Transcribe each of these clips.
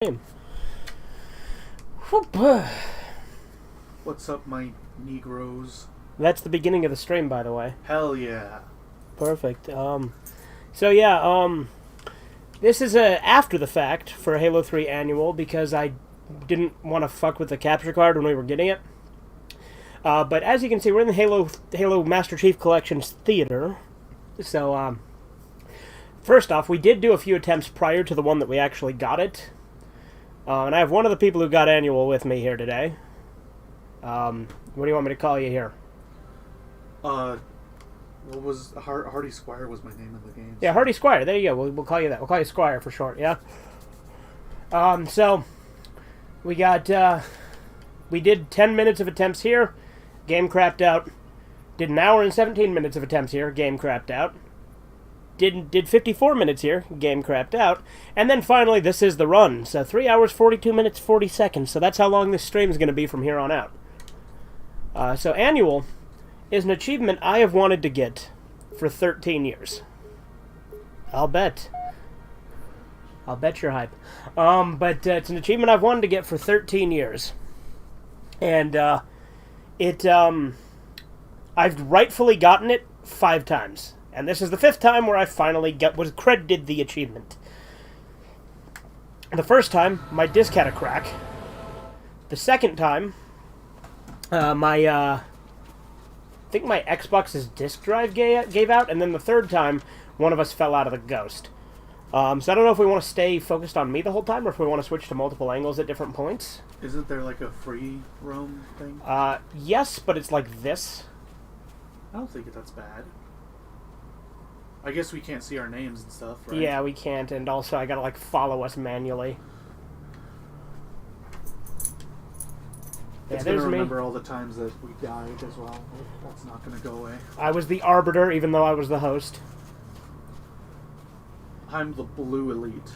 Game. What's up, my Negroes? That's the beginning of the stream, by the way. Hell yeah. Perfect. This is after the fact for Halo 3 Annual because I didn't want to fuck with the capture card when we were getting it. But as you can see, we're in the Halo Master Chief Collection's theater. So, first off, we did do a few attempts prior to the one that we actually got it. And I have one of the people who got Annual with me here today. What do you want me to call you here? What was Hardy Squire was my name in the game. Yeah, Hardy Squire. There you go. We'll call you that. We'll call you Squire for short. Yeah. So we got we did 10 minutes of attempts here. Game crapped out. Did an hour and 17 minutes of attempts here. Game crapped out. Did 54 minutes here. Game crapped out. And then finally, this is the run. So 3 hours, 42 minutes, 40 seconds. So that's how long this stream is going to be from here on out. So Annual is an achievement I have wanted to get for 13 years. I'll bet you're hype. But it's an achievement I've wanted to get for 13 years. And I've rightfully gotten it 5 times. And this is the 5th time where I finally was credited the achievement. The first time, my disc had a crack. The second time, I think my Xbox's disk drive gave out. And then the third time, one of us fell out of the Ghost. So I don't know if we want to stay focused on me the whole time, or if we want to switch to multiple angles at different points. Isn't there like a free roam thing? Yes, but it's like this. I don't think that's bad. I guess we can't see our names and stuff, right? Yeah, we can't, and also I gotta, follow us manually. It's gonna remember all the times that we died as well. That's not gonna go away. I was the Arbiter, even though I was the host. I'm the Blue Elite.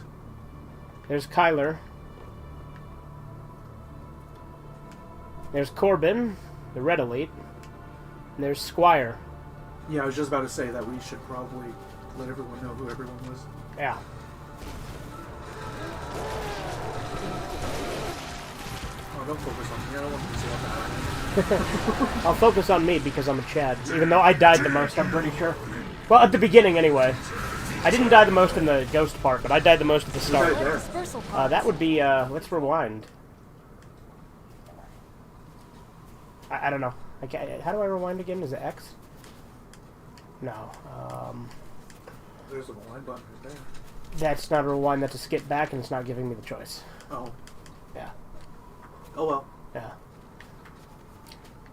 There's Kyler. There's Corbin, the Red Elite. And there's Squire. Yeah, I was just about to say that we should probably let everyone know who everyone was. Yeah. Oh, don't focus on me. I don't want to see what I'll focus on me because I'm a Chad. Even though I died the most, I'm pretty sure. Well, at the beginning, anyway. I didn't die the most in the Ghost part, but I died the most at the start. That would be, let's rewind. I don't know. How do I rewind again? Is it X? No. There's a rewind button right there. That's not a rewind, that's a skip back, and it's not giving me the choice. Oh. Yeah. Oh well. Yeah.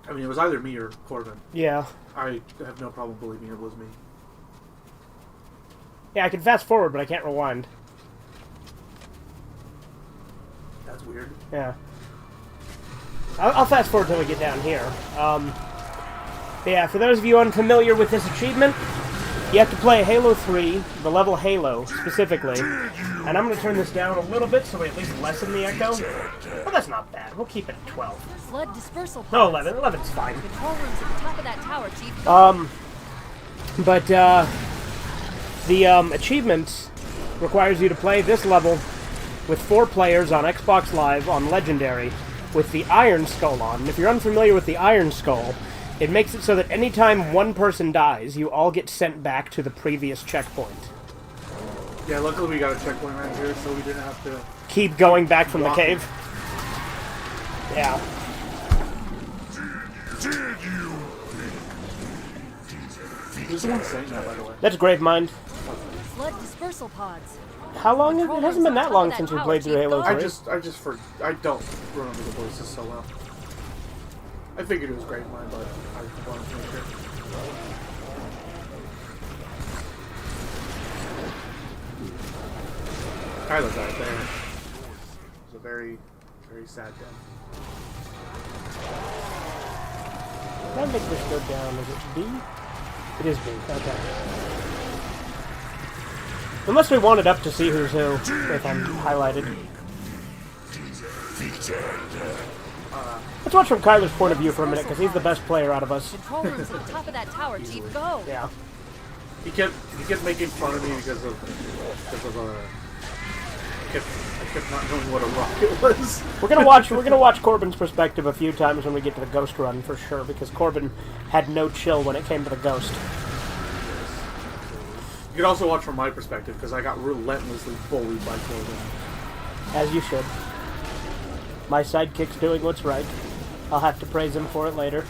I mean, it was either me or Corbin. Yeah. I have no problem believing it was me. Yeah, I can fast forward, but I can't rewind. That's weird. Yeah. I'll fast forward till we get down here. Yeah, for those of you unfamiliar with this achievement, you have to play Halo 3, the level Halo, specifically. And I'm going to turn this down a little bit so we at least lessen the echo. Well, that's not bad. We'll keep it at 12. Flood dispersal pods. No, 11. 11's fine. Control rooms at the top of that tower, Chief. But, the, achievement requires you to play this level with 4 players on Xbox Live on Legendary with the Iron Skull on. And if you're unfamiliar with the Iron Skull, it makes it so that anytime one person dies, you all get sent back to the previous checkpoint. Yeah, luckily we got a checkpoint right here, so we didn't have to keep going back from the cave. Yeah. Who's the one saying that, by the way? That's Gravemind. Flood dispersal pods. How long? It hasn't been that long since we played through Halo 3. I don't remember the voices so well. I figured it was great mine, but I wanted to make sure. Kyler's out there. It was a very, very sad death. Can I make this go down? Is it B? It is B. Okay. Unless we want it up to see who's who, if I'm highlighted. Let's watch from Kyler's point of view for a minute, because he's the best player out of us. Control rooms at the top of that tower, Chief. Go. Yeah. He kept making fun of me because of I kept not knowing what a rocket was. We're gonna watch Corbin's perspective a few times when we get to the Ghost run for sure, because Corbin had no chill when it came to the Ghost. You can also watch from my perspective, because I got relentlessly bullied by Corbin. As you should. My sidekick's doing what's right. I'll have to praise him for it later.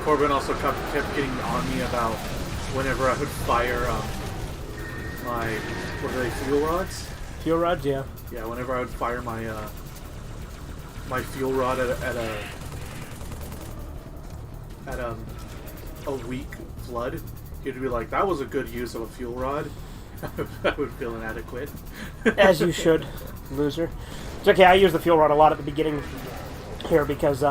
Corbin also kept getting on me about whenever I would fire my, what are they, fuel rods? Fuel rods, yeah. Yeah, whenever I would fire my my fuel rod at a weak flood, he'd be like, "That was a good use of a fuel rod." I would feel inadequate. As you should, loser. It's okay, I use the fuel rod a lot at the beginning here because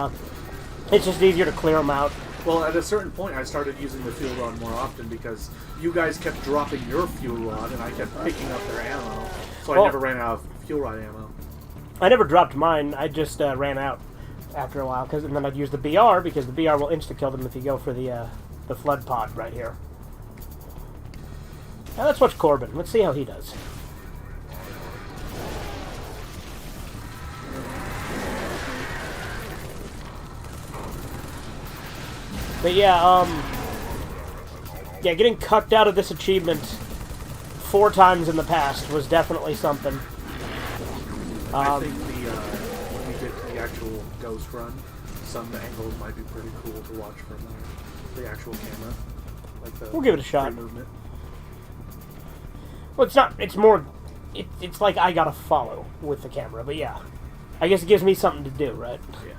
it's just easier to clear them out. Well, at a certain point, I started using the fuel rod more often because you guys kept dropping your fuel rod and I kept picking up their ammo, so I never ran out of fuel rod ammo. I never dropped mine, I just ran out after a while, and then I'd use the BR, because the BR will insta-kill them if you go for the flood pod right here. Now let's watch Corbin. Let's see how he does. But yeah, getting cucked out of this achievement 4 times in the past was definitely something. I think when we get to the actual Ghost run, some angles might be pretty cool to watch from the actual camera. Like the We'll give it a shot. movement. Well, it's not. It's more. It's like I gotta follow with the camera, but yeah, I guess it gives me something to do, right? Yeah.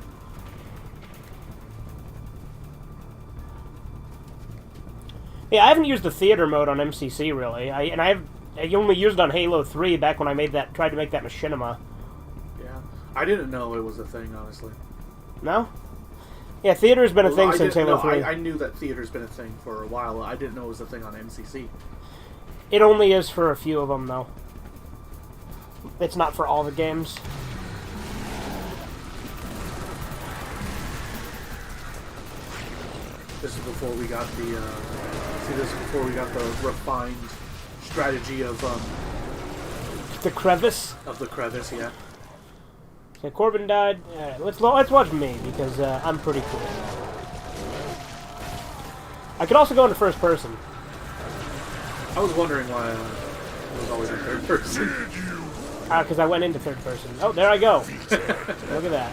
Yeah, I haven't used the theater mode on MCC really. I only used it on Halo 3 back when I tried to make that machinima. Yeah. I didn't know it was a thing, honestly. No? Yeah, theater's been a thing I since didn't- Halo no, 3. I knew that theater's been a thing for a while. I didn't know it was a thing on MCC. It only is for a few of them, though. It's not for all the games. This is before we got the refined strategy of The crevice. the crevice. Yeah. So Corbin died. Alright, let's watch me, because I'm pretty cool. I could also go into first person. I was wondering why it was always in third person. Because I went into third person. Oh, there I go. Look at that.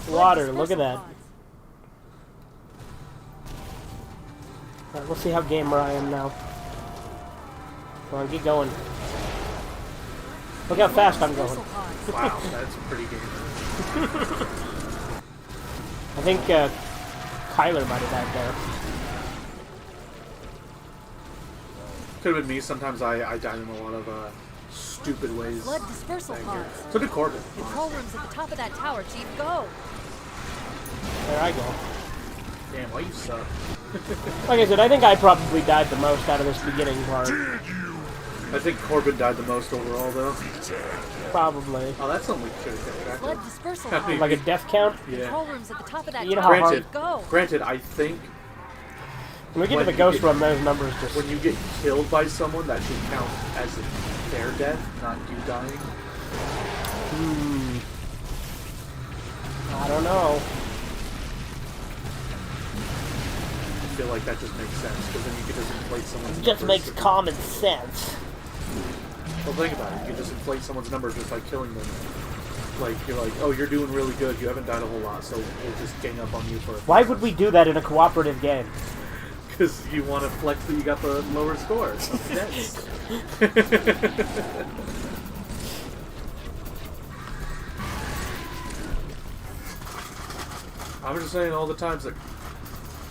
Water, look at that. Alright, we'll see how gamer I am now. Come on, get going. Look how fast I'm going. Wow, that's pretty game. I think Kyler might have died there. Could have been me. Sometimes I die in a lot of stupid ways. Flood dispersal pods. So did Corbin. Control room's at the top of that tower, Chief. Go. There I go. Damn, why you suck? Like I said, I think I probably died the most out of this beginning part. I think Corbin died the most overall, though. Probably. Oh, that's something we should have kept track Flood of. dispersal I mean, pods. Like a death count? Yeah. Control room's at the top of that You know how tower, hard- Chief. Go. Granted, I think When we get to When the you ghost get- run, those numbers just... when you get killed by someone, that should count as their death, not you dying. I don't know. I feel like that just makes sense, because then you can just inflate someone's Just numbers. makes common sense. Well, think about it. You can just inflate someone's numbers just by killing them. Like, you're like, oh, you're doing really good. You haven't died a whole lot, so we'll just gang up on you for... Why would we do that in a cooperative game? Because you want to flex that you got the lower score. Yes. I'm just saying all the times that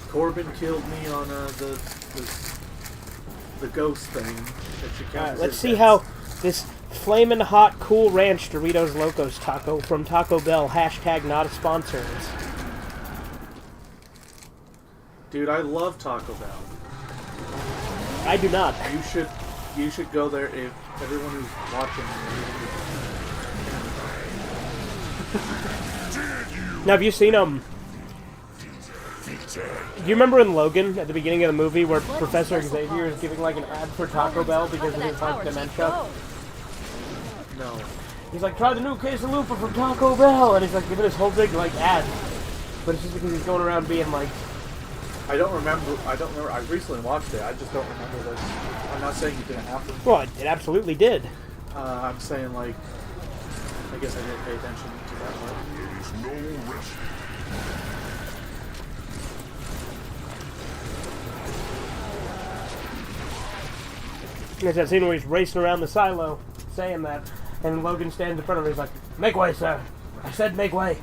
Corbin killed me on the ghost thing. That should count Alright, as let's his see deaths. how this Flamin' Hot Cool Ranch Doritos Locos Taco from Taco Bell, hashtag not a sponsor, is. Dude, I love Taco Bell. I do not. You should go there if everyone who's watching. Now, have you seen Do you remember in Logan at the beginning of the movie where Professor Xavier is giving like an ad for Taco Bell because of his like dementia? No. He's like, try the new quesalupa from Taco Bell, and he's like giving this whole big like ad, but it's just because he's going around being like. I don't remember. I recently watched it. I just don't remember this. I'm not saying it didn't happen. Well, it absolutely did. I'm saying like, I guess I didn't pay attention to that part. There's that scene where he's racing around the silo, saying that, and Logan stands in front of him. He's like, "Make way, sir! I said make way."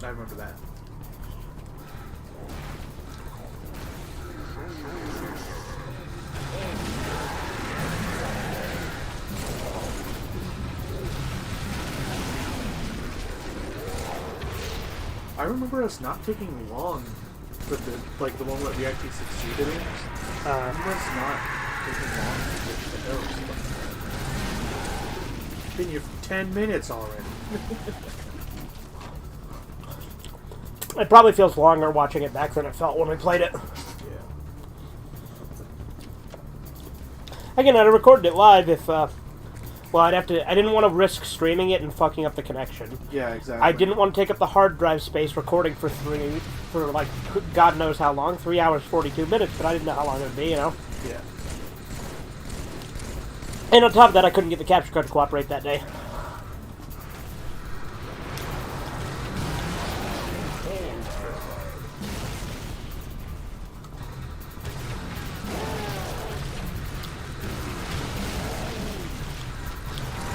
I remember that. I remember us not taking long for the one that we actually succeeded in. I remember us not taking long to get the hills. Been here for 10 minutes already. It probably feels longer watching it back than it felt when we played it. Yeah. Again, I'd have recorded it live if, well, I didn't want to risk streaming it and fucking up the connection. Yeah, exactly. I didn't want to take up the hard drive space recording for like, God knows how long, 3 hours, 42 minutes, but I didn't know how long it would be, you know? Yeah. And on top of that, I couldn't get the capture card to cooperate that day.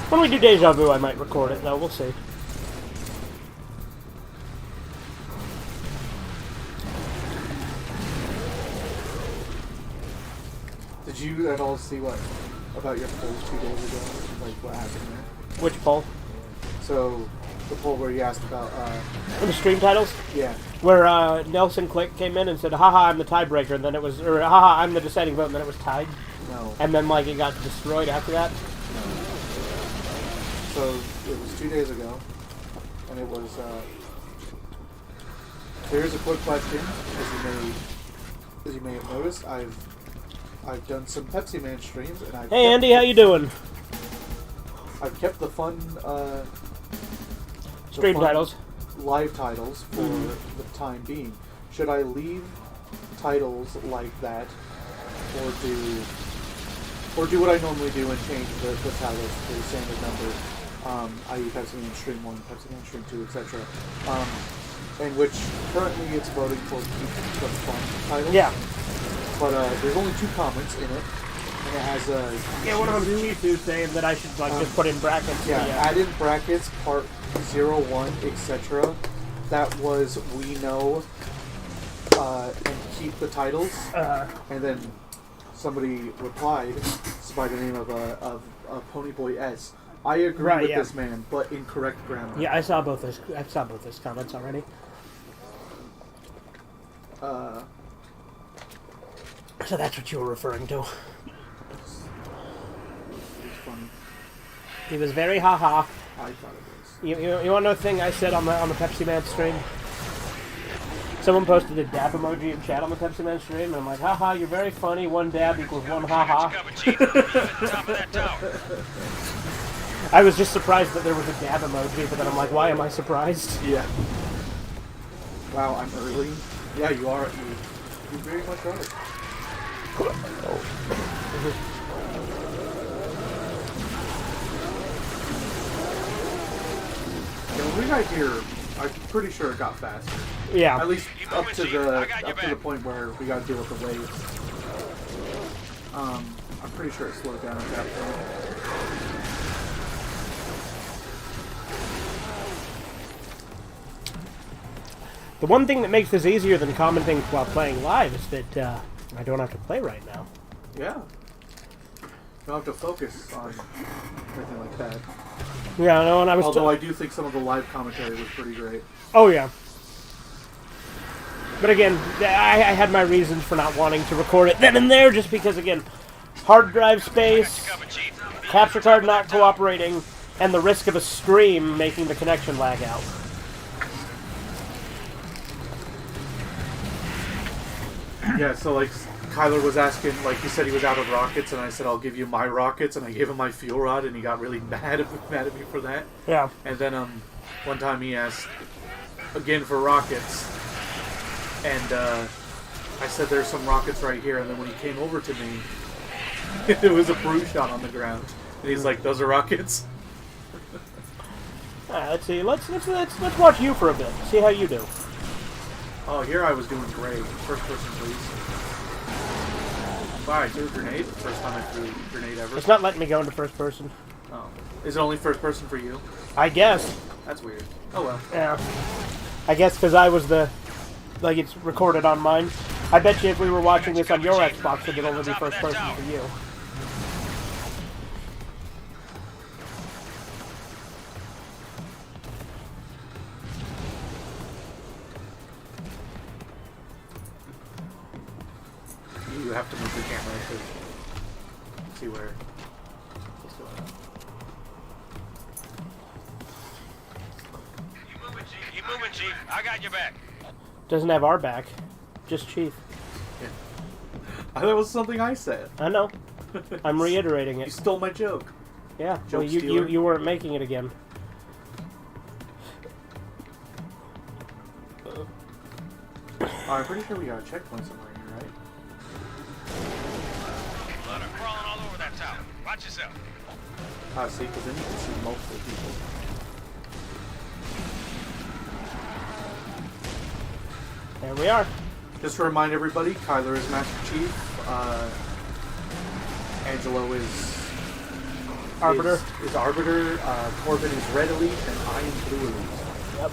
When we do Deja Vu, I might record it, though. We'll see. Did you at all see about your poll 2 days ago? Like, what happened there? Which poll? So, the poll where you asked about, The stream titles? yeah. Where Nelson Click came in and said, haha, I'm the tiebreaker, and then it was, or haha, I'm the deciding vote, and then it was tied. No. And then, like, it got destroyed after that. So, it was 2 days ago, and it was, here's a quick question. As you may have noticed, I've done some Pepsi Man streams, and Hey, Andy, how you doing? I've kept the fun, Stream titles. live titles for the time being. Should I leave titles like that, or do what I normally do and change the titles to the standard number, i.e. Pepsi Man Stream 1, Pepsi Man Stream 2, etc. In which currently it's voting for keep the fun titles. Yeah. But there's only 2 comments in it, and it has a... Yeah, one of them is Chifu saying that I should, like, just put in brackets. Yeah, add in brackets, part 0, 1, etc. That was we know, and keep the titles. And then somebody replied by the name of Ponyboy S. I agree with this man, but incorrect grammar. Yeah, I saw both those comments already. So that's what you were referring to. It's funny. He was very haha. I thought it was. You want to know the thing I said on the Pepsi Man stream? Someone posted a dab emoji in chat on the Pepsi Man stream, and I'm like, haha, you're very funny. 1 dab equals 1 haha. I was just surprised that there was a dab emoji, but then I'm like, why am I surprised? Yeah. Wow, I'm early. Yeah, you are. You're very much right. Yeah, when we got here, I'm pretty sure it got faster. Yeah. At least up to the point where we got to deal with the waves. I'm pretty sure it slowed down at that point. The one thing that makes this easier than commenting while playing live is that I don't have to play right now. Yeah. You don't have to focus on anything like that. Yeah, no, and I was. Although I do think some of the live commentary was pretty great. Oh yeah. But again, I had my reasons for not wanting to record it then and there, just because again, hard drive space, capture card not cooperating, and the risk of a stream making the connection lag out. Yeah, so like Kyler was asking, like he said he was out of rockets, and I said I'll give you my rockets, and I gave him my fuel rod, and he got really mad at me for that. Yeah. And then one time he asked again for rockets, and I said there's some rockets right here, and then when he came over to me, it was a brew shot on the ground, and he's like, "Those are rockets." Alright, let's see. Let's watch you for a bit. See how you do. Oh, here I was doing great. First person, please. Wow, I threw a grenade. First time I threw a grenade ever. It's not letting me go into first person. Oh, is it only first person for you? I guess. That's weird. Oh well. Yeah. I guess because I was like it's recorded on mine. I bet you if we were watching this on your Xbox, it would only be first person for you. You have to move the camera to see what's going on. Keep moving, Chief. I got your back. Doesn't have our back. Just Chief. Yeah. I thought it was something I said. I know. I'm reiterating You it. stole my joke. Yeah. Joke Well, stealer. you weren't making it again. Oh, I'm pretty sure we got a checkpoint somewhere here, right? Blood are crawling all over that tower. Watch yourself. See, because then you can see multiple people. There we are. Just to remind everybody, Kyler is Master Chief. Angelo is Arbiter. Is Arbiter. Corbin is Red Elite, and I am Blue Elite. Yep.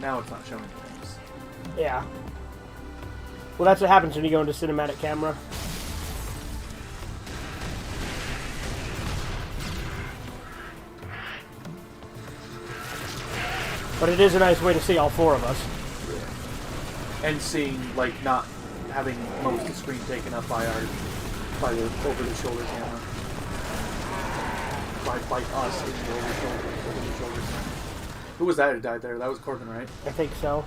Now it's not showing names. Yeah. Well, that's what happens when you go into cinematic camera. But it is a nice way to see all four of us. And seeing, like, not having most of the screen taken up by the over-the-shoulder camera. By us in the over-the-shoulder camera. Who was that who died there? That was Corbin, right? I think so.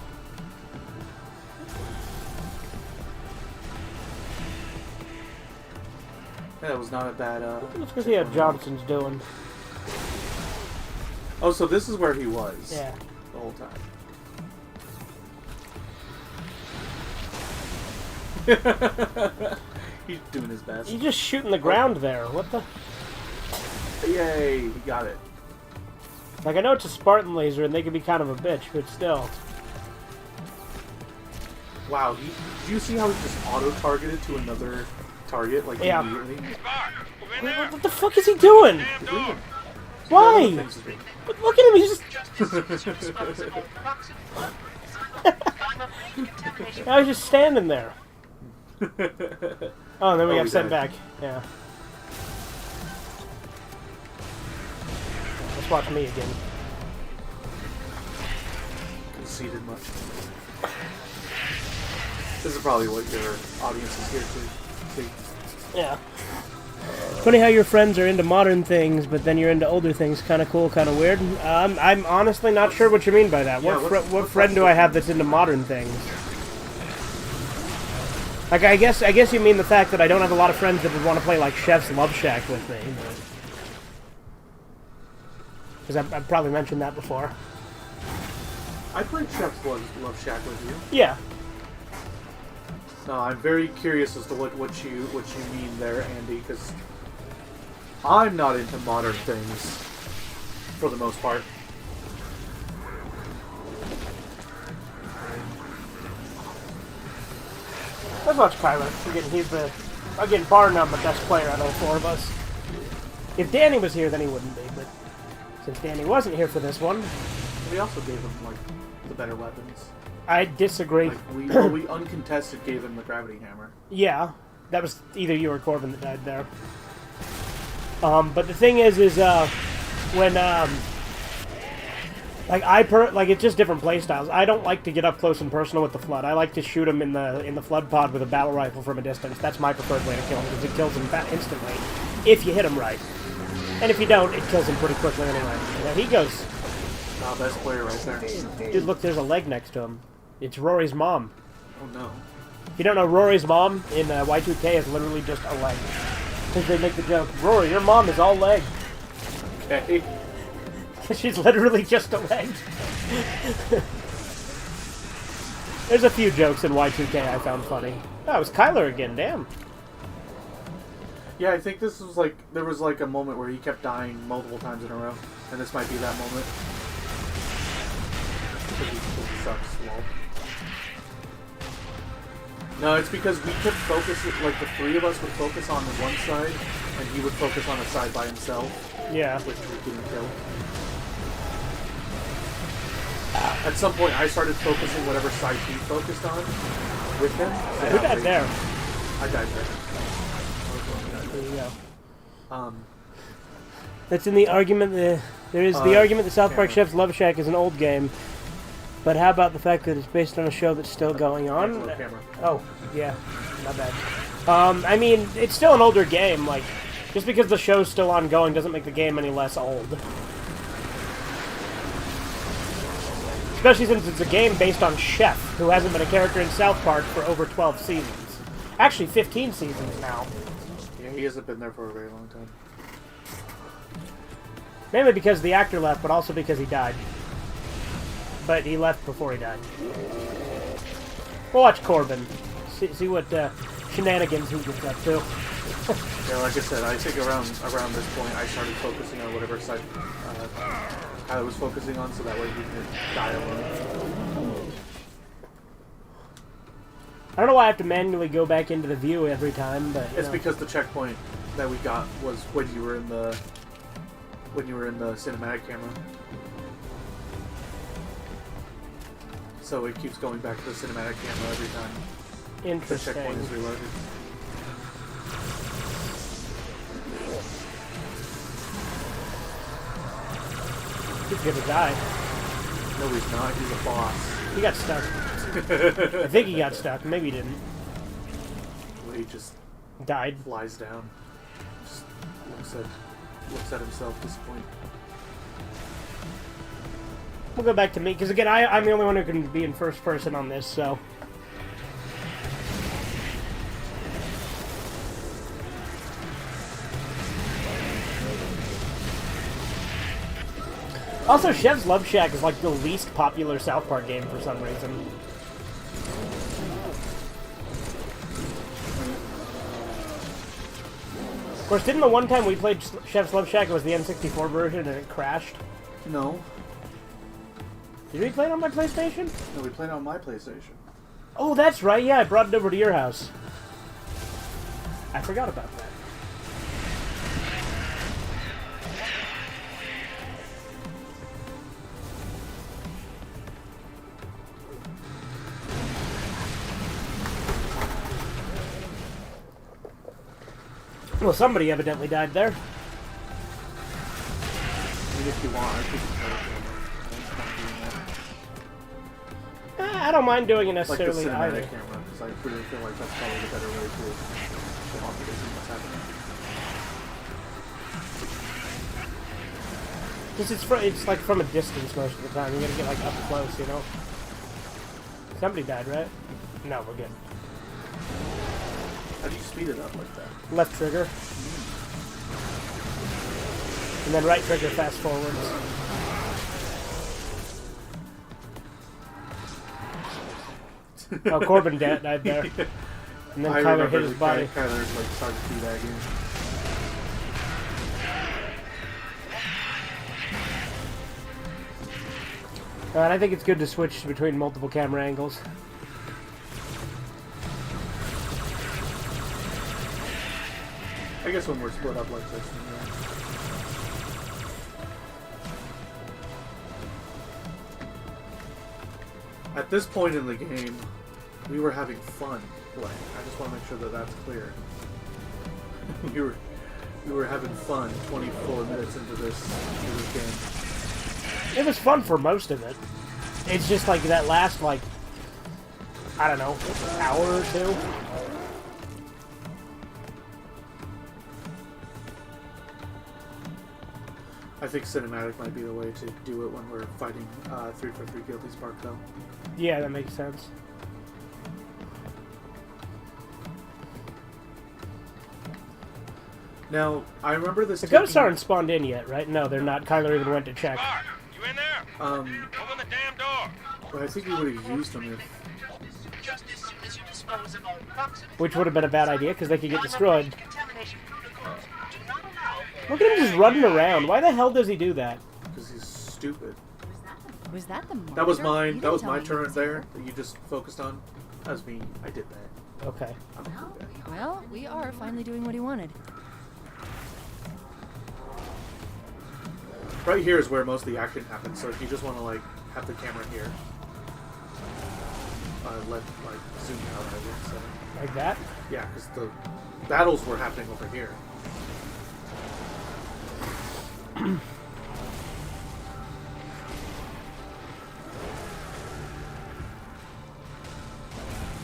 Yeah, that was not a bad, Let's go see how Johnson's doing. Oh, so this is where he was. Yeah. The whole time. He's doing his best. He's just shooting the ground there. What the? Yay, he got it. Like, I know it's a Spartan laser and they can be kind of a bitch, but still. Wow, did you see how he just auto-targeted to another target, like, Yeah. immediately? Bar, you in there? What the fuck is he doing? Damn dog. Why? Things to do. But look at him, he's just... I was just standing there. Oh, and then we got we sent died. back. Yeah. Let's watch me again. Conceded much. This is probably what your audience is here to see. Yeah. Funny how your friends are into modern things, but then you're into older things. Kind of cool, kind of weird. I'm honestly not sure what you mean by that. Yeah, What what's friend do I have that's into modern things? Like, I guess you mean the fact that I don't have a lot of friends that would want to play like Chef's Love Shack with me. Because I've probably mentioned that before. I played Chef's Love Shack with you. Yeah. No, I'm very curious as to what you mean there, Andy, because I'm not into modern things for the most part. Let's watch Kyler. He's bar none the best player out of the four of us. If Danny was here, then he wouldn't be, but since Danny wasn't here for this one, We also gave him, like, the better weapons. I disagree. Like, we uncontested gave him the gravity hammer. Yeah, that was either you or Corbin that died there. But the thing is when like it's just different playstyles. I don't like to get up close and personal with the Flood. I like to shoot him in the Flood pod with a battle rifle from a distance. That's my preferred way to kill him because it kills him instantly if you hit him right. And if you don't, it kills him pretty quickly anyway. There he goes. Nah, best player right there. Dude, look, there's a leg next to him. It's Rory's mom. Oh no. If you don't know, Rory's mom in Y2K is literally just a leg. Because they make the joke, Rory, your mom is all leg. Okay. She's literally just a leg. There's a few jokes in Y2K I found funny. Oh, it was Kyler again, damn. Yeah, I think this was like, there was like a moment where he kept dying multiple times in a row. And this might be that moment. He sucks, lol. No, it's because we kept focusing, like the three of us would focus on one side, and he would focus on a side by himself, Yeah. which we didn't kill. At some point, I started focusing whatever side he focused on with him. Who died there? I died there. There you go. Um, That's in the argument there is the argument that South Park camera. Chef's Love Shack is an old game. But how about the fact that it's based on a show that's still going on? Angelo camera. Oh, yeah, not bad. I mean, it's still an older game. Like, just because the show's still ongoing doesn't make the game any less old. Especially since it's a game based on Chef, who hasn't been a character in South Park for over 12 seasons. Actually, 15 seasons now. Yeah, he hasn't been there for a very long time. Mainly because the actor left, but also because he died. But he left before he died. We'll watch Corbin. See what shenanigans he gets up to. Yeah, like I said, I think around this point, I started focusing on whatever side I was focusing on, so that way he could die alone. I don't know why I have to manually go back into the view every time, but It's because the checkpoint that we got was when you were in the cinematic camera. So it keeps going back to the cinematic camera every time the interesting. checkpoint is reloaded. He's gonna die. No, he's not. He's a boss. He got stuck. I think he got stuck. Maybe he didn't. Well, he just Died. lies down. Just looks at himself disappointed. We'll go back to me, because again, I'm the only one who can be in first person on this, so... Also, Chef's Love Shack is like the least popular South Park game for some reason. Of course, didn't the one time we played Chef's Love Shack, it was the N64 version and it crashed? No. Did we play it on my PlayStation? No, we played on my PlayStation. Oh, that's right, yeah, I brought it over to your house. I forgot about that. Well, somebody evidently died there. I mean, if you want, I think it's I don't mind doing it like the necessarily cinematic either. camera, because I really feel like that's probably the better way to show off the see what's happening. It's like from a distance most of the time. You gotta get like up close, you know. Somebody died, right? No, we're good. How do you speed it up like that? Left trigger. And then right trigger fast forwards. Oh, Corbin died there. And then I Kyler remember hit his body. Kyler's like started teabagging. And I think it's good to switch between multiple camera angles. I guess when we're split up like this. Yeah. At this point in the game, we were having fun playing. I just want to make sure that that's clear. we were having fun 24 minutes into this game. It was fun for most of it. It's just like that last, like, I don't know, hour or two. I think cinematic might be the way to do it when we're fighting 343 Guilty Spark, though. Yeah, that makes sense. Now, I remember this. The ghosts aren't spawned in yet, right? No, they're not. Kyler even went to check. Spark, you in there? Open the damn door. But I think he would have used them if. Which would have been a bad idea, because they could get destroyed. Look at him just running around. Why the hell does he do that? Because he's stupid. Was that the monitor? That was You mine. didn't That was tell my me turn was there that you just focused on. That was me. I did that. Okay. I'm a good guy. Well, we are finally doing what he wanted. Right here is where most of the action happens. So if you just want to like have the camera here, let like zoom out. I would say. Like that? Yeah, because the battles were happening over here. I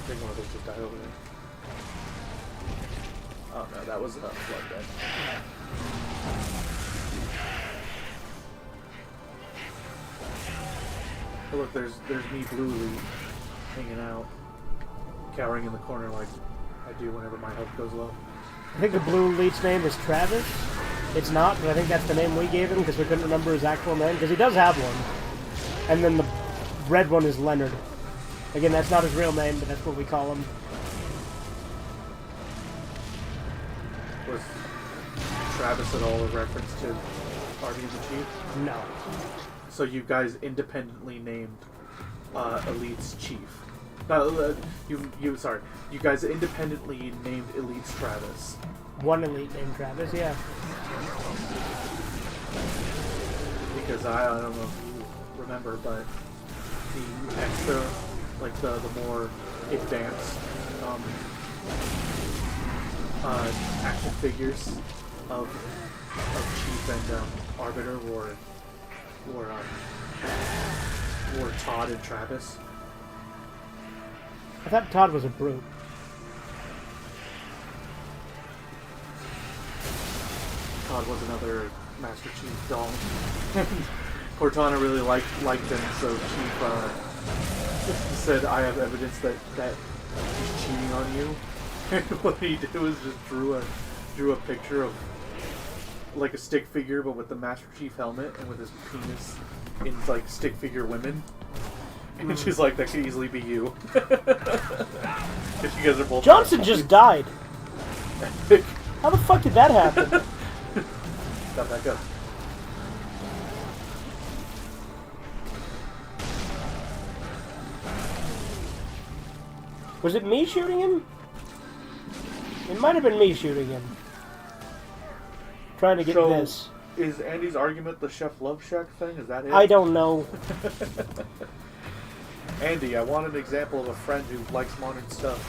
think one of those just died over there. Oh no, that was Flood Dead. Oh look, there's me Bluely hanging out, cowering in the corner like I do whenever my health goes low. I think the blue elite's name is Travis. It's not, but I think that's the name we gave him because we couldn't remember his actual name. Because he does have one. And then the red one is Leonard. Again, that's not his real name, but that's what we call him. Was Travis at all a reference to Army of the Chief? No. So you guys independently named Elite's chief. You guys independently named Elite's Travis. One elite named Travis, yeah. Because I don't know if you remember, but the extra, like the more advanced action figures of Chief and Arbiter were Todd and Travis. I thought Todd was a brute. Todd was another Master Chief doll. Cortana really liked him, so Chief said, "I have evidence that he's cheating on you." And what he did was just drew a picture of like a stick figure, but with the Master Chief helmet and with his penis in like stick figure women. And she's like, "That could easily be you." If you guys are both Johnson just died. How the fuck did that happen? Got back up. Was it me shooting him? It might have been me shooting him. Trying to get So, this. is Andy's argument the Chef Love Shack thing? Is that it? I don't know. Andy, I want an example of a friend who likes modern stuff.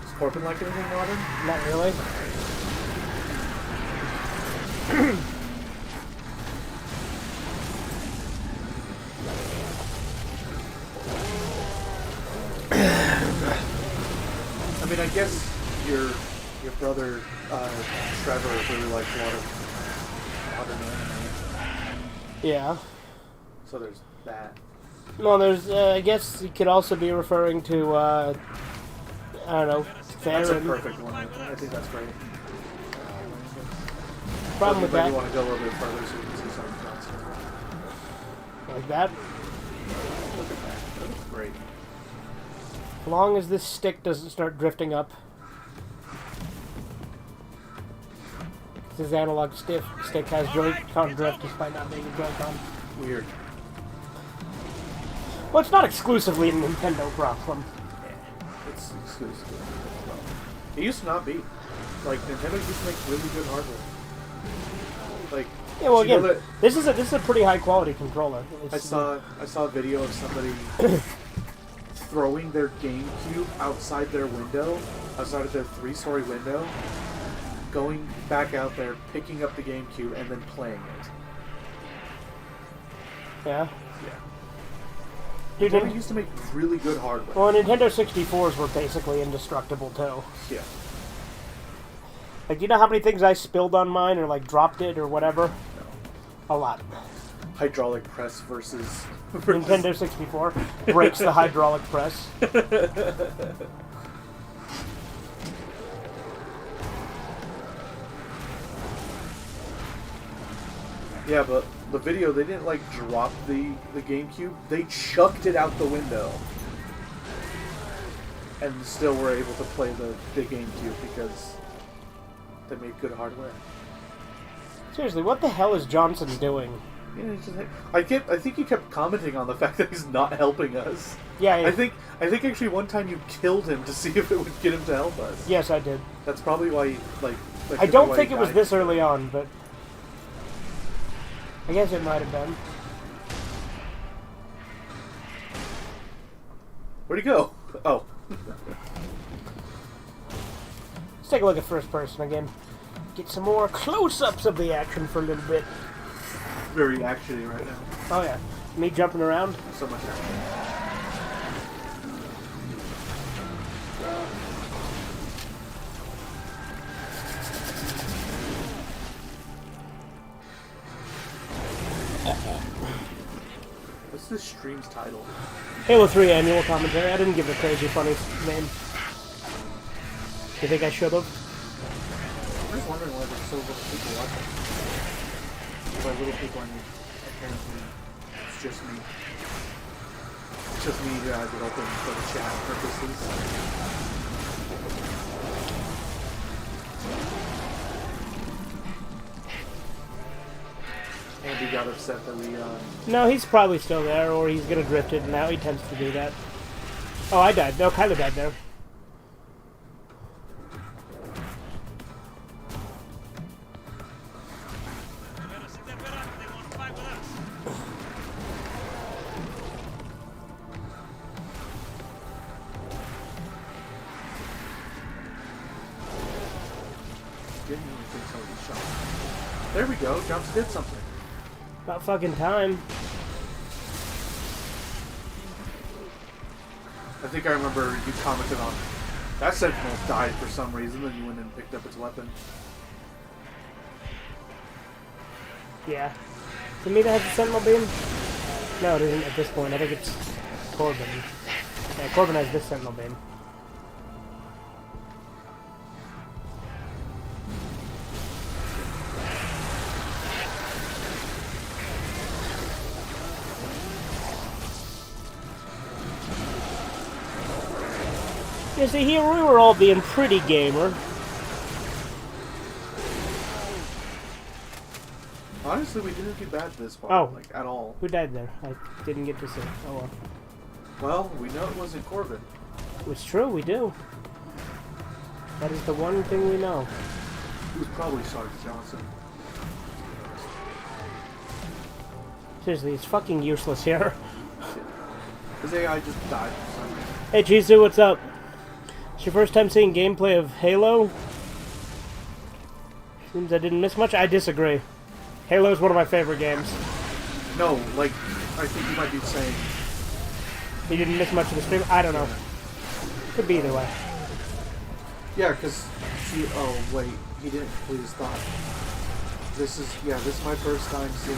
Does Corbin like anything modern? Not really. I mean, I guess your brother Trevor really likes a lot of modern anime. Yeah. So there's that. No, there's, I guess you could also be referring to, I don't know, That's a Theron. perfect one. I think that's great. Problem with But you that, want to go a little bit further so you can see something else. like that. Look at that. That looks great. As long as this stick doesn't start drifting up. This analog stick has Joy-Con drift despite not being a Joy-Con. Weird. Well, it's not exclusively a Nintendo problem. It's exclusive. It used to not be. Like, Nintendo used to make really good hardware. Like, Yeah, well, you know again, that this is a pretty high quality controller. I saw a video of somebody throwing their GameCube outside their window, outside of their 3-story window, going back out there, picking up the GameCube, and then playing it. Yeah. Yeah. Dude, Nintendo used to make really good hardware. well, Nintendo 64s were basically indestructible too. Yeah. Like, do you know how many things I spilled on mine or, like, dropped it or whatever? A lot. Hydraulic press versus Nintendo 64 breaks the hydraulic press. Yeah, but the video, they didn't, like, drop the GameCube. They chucked it out the window. And still were able to play the GameCube because they made good hardware. Seriously, what the hell is Johnson doing? Yeah, it's just like, I think you kept commenting on the fact that he's not helping us. Yeah, I think actually one time you killed him to see if it would get him to help us. Yes, I did. That's probably why, I don't why think he it was died. this early on, but I guess it might have been. Where'd he go? Oh. Let's take a look at first person again. Get some more close-ups of the action for a little bit. Very actiony right now. Oh yeah, me jumping around. So much action. What's this stream's title? Halo 3 annual commentary. I didn't give a crazy funny name. You think I should have? I'm just wondering why there's so little people watching. By little people, I mean, apparently, it's just me. It's just me who has it open for the chat purposes. Andy got upset that we, No, he's probably still there, or he's gonna drift it now. He tends to do that. Oh, I died. No, Kyler died there. didn't even think somebody shot. There we go, Johnson did something. About fucking time. I think I remember you commented on that Sentinel died for some reason, and you went and picked up its weapon. Yeah. To me, that has a Sentinel beam? No, it isn't at this point. I think it's Corbin. Yeah, Corbin has this Sentinel beam. You see, here we were all being pretty gamer. Honestly, we didn't do bad this far, Oh. like, at all. Who died there? I didn't get to see. Oh well. Well, we know it wasn't Corbin. It's true, we do. That is the one thing we know. It was probably Sergeant Johnson. Seriously, it's fucking useless here. His AI just died for some reason. Hey Jisoo, what's up? It's your first time seeing gameplay of Halo? Seems I didn't miss much. I disagree. Halo is one of my favorite games. No, like, I think you might be saying... You didn't miss much of the stream? I don't know. Could be either way. Yeah, because... Oh, wait. He didn't complete his thought. This is my first time seeing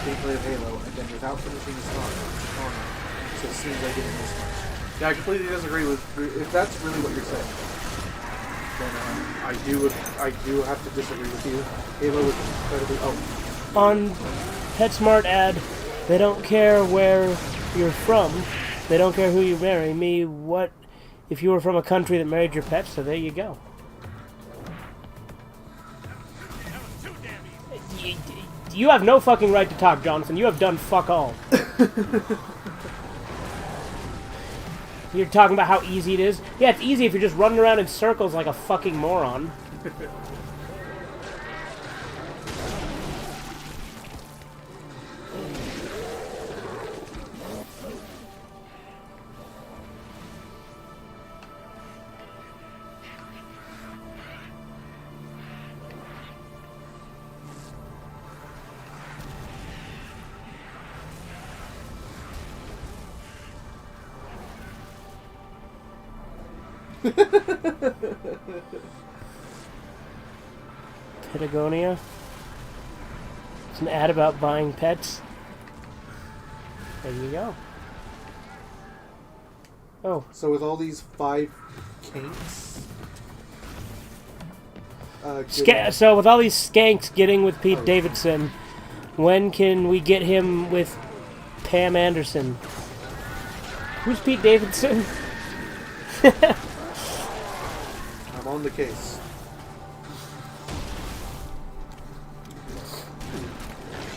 gameplay of Halo, and then without finishing his thought. Oh no. So it seems I didn't miss much. Yeah, I completely disagree with... If that's really what you're saying, then I do have to disagree with you. Halo is incredibly... Oh. On PetSmart ad, they don't care where you're from. They don't care who you marry. Me, what if you were from a country that married your pets? So there you go. You have no fucking right to talk, Johnson. You have done fuck all. You're talking about how easy it is? Yeah, it's easy if you're just running around in circles like a fucking moron. Patagonia. It's an ad about buying pets. There you go. Oh. So with all these 5 kinks... So with all these skanks getting with Pete Davidson, when can we get him with Pam Anderson? Who's Pete Davidson? I'm on the case.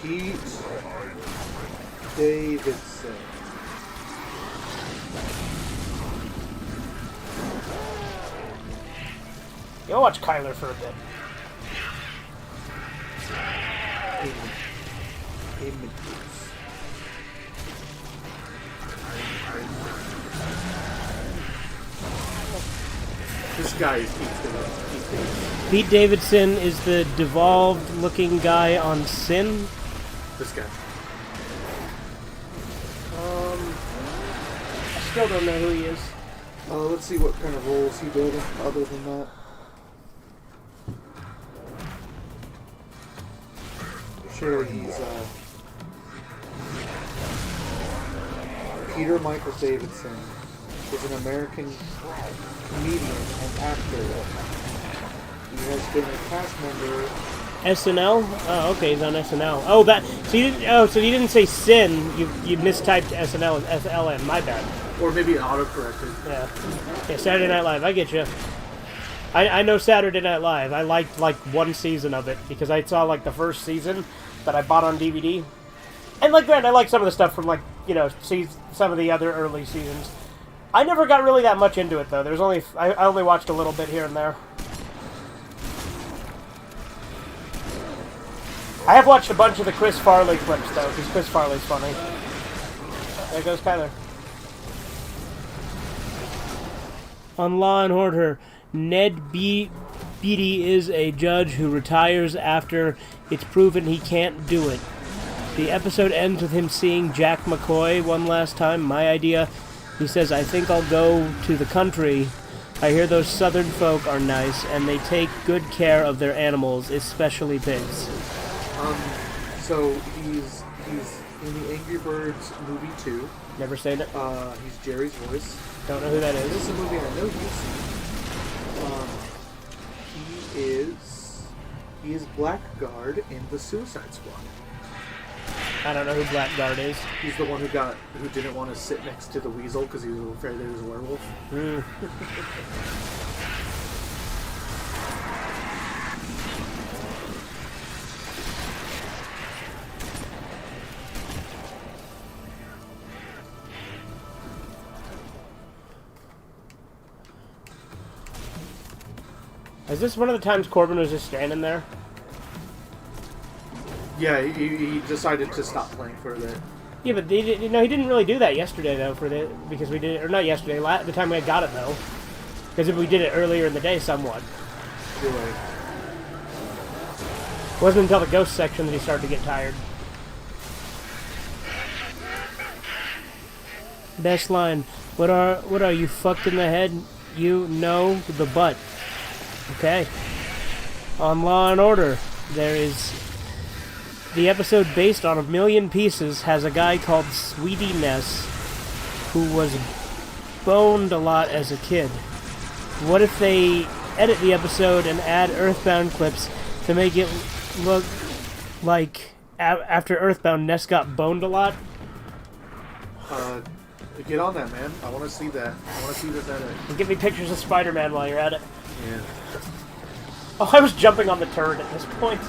Pete Davidson. Go watch Kyler for a bit. This guy is Pete Davidson. Pete Davidson is the devolved-looking guy on Sin. This guy. I still don't know who he is. Let's see what kind of roles he did other than that. Sure, he's Peter Michael Davidson is an American comedian and actor. He has been a cast member. SNL? Oh, okay, he's on SNL. Oh, that. So you didn't. Oh, so you didn't say Sin. You mistyped SNL as SLN. My bad. Or maybe auto-corrected. Yeah. Yeah. Saturday Night Live. I get you. I know Saturday Night Live. I liked like one season of it because I saw like the first season that I bought on DVD. And like, granted, I like some of the stuff from like some of the other early seasons. I never got really that much into it though. There's only I only watched a little bit here and there. I have watched a bunch of the Chris Farley clips though, because Chris Farley's funny. There goes Kyler. On Law and Order, Ned Beatty is a judge who retires after it's proven he can't do it. The episode ends with him seeing Jack McCoy one last time. My idea. He says, I think I'll go to the country. I hear those southern folk are nice, and they take good care of their animals, especially pigs. So he's in the Angry Birds movie 2. Never seen it. He's Jerry's voice. Don't know who that is. This is a movie I know you've seen. He is Blackguard in the Suicide Squad. I don't know who Blackguard is. He's the one who didn't want to sit next to the weasel because he was afraid that he was a werewolf. Is this one of the times Corbin was just standing there? Yeah, he decided to stop playing for a bit. Yeah, but he didn't really do that yesterday though. Because we did it, or not yesterday. The time we got it though, because we did it earlier in the day somewhat. You're right. It wasn't until the ghost section that he started to get tired. Best line. What are you fucked in the head? You know the butt. Okay. On Law and Order, there is the episode based on A Million Pieces has a guy called Sweetie Ness who was boned a lot as a kid. What if they edit the episode and add Earthbound clips to make it look like after Earthbound, Ness got boned a lot? Get on that, man. I want to see that. I want to see this edit. And give me pictures of Spider-Man while you're at it. Yeah. Oh, I was jumping on the turret at this point.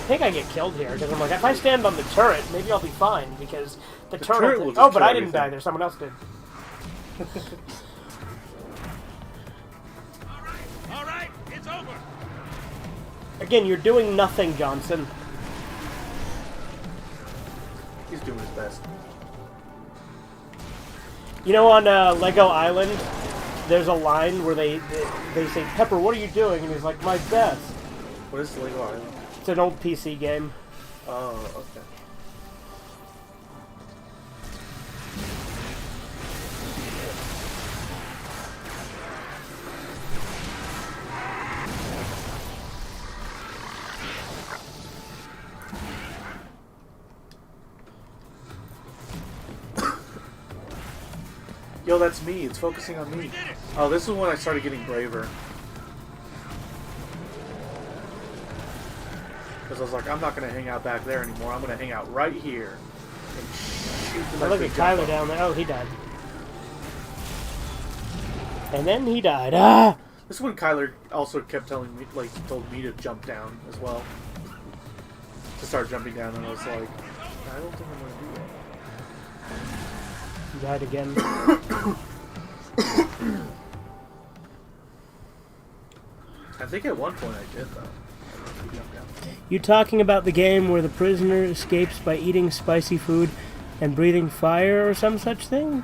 I think I get killed here, because I'm like, if I stand on the turret, maybe I'll be fine, because the turret will just oh, but kill I didn't everything. die there, someone else did. All right, it's over. Again, you're doing nothing, Johnson. He's doing his best. You know, on Lego Island, there's a line where they say, Pepper, what are you doing? And he's like, my best. What is Lego Island? It's an old PC game. Oh, okay. Yo, that's me. It's focusing on me. Oh, this is when I started getting braver. Because I was like, I'm not going to hang out back there anymore. I'm going to hang out right here. And shoot the Oh, look at Kyler down there. Oh, he died. And then he died. Ah! This is when Kyler also kept telling me, like, told me to jump down as well. To start jumping down, and I was like, I don't think I'm going to do that. He died again. I think at one point I did, though. He jumped down. You talking about the game where the prisoner escapes by eating spicy food and breathing fire or some such thing?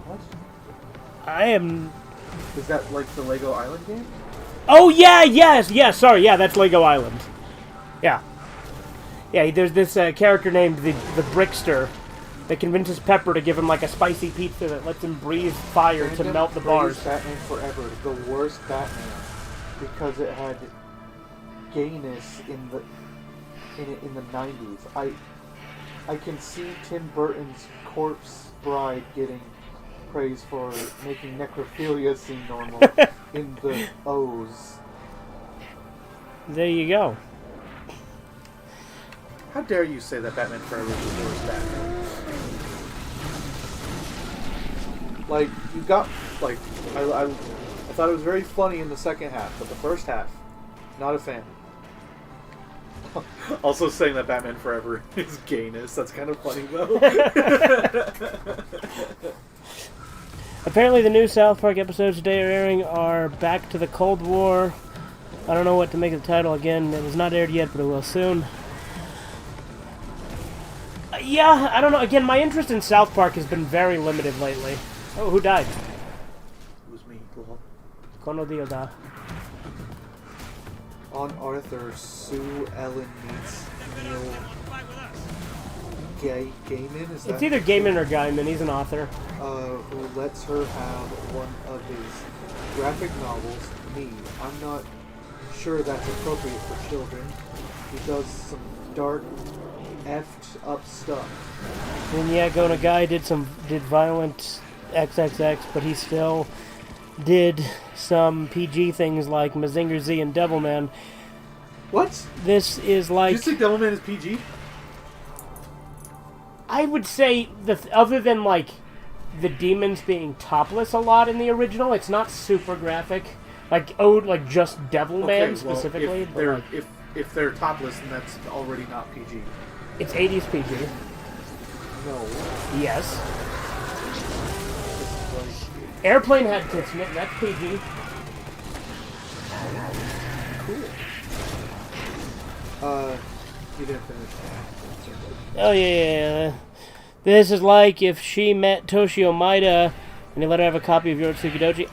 What? I am... Is that like the Lego Island game? Oh, yeah, yes, sorry, yeah, that's Lego Island. Yeah. Yeah, there's this character named the Brickster that convinces Pepper to give him like a spicy pizza that lets him breathe fire to melt the bars. Batman Forever, the worst Batman, because it had gayness in the 90s. I can see Tim Burton's Corpse Bride getting praise for making necrophilia seem normal in the O's. There you go. How dare you say that Batman Forever is the worst Batman? Like, you got, like, I thought it was very funny in the second half, but the first half, not a fan. Also saying that Batman Forever is gayness, that's kind of funny, though. Apparently the new South Park episodes today are airing are Back to the Cold War. I don't know what to make of the title again. It was not aired yet, but it will soon. Yeah, I don't know. Again, my interest in South Park has been very limited lately. Oh, who died? It was me, lol. Kono Dioda. On Arthur, Sue Ellen meets Neil Gaiman, is that? It's either Gaiman or Gaiman. He's an author. Who lets her have one of his graphic novels, Me. I'm not sure that's appropriate for children. He does some dark, effed up stuff. And yeah, Gona Guy did violent XXX, but he still did some PG things like Mazinger Z and Devilman. What? This is like... Did you say Devilman is PG? I would say, other than like the demons being topless a lot in the original, it's not super graphic. Like just Devilman specifically. If they're topless, then that's already not PG. It's 80s PG. No. Yes. Airplane had tits in it, and that's PG. Cool. You didn't finish that. Oh yeah. This is like if she met Toshio Maeda and he let her have a copy of Yotsuki Doji.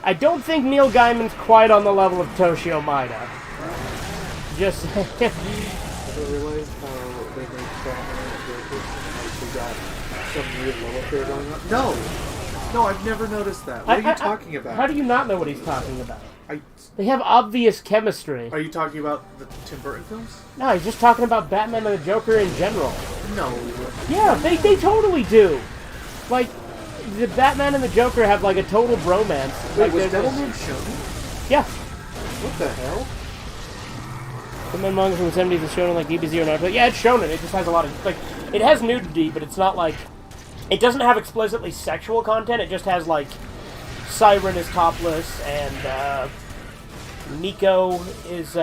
I don't think Neil Gaiman's quite on the level of Toshio Maeda. Just I didn't realize how they make Batman and Joker like they got some weird love affair going on. No, I've never noticed that. What are you talking about? How do you not know what he's talking about? They have obvious chemistry. Are you talking about the Tim Burton films? No, he's just talking about Batman and the Joker in general. No. Yeah, they totally do. Like, the Batman and the Joker have like a total bromance. Wait, was they're Devilman shown? Yeah. What the hell? Batman manga from the 70s is shown like DBZ or Naruto. Yeah, it's shown it. It just has a lot of, like, it has nudity, but it's not like, it doesn't have explicitly sexual content. It just has like, Siren is topless and Nico is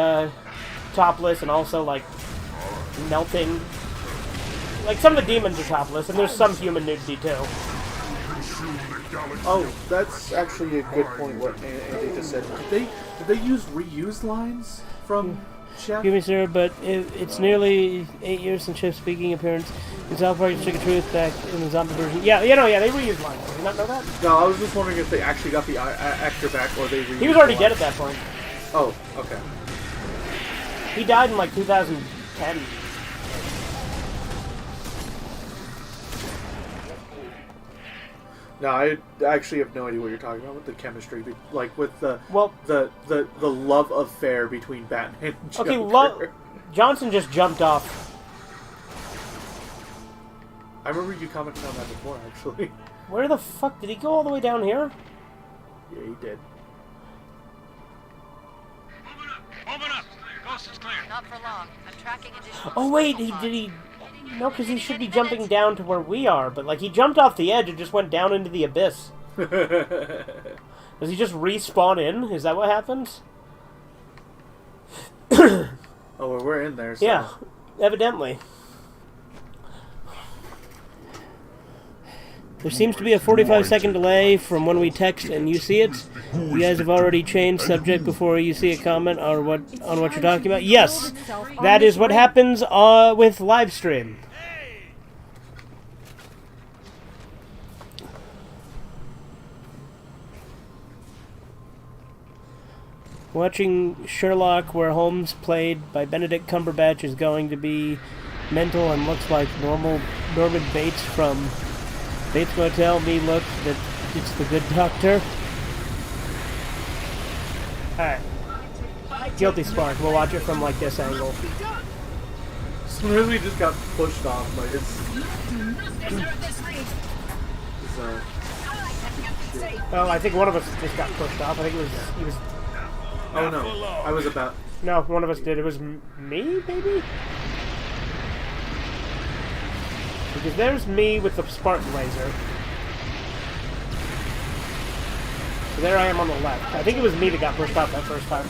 topless and also like melting. Like some of the demons are topless and there's some human nudity too. Oh, that's actually a good point. What Andy just said. Did they use reused lines from Chef? Excuse me, sir, but it's nearly 8 years since Chef's speaking appearance in South Park Stick of Truth back in the zombie version. Yeah, they reused lines. Did you not know that? No, I was just wondering if they actually got the actor back or they reused. He was already the dead lines. at that point. Oh, okay. He died in like 2010. No, I actually have no idea what you're talking about with the chemistry, like with the love affair between Batman and Joker. Okay, Johnson just jumped off. I remember you commented on that before, actually. Where the fuck did he go all the way down here? Yeah, he did. Open up! Open up! Coast is clear. Not for long. I'm tracking additional. Oh wait, he? No, because he should be jumping down to where we are. But like he jumped off the edge and just went down into the abyss. Does he just respawn in? Is that what happens? Oh, well, we're in there. So. Yeah, evidently. There seems to be a 45-second delay from when we text and you see it. You guys have already changed subject before you see a comment or what you're talking about. Yes, that is what happens with live stream. Watching Sherlock, where Holmes played by Benedict Cumberbatch, is going to be mental and looks like Norman Bates from Bates Motel. Me look that it's the good doctor. Alright. Guilty Spark. We'll watch it from like this angle. Sometimes we just got pushed off. Like Oh, I think one of us just got pushed off. I think he was. Oh no, I was about. No, one of us did. It was me, maybe? Because there's me with the Spartan laser. So there I am on the left. I think it was me that got pushed off that first time.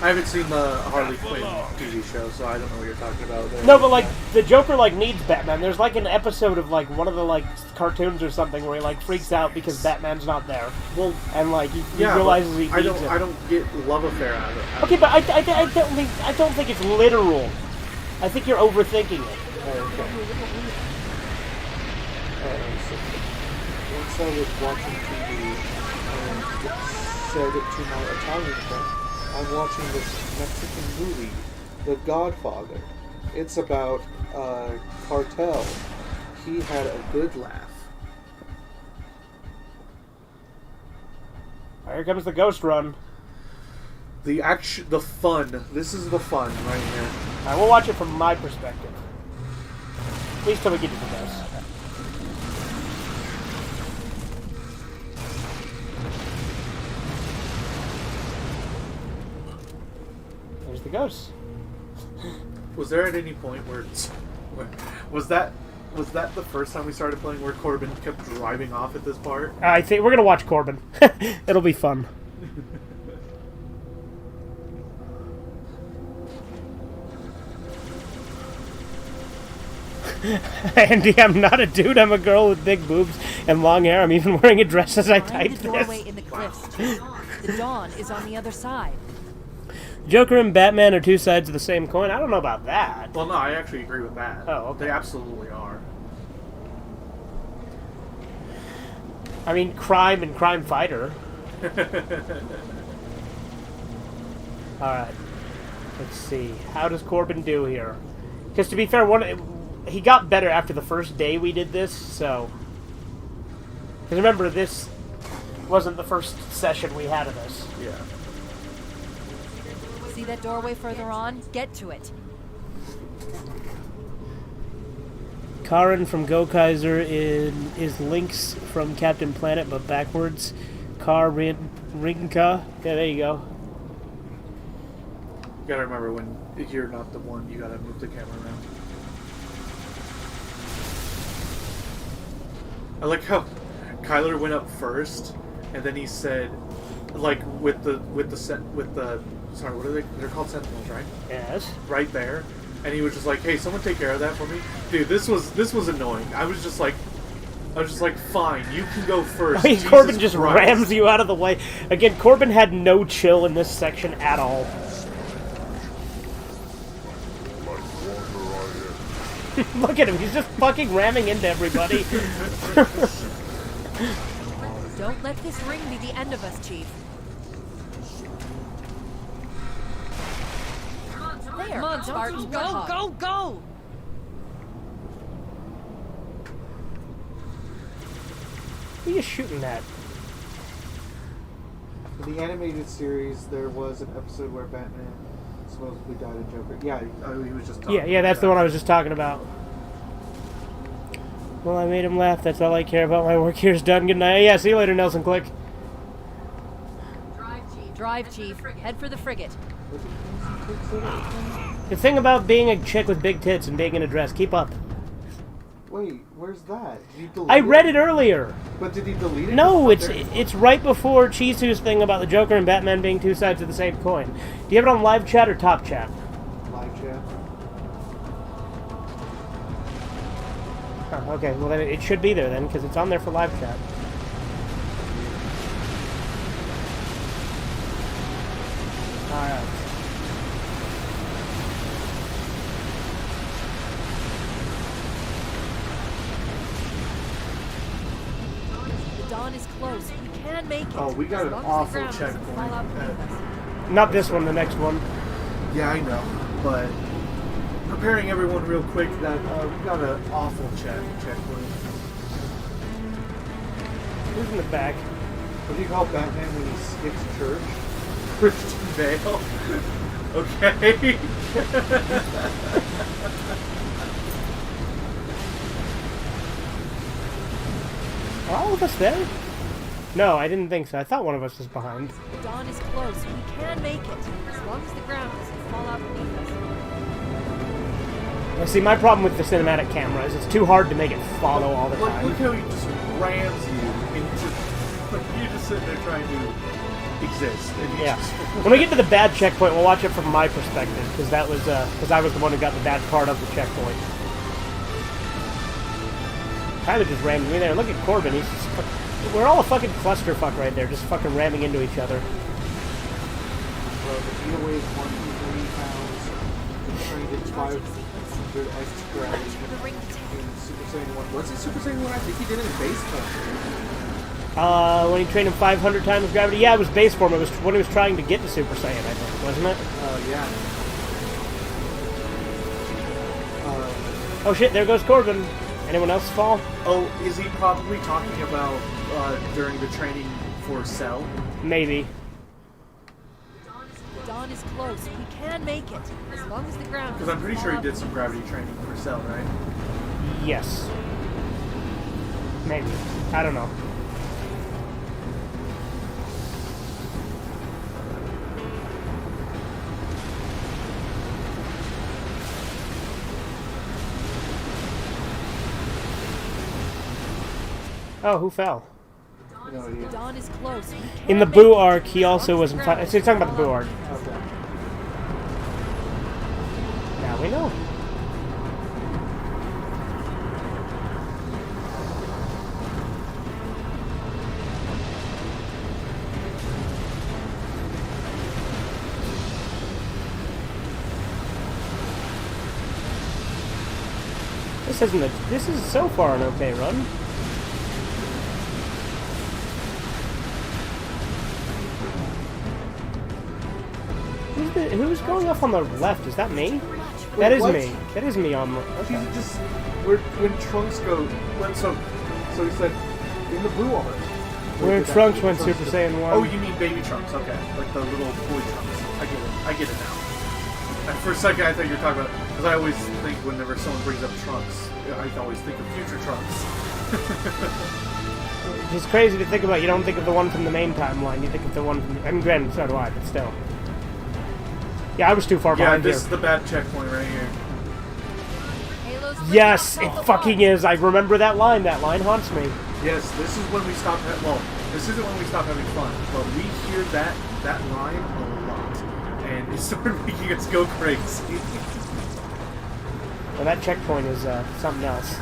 I haven't seen the Harley Quinn TV show, so I don't know what you're talking about there. No, but like the Joker like needs Batman. There's like an episode of like one of the like cartoons or something where he like freaks out because Batman's not there. Well, and like he realizes he needs him. I don't get love affair out of it. Okay, but I don't think it's literal. I think you're overthinking it. Once I was watching TV and said to my Italian friend, I'm watching this Mexican movie, The Godfather. It's about a cartel. He had a good laugh. Here comes the ghost run. The fun. This is the fun right here. Alright, we'll watch it from my perspective. At least till we get to the ghost. There's the ghost. Was there at any point where was that the first time we started playing where Corbin kept driving off at this part? I think we're gonna watch Corbin. It'll be fun. Andy, I'm not a dude. I'm a girl with big boobs and long hair. I'm even wearing a dress as I type the doorway this. in the cliffs. The dawn is on the other side. Joker and Batman are two sides of the same coin. I don't know about that. Well, no, I actually agree with that. Oh, okay. They absolutely are. I mean, crime and crime fighter. Alright. Let's see. How does Corbin do here? Because to be fair, he got better after the first day we did this, so... Because remember, this wasn't the first session we had of this. Yeah. See that doorway further on? Get to it. Karin from Go Kaiser is Lynx from Captain Planet, but backwards. Rinka. Yeah, there you go. You gotta remember, when you're not the one, you gotta move the camera around. I like how Kyler went up first, and then he said, like with the sorry, what are they? They're called Sentinels, right? Yes. Right there, and he was just like, "Hey, someone take care of that for me, dude." This was annoying. I was just like, "Fine, you can go first." Corbin Jesus just Christ. rams you out of the way. Again, Corbin had no chill in this section at all. Look at him, he's just fucking ramming into everybody. Don't let this ring be the end of us, Chief. There. Come on, Spartans, go! Who are you shooting at? In the animated series, there was an episode where Batman supposedly died in Joker. Yeah, he was just talking Yeah, that's the one I was just talking about. Well, I made him laugh. That's all I care about. My work here is done. Good night. Yeah, see you later, Nelson Click. Drive, Chief. Head for the frigate. The thing about being a chick with big tits and being in a dress, keep up. Wait, where's that? Did he delete I read it earlier. But did he delete it? No, It's it's right before Chisu's thing about the Joker and Batman being two sides of the same coin. Do you have it on live chat or top chat? live chat. Oh, okay, well then it should be there then, because it's on there for live chat. Alright. The dawn is close. We can make it. Oh, we got as an long as the awful ground doesn't checkpoint fall out beneath at- us. Not this one, the next one. Yeah, I know, but preparing everyone real quick that we got an awful checkpoint. Who's in the back? What do you call Batman when he skips church? Christian Bale. Okay. Are all of us there? No, I didn't think so. I thought one of us was behind. The dawn is close. We can make it as long as the ground doesn't fall out beneath us. Now, see, my problem with the cinematic camera is it's too hard to make it follow all the Look time. how he just rams you into. You're just sitting there trying to exist. And you Yeah. just- When we get to the bad checkpoint, we'll watch it from my perspective, because that was because I was the one who got the bad part of the checkpoint. Tyler just rammed me there. Look at Corbin. He's just, we're all a fucking clusterfuck right there, just fucking ramming into each other. Well, the Vita weighs 123 pounds. The train did 500 extra gravity. For the ring to take. In Super Saiyan 1. Was it Super Saiyan 1? I think he did it in base form. When he trained him 500 times gravity, yeah, it was base form. It was when he was trying to get to Super Saiyan, I think, wasn't it? Yeah. Oh shit, there goes Corbin. Anyone else fall? Oh, is he probably talking about during the training for Cell? Maybe. The dawn is close. We can make it as long as the ground. Because I'm doesn't pretty fall sure he out did some gravity training for Cell, right? Yes. Maybe. I don't know. Oh, who fell? No idea. The dawn is close. We can In the make Boo it arc, he as also long was as in. the ground So he's talking about the doesn't Boo fall arc. out beneath us. Okay. Now we know. This is so far an okay run. Who's going off on the left? Is that me? That is what? me. That is me on the. She's Okay. just when Trunks go so he said in the Boo arc. When Trunks went Super Saiyan 1. Oh, you mean Baby Trunks? Okay, like the little boy Trunks. I get it now. And for a second, I thought you were talking about because I always think whenever someone brings up Trunks, I always think of future Trunks. It's crazy to think about. You don't think of the one from the main timeline. You think of the one from. I mean, granted, so do I, but still. Yeah, I was too far Yeah, behind this here. is the bad checkpoint right here. Halo's Yes, bringing it us fucking is. I remember that line. That line haunts me. Yes, this is when we stop. This isn't when we stop having fun, but we hear that line a lot, and it started making us go crazy. Well, that checkpoint is something else.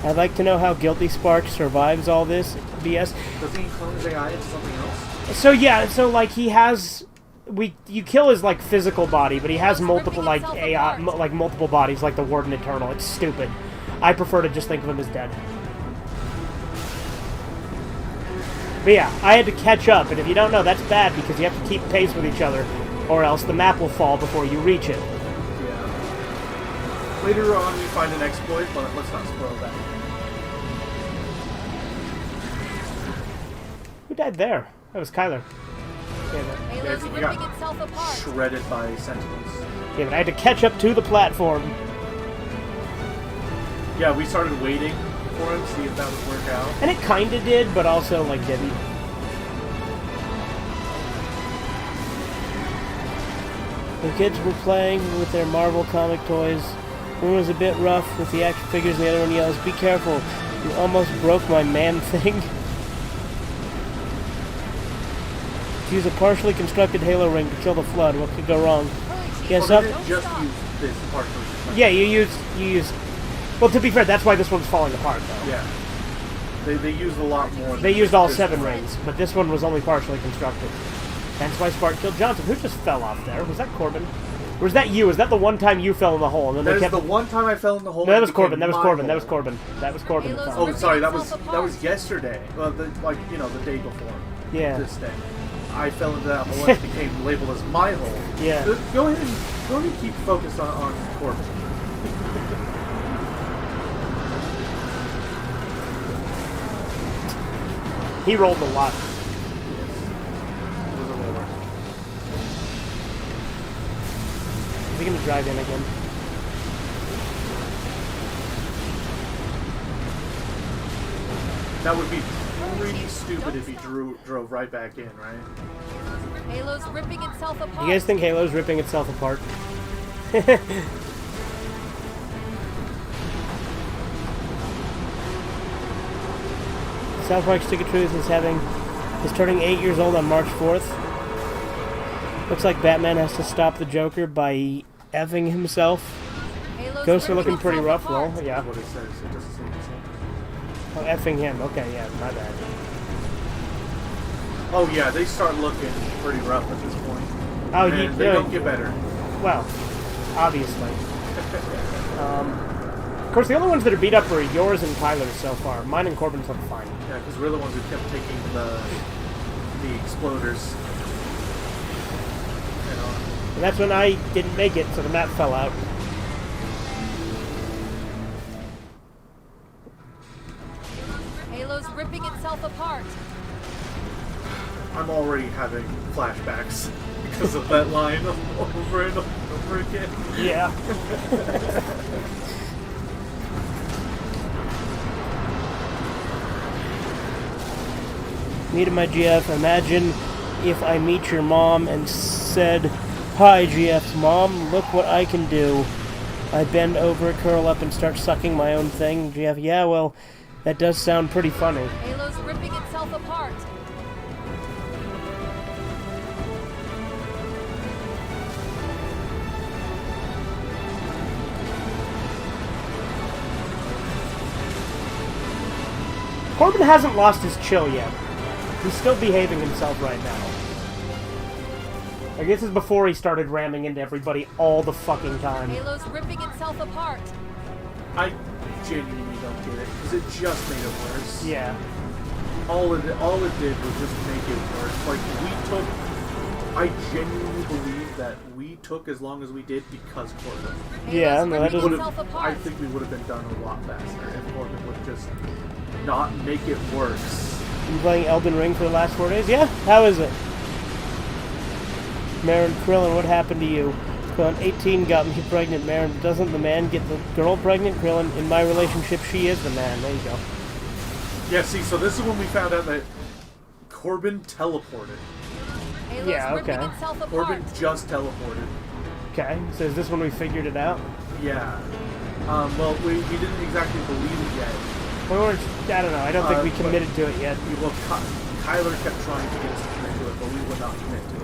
I'd like to know how Guilty Spark survives all this BS. Does he clone his AI into something else? So yeah, so like he has, you kill his like physical body, but he has multiple like itself AI, apart. like multiple bodies, like the Warden Eternal. It's stupid. I prefer to just think of him as dead. But yeah, I had to catch up, and if you don't know, that's bad because you have to keep pace with each other, or else the map will fall before you reach it. Yeah. Later on, we find an exploit, but let's not spoil that. Who died there? That was Kyler. Yeah, Halo's we ripping got itself apart. shredded by Sentinels. but I had to catch up to the platform. Yeah, we started waiting for him, see if that would work out. And it kinda did, but also, like, didn't. The kids were playing with their Marvel comic toys. One was a bit rough with the action figures, and the other one yells, "Be careful, you almost broke my man thing." Use a partially constructed Halo ring to kill the Flood. What could go wrong? Yes, Well, up. they didn't just use this partially. Yeah, you use. Well, to be fair, that's why this one's falling apart, though. Yeah. They used a lot more. They used all 7 rings, but this one was only partially constructed. That's why Spark killed Johnson. Who just fell off there? Was that Corbin? Or was that you? Was that the one time you fell in the hole? And then That they is kept... the one time I fell in the hole. No, that and was it became Corbin. That was my Corbin. That hole. was Corbin. That was Corbin. that Halo's fell. Oh, ripping sorry. itself That apart. was yesterday. Well, the day before. Yeah. This day. I fell into that hole and it became labeled as my hole. Yeah. Go ahead and keep focused on Corbin. He rolled a lot. It was a roller. Is he going to drive in again? That would be pretty stupid if he drove right back in, right? Halo's ripping itself apart. You guys think Halo's ripping itself apart? South Park Stick of Truth is turning 8 years old on March 4th. Looks like Batman has to stop the Joker by effing himself. Halo's Ghosts are ripping looking pretty itself rough, lol. apart. Yeah. That's what it says. It doesn't say anything. Oh, effing him. Okay, yeah, my bad. Oh yeah, they start looking pretty rough at this point. Oh, And they don't get better. Well, obviously. Of course, the only ones that are beat up are yours and Kyler's so far. Mine and Corbin's look fine. Yeah, because we're the ones who kept taking the exploders. You know. And that's when I didn't make it, so the map fell out. Halo's ripping itself apart. I'm already having flashbacks because of that line over and over again. Yeah. Meet my GF. Imagine if I meet your mom and said, "Hi, GF's mom, look what I can do." I bend over, curl up, and start sucking my own thing. GF, yeah, well, that does sound pretty funny. Halo's ripping itself apart. Corbin hasn't lost his chill yet. He's still behaving himself right now. I guess this is before he started ramming into everybody all the fucking time. Halo's ripping itself apart. I genuinely don't get it because it just made it worse. Yeah. All it did was just make it worse. Like I genuinely believe that we took as long as we did because Corbin. Yeah, Halo's no, that ripping doesn't- itself I apart. think we would have been done a lot faster if Corbin would just not make it worse. You playing Elden Ring for the last 4 days? Yeah? How is it? Marin Krillin, what happened to you? Krillin, 18 got me pregnant. Marin, doesn't the man get the girl pregnant? Krillin, in my relationship, she is the man. There you go. Yeah, see, so this is when we found out that Corbin teleported. Halo's Yeah, ripping okay. itself apart. Corbin just teleported. Okay, so is this when we figured it out? Yeah. Well, we didn't exactly believe it yet. We weren't, I don't know. I don't think we But- committed to it yet. Well, Kyler kept trying to get us to commit to it, but we would not commit to it.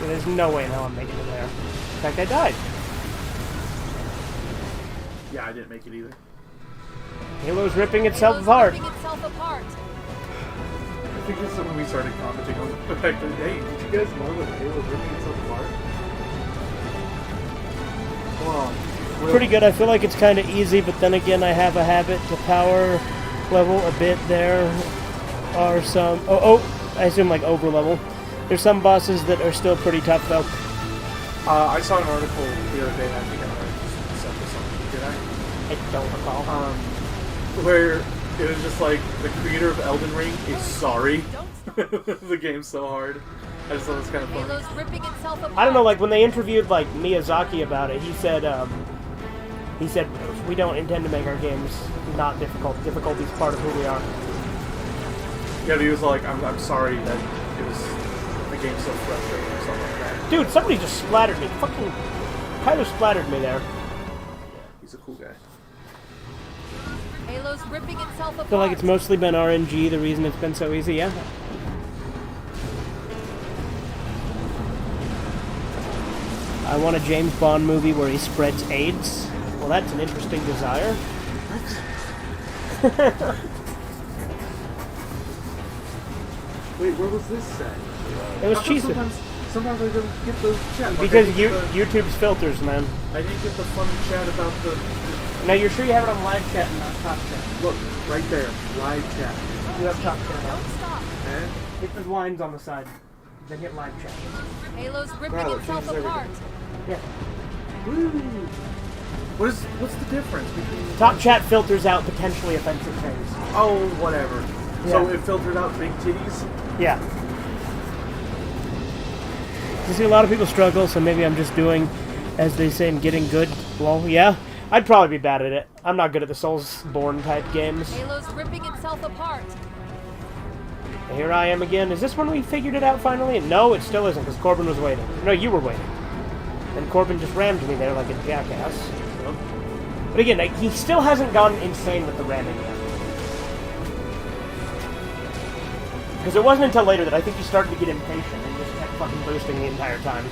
There's no way in hell I'm making it there. In fact, I died. Yeah, I didn't make it either. Halo's ripping itself Halo's apart. ripping itself apart. I think this is when we started commenting on the fact that, hey, did you guys know that Halo's ripping itself apart? Hold on. Pretty good. I feel like it's kind of easy, but then again, I have a habit to power level a bit. There are some... Oh, I assume like over level. There's some bosses that are still pretty tough, though. I saw an article the other day, I think I already said this on, did I? I don't recall. Where It was just like the creator of Elden Ring is sorry. Don't stop. The game's so hard. I just thought it was kind of funny. Halo's ripping itself apart. I don't know, like when they interviewed like Miyazaki about it, he said we don't intend to make our games not difficult. Difficulty's part of who we are. Yeah, but he was like, I'm sorry that it was the game's so frustrating or something like that. Dude, somebody just splattered me. Fucking Kyler splattered me there. He's a cool guy. Halo's ripping itself apart. I feel like it's mostly been RNG, the reason it's been so easy, yeah. I want a James Bond movie where he spreads AIDS. Well, that's an interesting desire. Wait, where was this set? It was How come cheesy. Sometimes I don't get the chat. Like, Because I didn't get YouTube's filters, man. I didn't get the funny chat about the... Now, you're sure you have it on live chat and not top chat? Look, right there, live chat. You have top chat. Don't stop. Eh? Hit the lines on the side. Then hit live chat. Halo's ripping Wow, it itself changes apart. Yeah. Woo! What's the difference between... Top chat filters out potentially offensive things. Oh, whatever. So Yeah. it filtered out big titties? Yeah. You see, a lot of people struggle, so maybe I'm just doing, as they say, I'm getting good. Well, yeah. I'd probably be bad at it. I'm not good at the Soulsborne type games. Halo's ripping itself apart. Here I am again. Is this when we figured it out finally? No, it still isn't, because Corbin was waiting. No, you were waiting. And Corbin just rammed me there like a jackass. But again, like, he still hasn't gone insane with the ramming yet. Because it wasn't until later that I think he started to get impatient and just kept fucking boosting the entire time.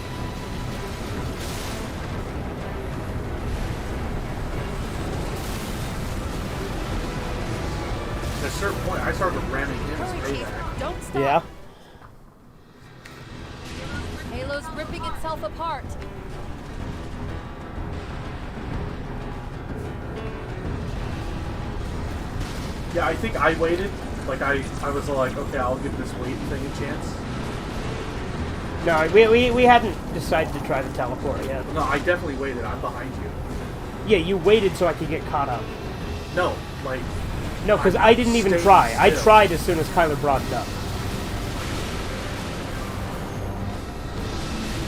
At a certain point, I started ramming him as Hurry, Chief. payback. Don't stop. Yeah. Halo's ripping itself apart. Yeah, I think I waited. Like, I was like, okay, I'll give this wait thing a chance. No, we hadn't decided to try the teleport yet. No, I definitely waited. I'm behind you. Yeah, you waited so I could get caught up. No, like... No, because I didn't even Stay try. I still. tried as soon as Kyler brought it up.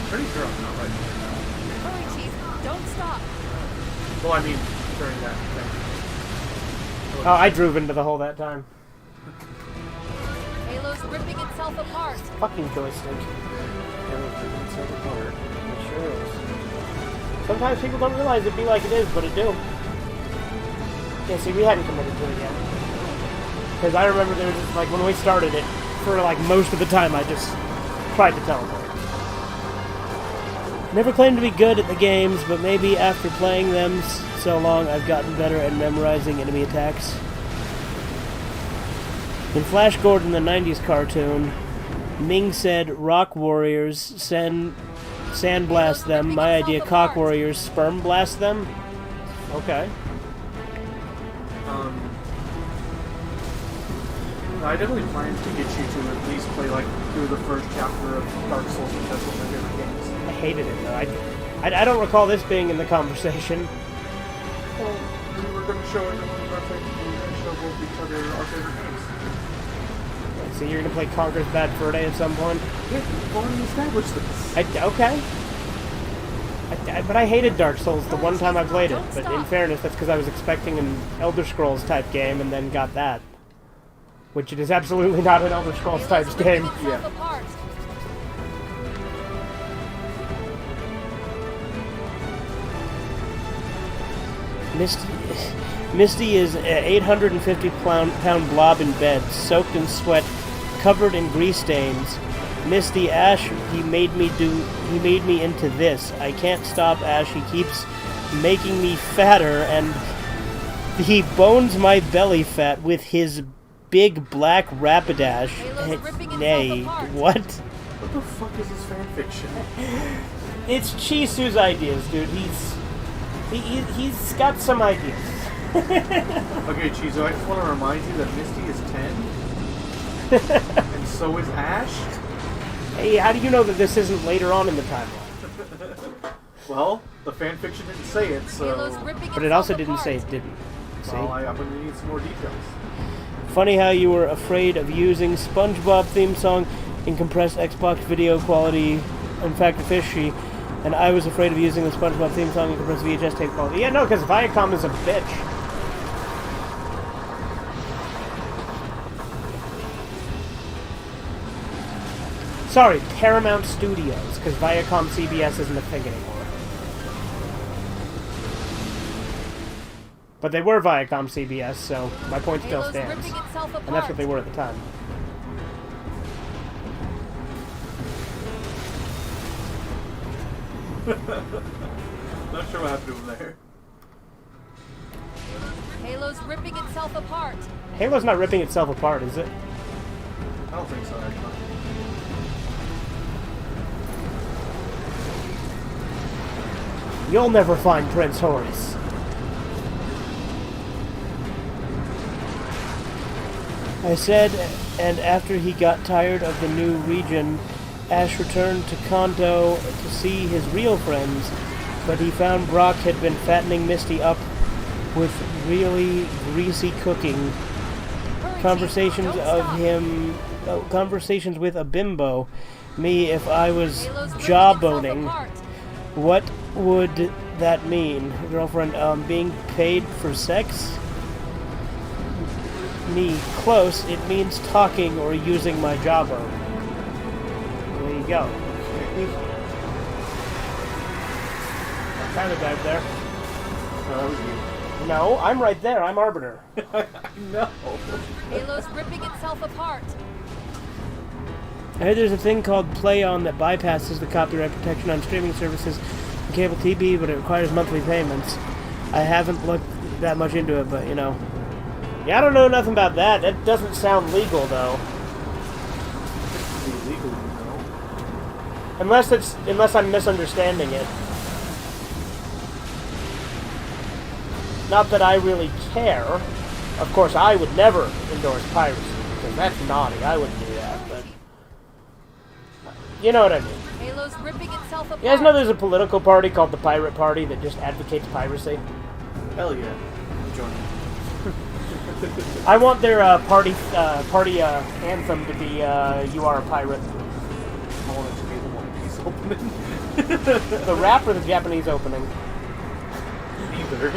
Pretty sure I'm not right. Hurry, Chief. Don't stop. Well, I mean, during that thing. Oh, I drove into the hole that time. Halo's ripping itself apart. Fucking joystick. It sure is. Sometimes people don't realize it be like it is, but it do. Yeah, see, we hadn't committed to it yet. Because I remember there was just, like, when we started it, for, like, most of the time, I just tried to teleport. Never claimed to be good at the games, but maybe after playing them so long, I've gotten better at memorizing enemy attacks. In Flash Gordon, the 90s cartoon, Ming said, rock warriors, sandblast them. My idea, cock warriors, sperm blast them. Okay. I definitely plan to get you to at least play, like, through the first chapter of Dark Souls, because that's one of my favorite games. I hated it, though. I don't recall this being in the conversation. Well, we were going to show everyone, I think, we were going to show both each other our favorite games. So you're going to play Conker's Bad Fur Day at some point? Yeah, we've already established this. Okay. But I hated Dark Souls the one time I played it. But in fairness, that's because I was expecting an Elder Scrolls type game and then got that. Which it is absolutely not an Elder Scrolls type Halo's game. ripping itself apart. Misty is an 850-pound blob in bed, soaked in sweat, covered in grease stains. Misty, Ash, he made me into this. I can't stop, Ash. He keeps making me fatter, and he bones my belly fat with his big black Rapidash. Halo's ripping itself Nay, apart. what? What the fuck is this fanfiction? It's Chisu's ideas, dude. He's got some ideas. Okay, Chizo, I just want to remind you that Misty is 10. And so is Ash. Hey, how do you know that this isn't later on in the timeline? Well, the fanfiction didn't say it, Halo's so... ripping But it itself also didn't apart. say it didn't. See? Well, I'm going to need some more details. Funny how you were afraid of using SpongeBob theme song in compressed Xbox video quality. In fact, fishy. And I was afraid of using the SpongeBob theme song in compressed VHS tape quality. Yeah, no, because Viacom is a bitch. Sorry, Paramount Studios, because Viacom CBS isn't a thing anymore. But they were Viacom CBS, so my point still Halo's stands. ripping itself apart. And that's what they were at the time. Not sure what happened to him there. Halo's ripping itself apart. Halo's not ripping itself apart, is it? I don't think so, actually. You'll never find Prince Horace. I said, and after he got tired of the new region, Ash returned to Kanto to see his real friends, but he found Brock had been fattening Misty up with really greasy cooking. Conversations with a bimbo. Me, if I was jawboning, what would that mean? Girlfriend, being paid for sex? Me, close, it means talking or using my jawbone. There you go. Tyler died there. That was you. No, I'm right there. I'm Arbiter. No. Halo's ripping itself apart. I heard there's a thing called Play On that bypasses the copyright protection on streaming services and cable TV, but it requires monthly payments. I haven't looked that much into it, but you know. Yeah, I don't know nothing about that. That doesn't sound legal, though. It's illegal, you know. Unless I'm misunderstanding it. Not that I really care. Of course, I would never endorse piracy, because that's naughty. I wouldn't do that, but... You know what I mean. Halo's ripping itself apart. You guys know there's a political party called the Pirate Party that just advocates piracy? Hell yeah. Join me. I want their party anthem to be "You Are a Pirate." I want it to be the One Piece opening. The rap or the Japanese opening? Either.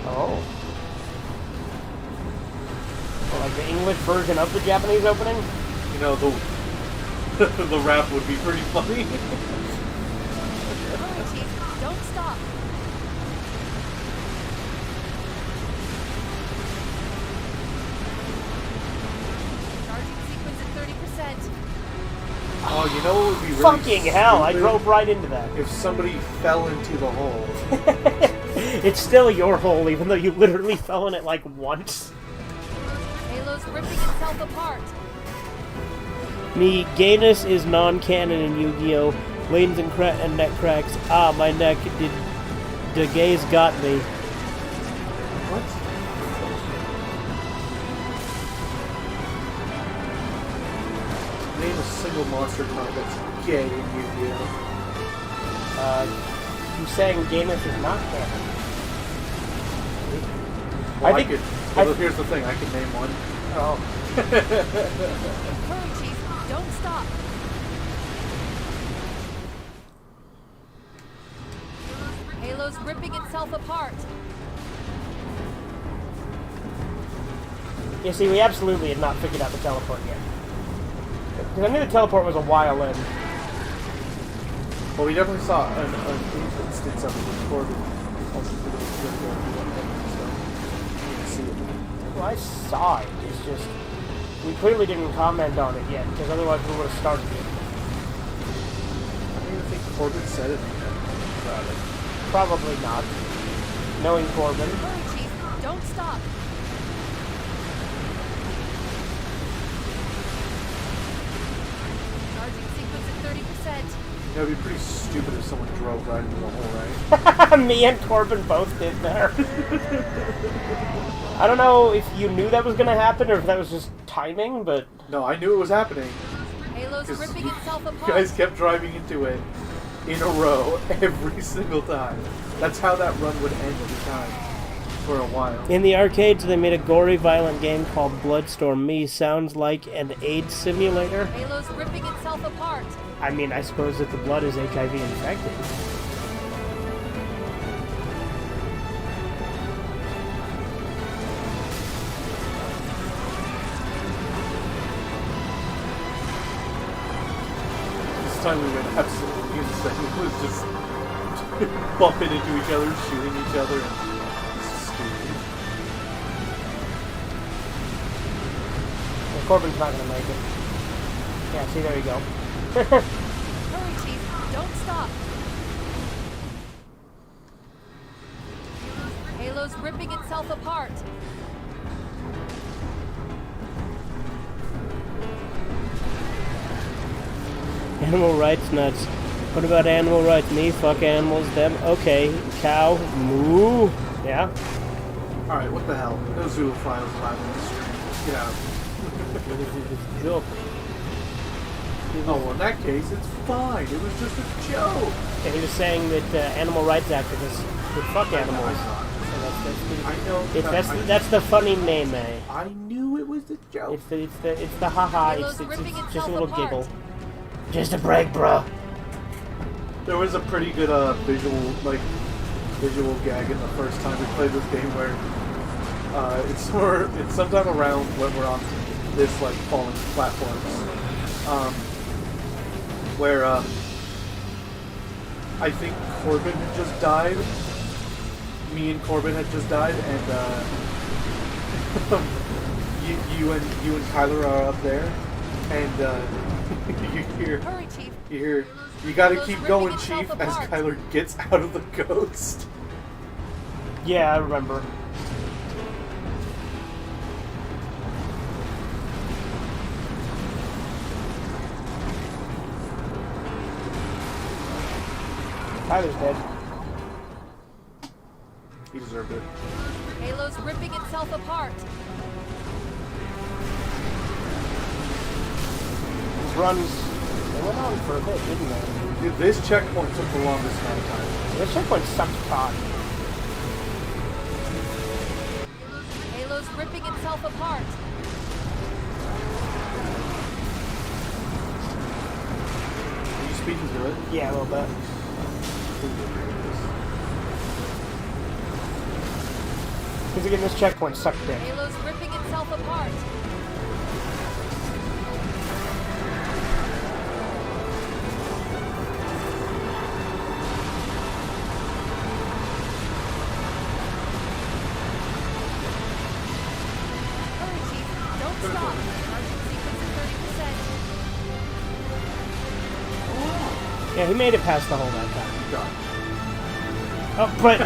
Oh. Or like the English version of the Japanese opening? You know, the rap would be pretty funny. Hurry, Chief. Don't stop. Charging sequence at 30%. Oh, you know what would be really Fucking hell, I stupid? drove right into that. If somebody fell into the hole. It's still your hole, even though you literally fell in it like once. Halo's ripping itself apart. Me, gayness is non-canon in Yu-Gi-Oh! Lanes and neck cracks. Ah, my neck. The gays got me. What? Name a single monster card that's gay in Yu-Gi-Oh! You saying gayness is not canon? Well, I think- here's the thing, I can name one. Oh. Hurry, Chief. Don't stop. Halo's ripping itself apart. You see, we absolutely had not figured out the teleport yet. Because I knew the teleport was a while in. Well, we definitely saw an instance of it recorded. Also, so you can see it. Well, I saw it. It's just we clearly didn't comment on it yet, because otherwise we would have started it. I don't even think Corbin said it about it. Probably not. Knowing Corbin. Hurry, Chief. Don't stop. Charging sequence at 30%. You know, it'd be pretty stupid if someone drove right into the hole, right? Me and Corbin both did there. I don't know if you knew that was going to happen or if that was just timing, but... No, I knew it was happening. Halo's 'Cause ripping itself You apart. guys kept driving into it in a row every single time. That's how that run would end every time. for a while. In the arcades, they made a gory, violent game called Bloodstorm. Me sounds like an AIDS simulator. Halo's ripping itself apart. I mean, I suppose that the blood is HIV infected. This time we went absolutely insane. It was just bumping into each other, shooting each other, and stupid. Well, Corbin's not going to make it. Yeah, see, there you go. Hurry, Chief. Don't stop. Halo's ripping itself apart. Animal rights nuts. What about animal rights? Me? Fuck animals. Them? Okay. Cow. Moo. Yeah? Alright, what the hell? No zoophiles allowed in the stream. Get out. It's a joke. Oh, well, in that case, it's fine. It was just a joke. And he was saying that animal rights activists would fuck animals. I know. That's the funny name, eh? I knew it was a joke. It's the haha. Halo's It's ripping just a itself little apart. giggle. Just a break, bro. There was a pretty good visual gag in the first time we played this game where it's sometime around when we're on this like falling platforms, where I think Corbin had just died. Me and Corbin had just died, and you and Kyler are up there, and Hurry, Chief. you gotta keep going, Chief, as Kyler gets out of the ghost. Yeah, I remember. Tyler's dead. He deserved it. Halo's ripping itself apart. These runs, they went on for a bit, didn't they? Dude, this checkpoint took the longest amount of time. This checkpoint sucked cock. Halo's ripping itself apart. Are you speaking to it? Yeah, a little bit. Because again, this checkpoint sucked dick. Halo's ripping itself apart. Hurry, Chief. Don't stop. Charging sequence at 30%. Yeah, he made it past the hole that time. God. Oh, but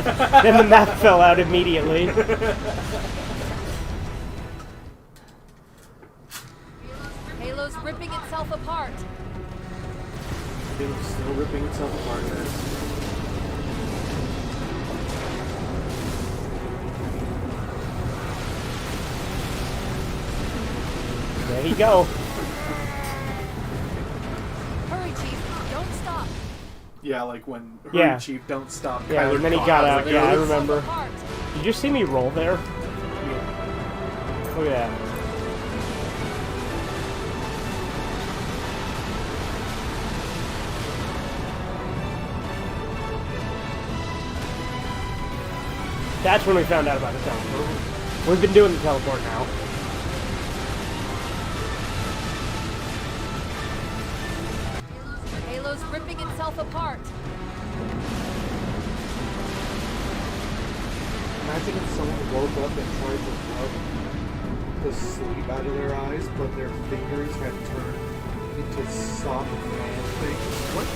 then the map fell out immediately. Halo's ripping itself apart. It was still ripping itself apart, man. There you go. Hurry, Chief. Don't stop. Yeah, like when Hurry Yeah. Chief don't stop. Yeah, Kyler and then he got got of out. the Yeah, I ghost. remember. Apart. Did you see me roll there? Yeah. Look at that. That's when we found out about the teleport. We've been doing the teleport now. Halo's ripping itself apart. Imagine if someone woke up and tried to rub the sleep out of their eyes, but their fingers had turned into soft man things. What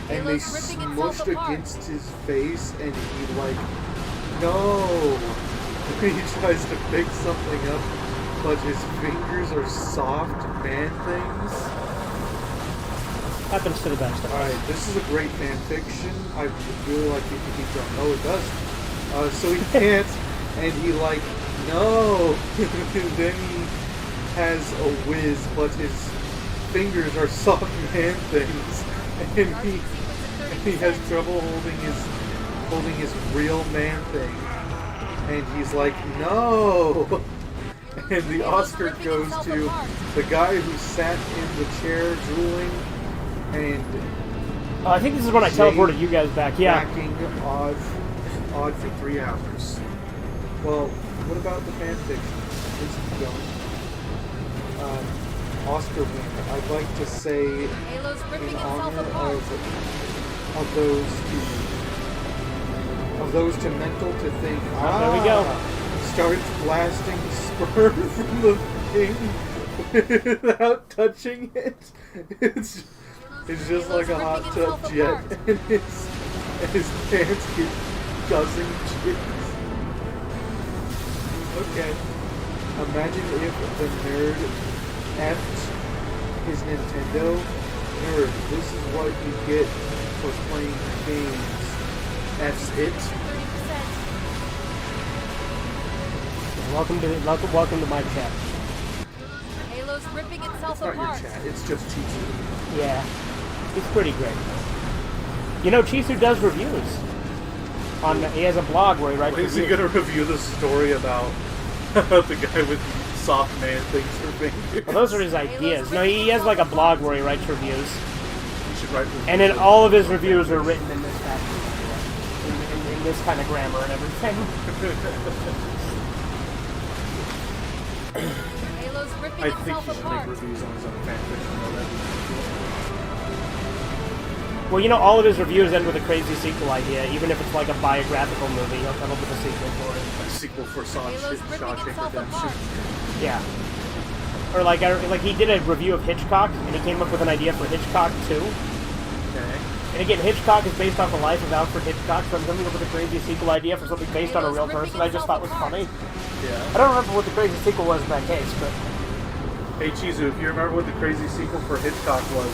and they Halo's ripping itself smushed apart. against his face, and he like, no. He tries to pick something up, but his fingers are soft man things. Happens to the best of us. Alright, this is a great fan fiction. I would really like you to keep going. Oh, it does. So he can't, and he like, no. Then he has a whiz, but his fingers are soft man things, and he has trouble holding his real man thing, and he's like, no. And the Oscar goes to the guy who sat in the chair drooling and I think this is when I teleported you guys back. Yeah. backing odd For 3 hours. Well, what about the fan fiction? Please keep going. Oscar winner. I'd like to say Halo's ripping in itself honor apart. of those to mental to think. there we go. Starts blasting sperm from the thing without touching it. It's just like a hot tub jet, and his pants get dozen chicks. Okay. Imagine if the nerd F'd his Nintendo. Nerd, this is what you get for playing games. F's it. 30%. Welcome to my chat. Halo's ripping itself It's not your apart. chat, it's just Chizu. Yeah. He's pretty great. You know, Chisu does reviews. He has a blog where he writes Is he reviews. gonna review the story about the guy with soft man things for fingers? Well, those are his ideas. No, he has like a blog where he writes reviews. You should write reviews. And then all of his reviews are written in this fashion. In this kind of grammar and everything. Halo's ripping I think itself he should apart. make reviews on his own fanfiction. Though. That'd be cool. Well, you know, all of his reviews end with a crazy sequel idea. Even if it's like a biographical movie, he'll come up with a sequel for it. A sequel for Halo's ripping Shawshank itself Redemption. apart. Yeah. Or like he did a review of Hitchcock, and he came up with an idea for Hitchcock 2. Okay. And again, Hitchcock is based off the life of Alfred Hitchcock, so I'm coming up with a crazy sequel idea for something based on a real person I just thought was funny. Yeah. I don't remember what the crazy sequel was in that case, but... Hey Chizu, if you remember what the crazy sequel for Hitchcock was,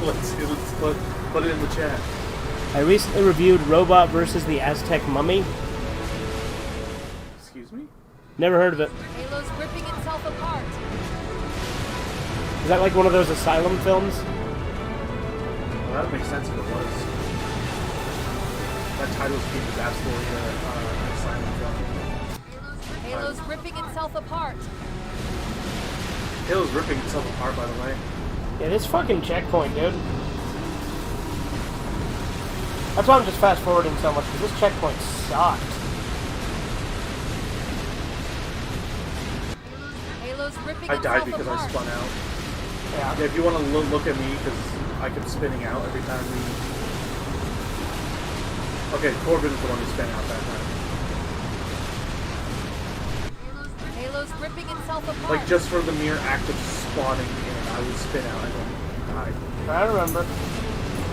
let's put it in the chat. I recently reviewed Robot vs. the Aztec Mummy. Excuse me? Never heard of it. Halo's ripping itself apart. Is that like one of those asylum films? Well, that would make sense if it was. That title scheme is absolutely an silent film. Halo's ripping itself apart. Halo's ripping itself apart, by the way. Yeah, this fucking checkpoint, dude. That's why I'm just fast forwarding so much, because this checkpoint sucked. Halo's ripping I itself died because apart. I spun out. Yeah. Yeah, if you want to look at me, because I kept spinning out every time we... Okay, Corbin is the one who spun out that time. Halo's ripping itself apart. Like, just for the mere act of spawning in, I would spin out and then die. I remember.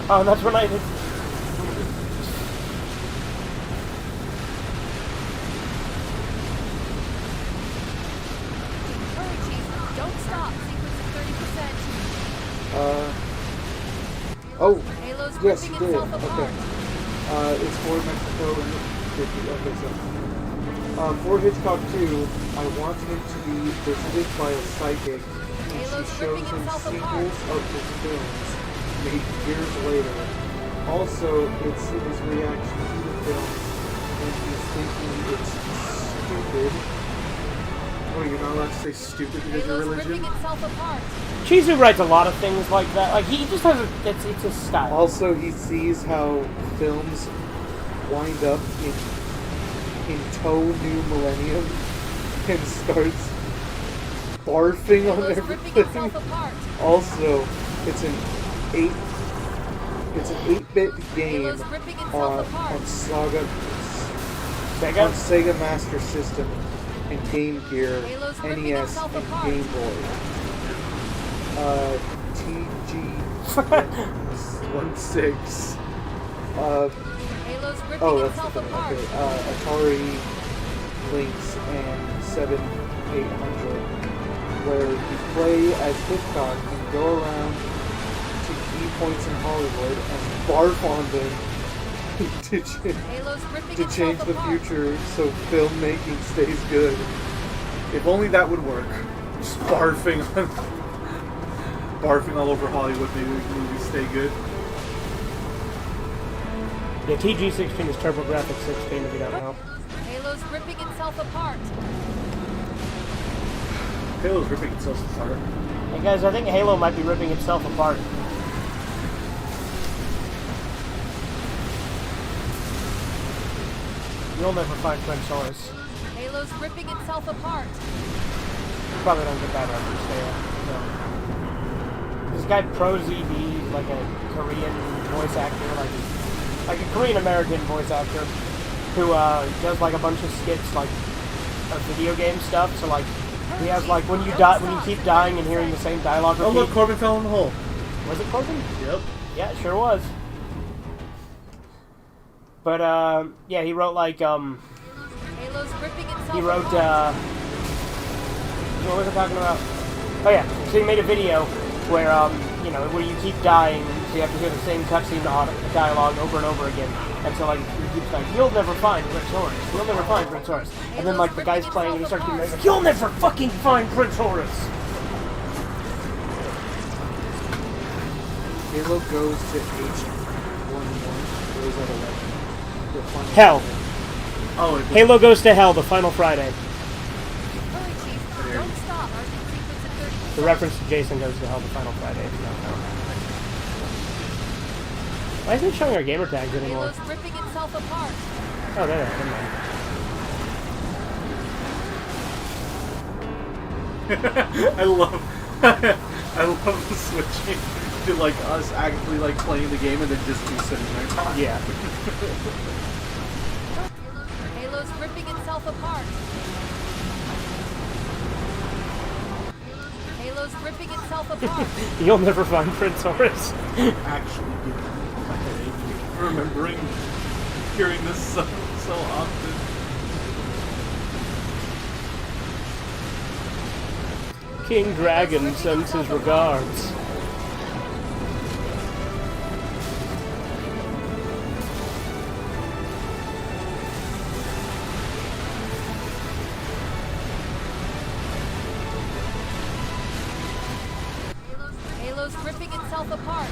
Oh, that's when I did... Hurry, Chief. Don't stop. Sequence of 30%. Oh, Halo's yes, ripping you did. itself apart. Okay. It's for Mexico and 50. Okay, so. For Hitchcock 2, I want him to be visited by a psychic, and Halo's she shows ripping him itself sequels of his films made years later. Also, it's his reaction to the films, and he's thinking it's stupid. Oh, you're not allowed to say stupid because of your Halo's religion? ripping itself apart. Chizu writes a lot of things like that. Like, he just has a... It's his style. Also, he sees how films wind up in tow new millennium and starts barfing on Halo's ripping everything. itself apart. Also, it's an 8-bit game Halo's ripping itself on apart. Sega? Sega Master System and Game Gear, Halo's ripping NES, itself and apart. Game Boy. TG16. Halo's ripping Oh, that's the itself thing. apart. Okay. Atari Lynx and 7800, where you play as Hitchcock and go around to key points in Hollywood and barf on them Halo's ripping to itself change the apart. future so filmmaking stays good. If only that would work. Just barfing on... barfing all over Hollywood, maybe the movies stay good. Yeah, TG16 is TurboGrafx 16 if you don't know. Halo's ripping itself apart. Halo's ripping itself apart. Hey guys, I think Halo might be ripping itself apart. You'll never find Prince Horus. Halo's ripping itself apart. Probably don't get that reference there. No. This guy ProZD, like a Korean voice actor, like a Korean American voice actor, who does like a bunch of skits, like of video game stuff. So like he has like when you keep dying and hearing the same dialogue repeat. Oh look, Corbin fell in the hole. Was it Corbin? Yep. Yeah, it sure was. But yeah, he wrote like Halo's ripping itself he wrote apart. what was I talking about? Oh yeah, so he made a video where you know, where you keep dying, so you have to hear the same cutscene dialogue over and over again. And so like he keeps like, you'll never find Prince Horus. You'll never find Prince Horus. And then like the guy's playing and he starts getting like, you'll never fucking find Prince Horus. Halo goes to H11. Goes at 11. The final Hell. Oh, it Halo goes to hell the final Friday. Hurry, Chief. Don't stop. Our sequence at 30. The reference to Jason goes to hell the final Friday. If you don't know. Why isn't it showing our gamer tags anymore? Halo's ripping itself apart. Oh, there. Never mind. I love the switching to like us actually like playing the game and then just be sitting there. Yeah. Halo's ripping itself apart. Halo's ripping itself apart. You'll never find Prince Horus. Actually, remembering hearing this so often. King Dragon sends his regards. Halo's ripping itself apart.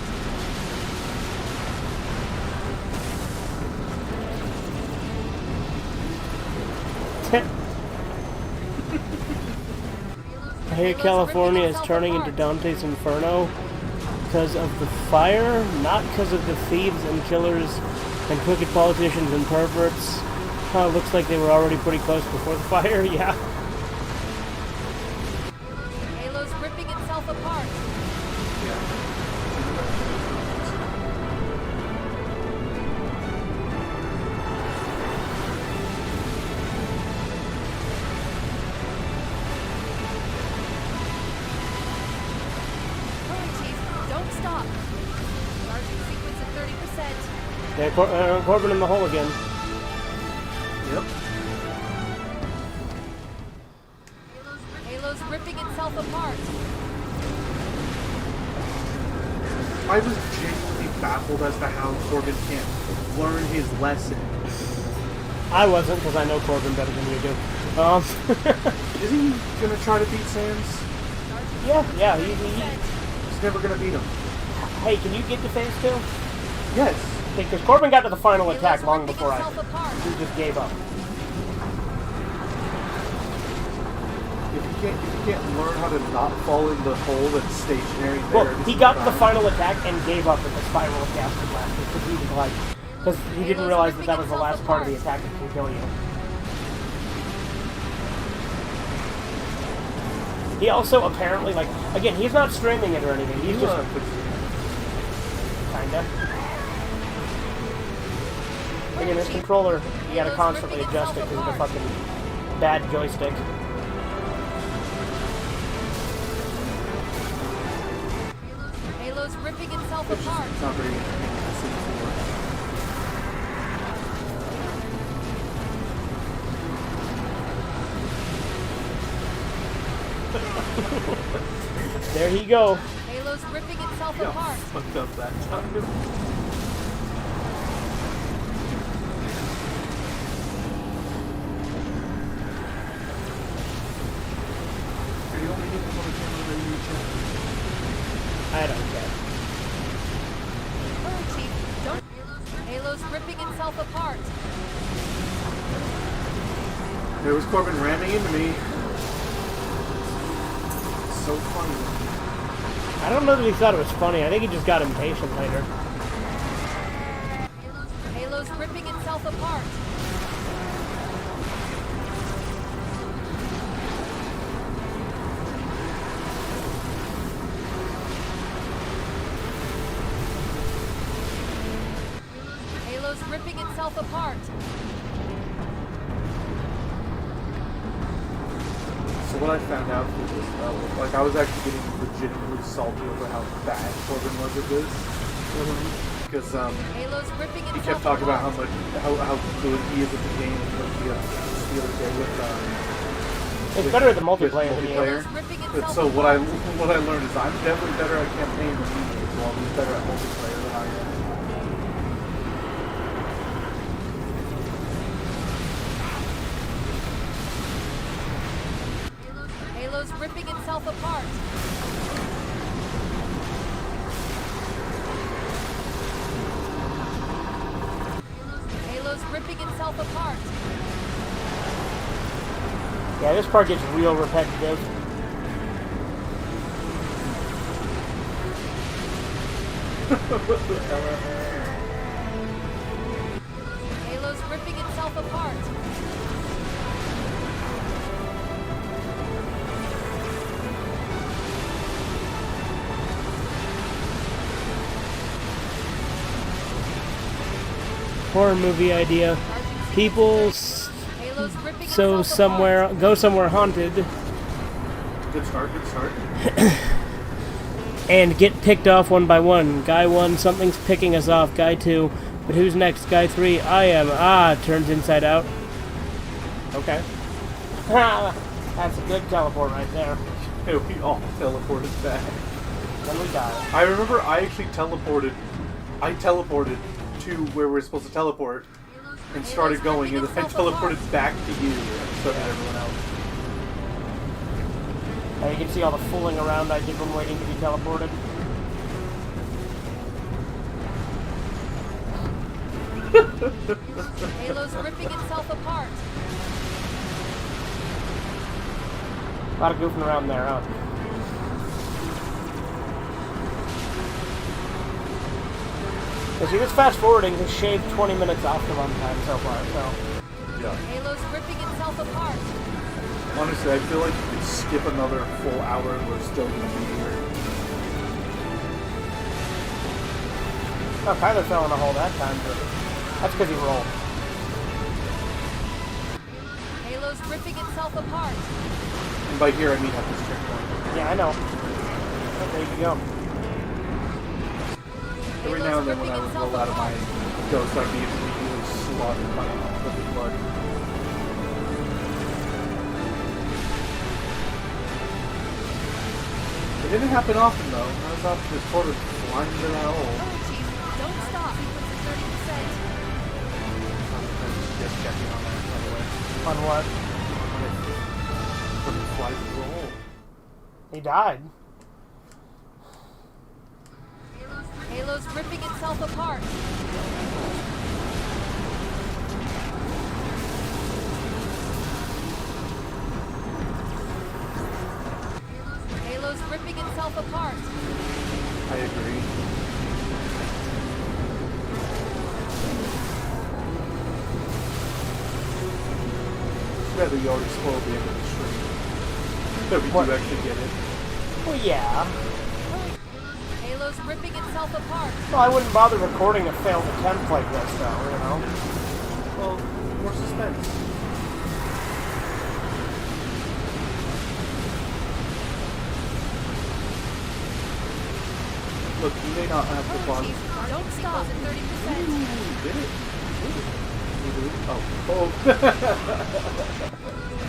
I hear California is turning into Dante's Inferno because of the fire, not because of the thieves and killers and crooked politicians and perverts. Huh, looks like they were already pretty close before the fire, yeah. Halo's ripping itself apart. Hurry, Chief. Don't stop. Charging sequence at 30%. Yeah, Corbin in the hole again. Yep. Halo's ripping itself apart. I was genuinely baffled as to how Corbin can't learn his lesson. I wasn't, because I know Corbin better than you do. Is he gonna try to beat Sans? yeah, He's never gonna beat him. hey, can you get to phase 2? Yes. Because Corbin got to the final attack Halo's long ripping before I itself did. apart. He just gave up. If you can't learn how to not fall in the hole that's stationary there. Well, it's he got to the not- final attack and gave up at the spiral of ghastly laughter because he was like, because he didn't realize that was the last part of the attack that can kill you. He also apparently, like, again, he's not streaming it or anything. He's just kinda. Again, this controller, you gotta constantly adjust it because of the fucking bad joystick. Halo's ripping itself apart. It's not very There you go. Halo's ripping itself Yeah, apart. fucked up that time. I don't care. Oh, Chief, don't. Halo's ripping itself apart. There was Corbin ramming into me. So funny. I don't know that he thought it was funny. I think he just got impatient later. Halo's ripping itself apart. Halo's ripping itself apart. So what I found out was this, like I was actually getting legitimately salty over how bad Corbin was at this. Because Halo's ripping he itself kept talking about apart. how good he is at the game and what he the other day with It's better at the multiplayer with than you. Halo's ripping But itself so apart. what I learned is I'm definitely better at campaign than he is. Well, he's better at multiplayer than I am. Halo's ripping itself apart. Halo's ripping itself apart. Yeah, this part gets real repetitive. What the hell? Halo's ripping itself apart. Horror movie idea. People Halo's ripping so itself somewhere apart. go somewhere haunted Good start, good start. and get picked off one by one. Guy 1, something's picking us off. Guy 2, but who's next? Guy 3, I am. Ah, turns inside out. Okay. That's a good teleport right there. Hey, we all teleported back. Then we die. I remember I actually teleported. I teleported to where we were supposed to teleport and started going, and then I teleported back to you instead of everyone else. You can see all the fooling around I did when waiting to be teleported. Halo's ripping itself apart. A lot of goofing around there, huh? See, this fast forwarding has shaved 20 minutes off the runtime so far, so. Yeah. Halo's ripping itself apart. Honestly, I feel like you could skip another full hour and we're still going to be here. Oh, Kyler fell in a hole that time, but that's because he rolled. Halo's ripping itself apart. And by here, I mean at this checkpoint. Yeah, I know. Oh, there you go. Every now and then when I would roll out of my ghost, I'd be immediately slaughtered by the blood. It didn't happen often though. I was off just sort of flying into that hole. Oh, Chief, don't stop. Sequence at 30%. Just checking on that, by the way. On what? When it flies into the hole. He died. Halo's ripping itself apart. Halo's ripping itself apart. I agree. Rather you already spoiled the end of the stream. That we What? do actually get it. Well, yeah. Halo's ripping itself apart. Well, I wouldn't bother recording a failed attempt like this, though, you know? Well, more suspense. Look, you may not have the fun. Chief, don't stop at 30%. Did it? Oh.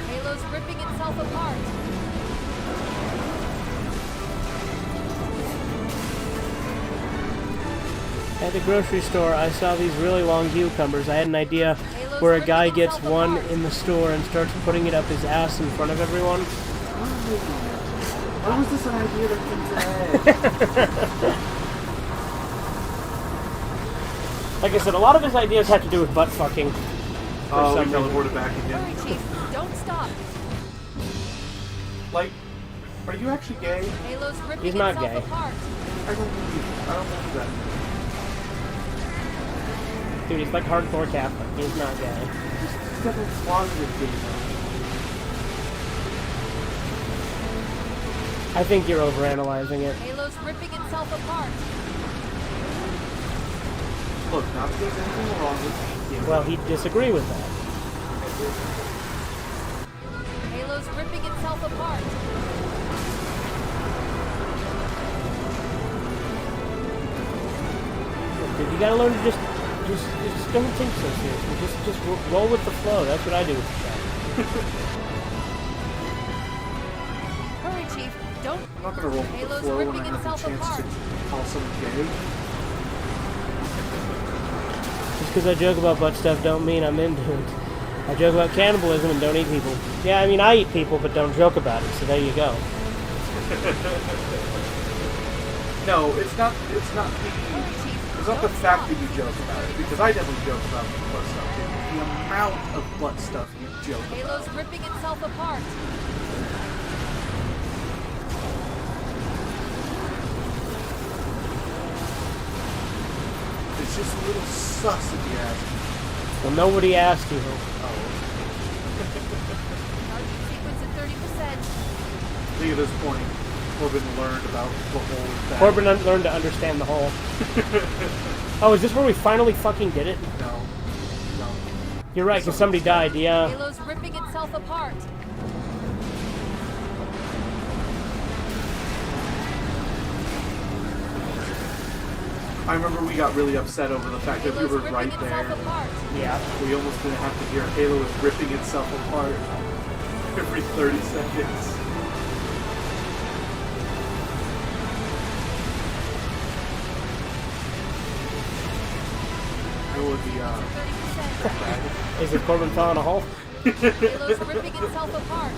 Halo's ripping itself apart. At the grocery store, I saw these really long cucumbers. I had an idea where a guy gets one in the store and starts putting it up his ass in front of everyone. Why was this an idea that came today? Like I said, a lot of his ideas have to do with butt fucking. Oh, we some reason. teleported back again. Hurry, Chief. Don't stop. Like, are you actually gay? Halo's ripping He's not itself gay. apart. I don't believe that. Dude, he's like hardcore Catholic. He's not gay. He's got a closeted gay though. I think you're overanalyzing it. Halo's ripping itself apart. Look, not that there's anything wrong with gay. Well, he'd disagree with that. Halo's ripping itself apart. Look, dude, you gotta learn to just don't think so seriously. Just roll with the flow. That's what I do with the show. Hurry, Chief. Don't. I'm not gonna roll with the Halo's flow when ripping I have the itself chance apart. to call someone gay. Just because I joke about butt stuff don't mean I'm into it. I joke about cannibalism and don't eat people. Yeah, I mean, I eat people, but don't joke about it, so there you go. No, it's not the Hurry, Chief. it's not the Don't fact stop. that you joke about it, because I definitely joke about butt stuff too. The amount of butt stuff you joke Halo's about. ripping itself apart. It's just a little sus if you ask me. Well, nobody asked you. Target sequence at 30%. I think at this point, Corbin learned about the whole thing. Corbin learned to understand the whole. Oh, is this where we finally fucking did it? No. You're right, because somebody died, yeah. Halo's ripping itself apart. I remember we got really upset over the fact that we Halo's were ripping right itself there. apart. Yeah. We almost didn't have to hear Halo is ripping itself apart every 30 seconds. It would be, 30%. Is it Corbin fell in a hole? Halo's ripping itself apart.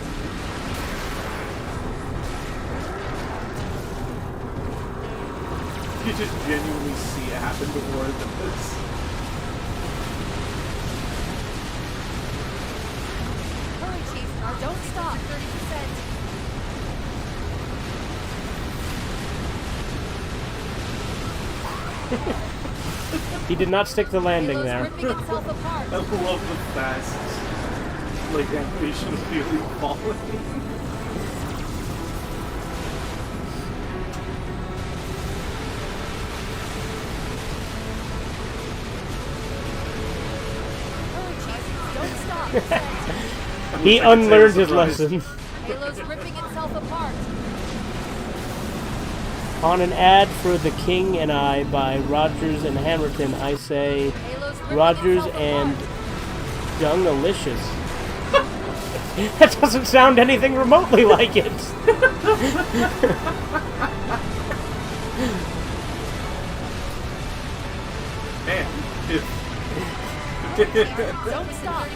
you just genuinely see it happen before this. Hurry, Chief. Now don't stop. 30%. He did not stick the landing Halo's there. ripping itself apart. I love the fast, like, animation of Haley falling. Hurry, Chief. Don't stop. He unlearned his lesson. Halo's ripping itself apart. On an ad for The King and I by Rogers and Hammerton, I say Halo's ripping Rogers itself and apart. Young-alicious. That doesn't sound anything remotely like it. Man, Don't stop.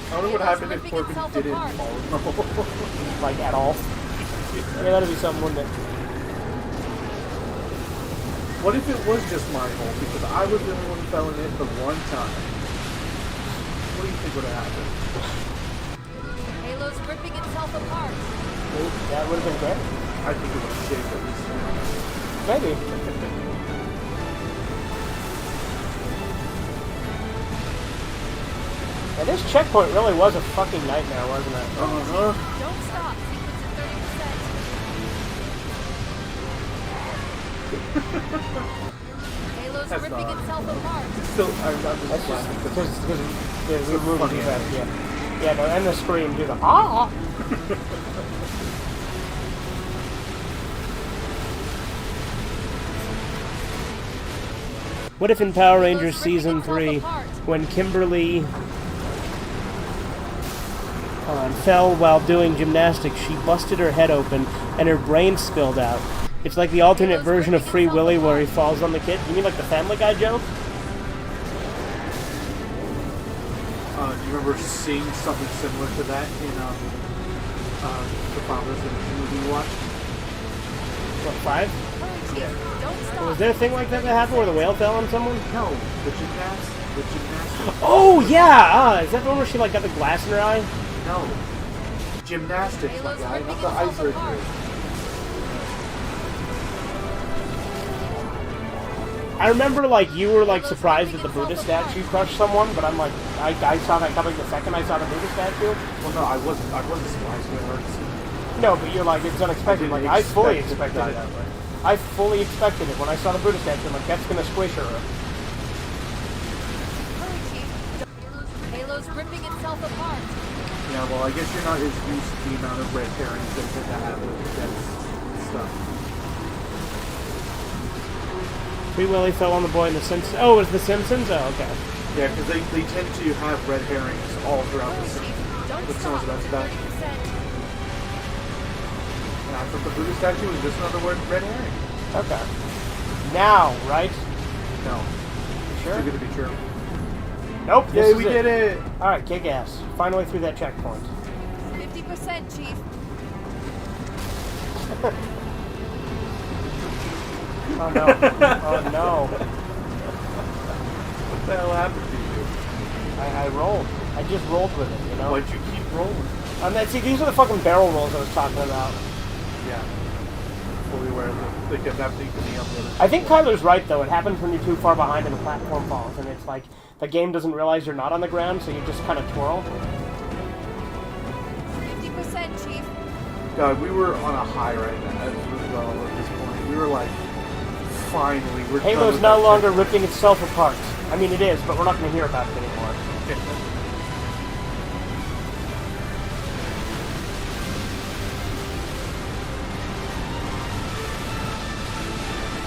I wonder what happened if ripping Corbin itself didn't apart. fall in the hole. Like, at all. Yeah, that'd be something, wouldn't it? What if it was just my hole because I was the only one who fell in it the one time? What do you think would have happened? Halo's ripping itself apart. That would have been great. I think it would have saved at least. Maybe. And this checkpoint really was a fucking nightmare, wasn't it? Uh-huh. Don't stop. Sequence at 30%. Halo's That's ripping not- itself apart. Still, I'm That's just just laughing because because we're moving funny too fast, yeah. Yeah, no, and the scream, do the ah! What if in Power Rangers Season 3, when Kimberly fell while doing gymnastics, she busted her head open and her brain spilled out? It's like the alternate version of Free Willy where he falls on the kid. You mean like the Family Guy joke? do you remember seeing something similar to that in the Final Resident movie we watched? What, 5? Hurry, Chief. Yeah. Don't stop. Was there a thing like that happened where the whale fell on someone? No, the gymnastics. Oh, yeah! Is that the one where she, like, got the glass in her eye? No. Gymnastics, my Halo's guy, ripping not the eye itself apart. surgery. I remember, like, you were, like, surprised that the Buddha statue crushed someone, but I'm like, I saw that coming the second I saw the Buddha statue. Well, no, I wasn't surprised when it hurts. No, but you're like, it's unexpected. Like, I fully expected die it. that way. I fully expected it. When I saw the Buddha statue, I'm like, that's gonna squish her. Hurry, Chief. Halo's ripping itself apart. Yeah, well, I guess you're not as used to the amount of red herrings that tend to have with that stuff. Free Willy fell on the boy in the Simpsons. Oh, it was the Simpsons? Oh, okay. Yeah, because they tend to have red herrings all throughout Hurry, the city. Chief. Don't But stop. so that's about. 30%. And I thought the Buddha statue was just another word red herring. Okay. Now, right? No. Sure? Too good to be true. Nope. Yay, we did it! Alright, kick ass. Finally through that checkpoint. 50%, Chief. Oh no. Oh no. What the hell happened to you? I rolled. I just rolled with it, you know? Why'd you keep rolling? See, these are the fucking barrel rolls I was talking about. Yeah. Fully aware that they kept happening to me on the other I think Kyler's right, though. It happens when you're too far behind and the platform falls, and it's like the game doesn't realize you're not on the ground, so you just kind of twirl. 50%, Chief. God, we were on a high right now as well at this point. We were like, finally, we're done Halo's with no that longer shit. ripping itself apart. I mean, it is, but we're not going to hear about it anymore.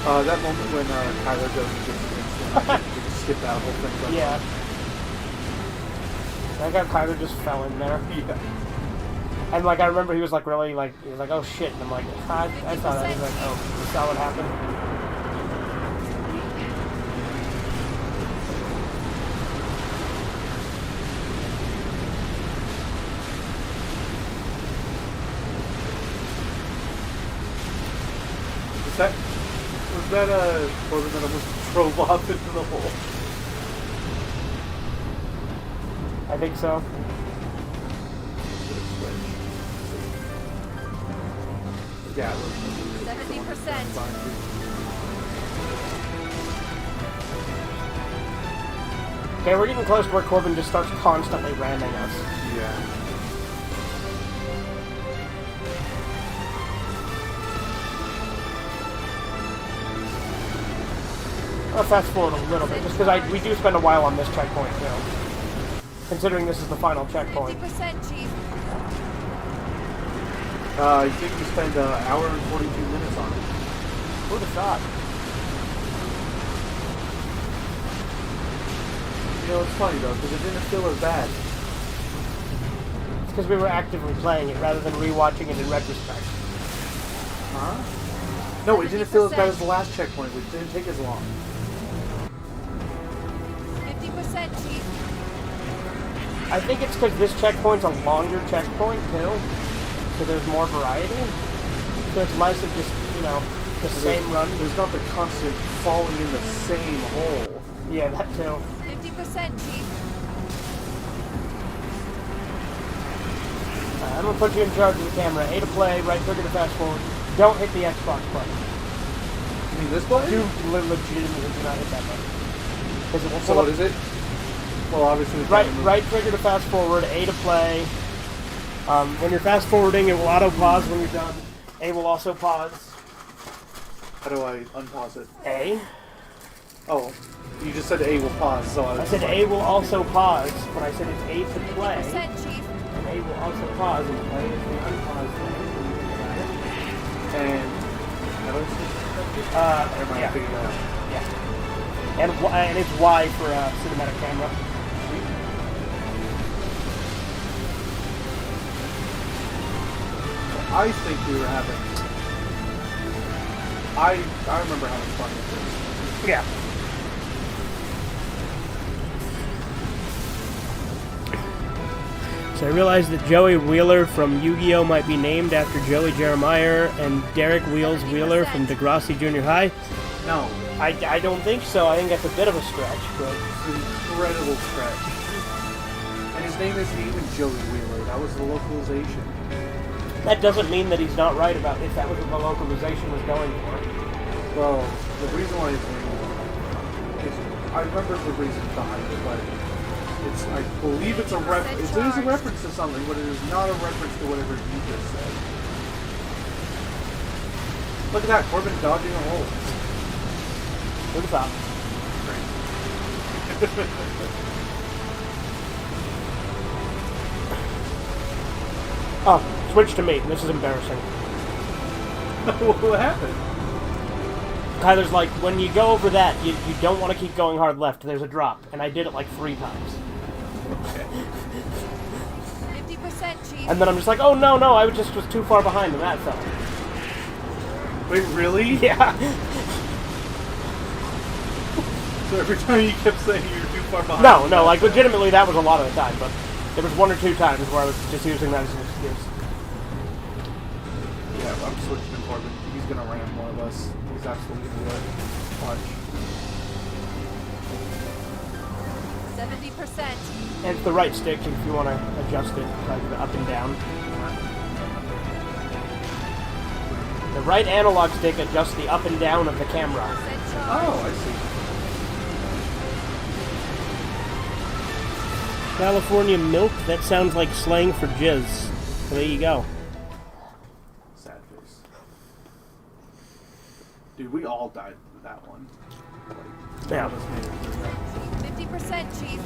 That moment when Kyler goes and gets the we just skip that whole thing. Yeah. I got Kyler just fell in there. Yeah. And, like, I remember he was, like, really, like, he was like, oh, shit. And I'm like, I saw that. He's like, oh, you saw what happened? Was that a Corbin that almost drove off into the hole? I think so. Yeah, it was. 70%. Okay, we're getting close to where Corbin just starts constantly ramming us. Yeah. I'll fast forward a little bit, just because we do spend a while on this checkpoint, too. Considering this is the final checkpoint. 50%, Chief. I think we spent an hour and 42 minutes on it. Who'd have thought? You know, it's funny though, because it didn't feel as bad. It's because we were actively playing it rather than rewatching it in retrospect. Huh? No, it didn't feel as bad as the last checkpoint, which didn't take as long. 50%, Chief. I think it's because this checkpoint's a longer checkpoint, too. So there's more variety. So it's nice of just, you know, the same run. There's not the constant falling in the same hole. Yeah, that too. 50%, Chief. I'm going to put you in charge of the camera. A to play, right trigger to fast forward. Don't hit the Xbox button. You mean this button? You legitimately do not hit that button. Because it will So pull what up. is it? Well, obviously it's Right trigger to fast forward, A to play. When you're fast forwarding, it will auto pause when you're done. A will also pause. How do I unpause it? A. Oh, you just said A will pause, so I said A will also pause, but I said it's A to play. 50%, Chief. And A will also pause, and play is the unpause thing. And how do I say Yeah. I figured it out. Yeah. And it's Y for cinematic camera. I think we were having. I remember having fun with this. Yeah. So I realized that Joey Wheeler from Yu-Gi-Oh! Might be named after Joey Jeremiah and Derek Wheels Wheeler from Degrassi Junior High. No, I don't think so. I think that's a bit of a stretch, but... it's an incredible stretch. And his name isn't even Joey Wheeler. That was the localization. That doesn't mean that he's not right about if that was what the localization was going for. Well, the reason why his name is... I remember the reason behind it, but it's... I believe it's a reference... It is a reference to something, but it is not a reference to whatever you just said. Look at that, Corbin dodging a hole. Who thought? Oh, switch to me. This is embarrassing. What happened? Kyler's like, when you go over that, you don't want to keep going hard left. There's a drop. And I did it like 3 times. 50%, Chief. And then I'm just like, oh, no, I was too far behind and that fell. Wait, really? Yeah. So every time you kept saying you were too far behind. No, like legitimately that was a lot of the time, but there was 1 or 2 times where I was just using that as an excuse. Yeah, I'm switching to Corbin. He's gonna ram more of us. He's absolutely gonna do it. Watch. 70%. And it's the right stick if you want to adjust it, like the up and down. The right analog stick adjusts the up and down of the camera. Oh, I see. California milk? That sounds like slang for jizz. So there you go. Sad face. Dude, we all died with that one. Like, Yeah. none of us made it through that. 50%, Chief.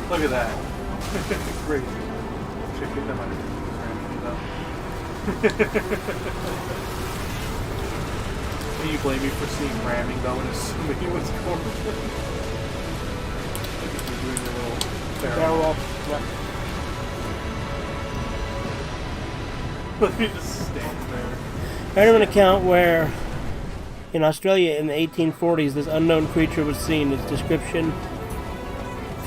Look at that. Great. Should get them under though. Can you blame me for seeing ramming though and assuming it was Corbin? You're doing a little Barrel roll. Yep. Let me just stand there. I heard of an account where in Australia in the 1840s this unknown creature was seen. Its description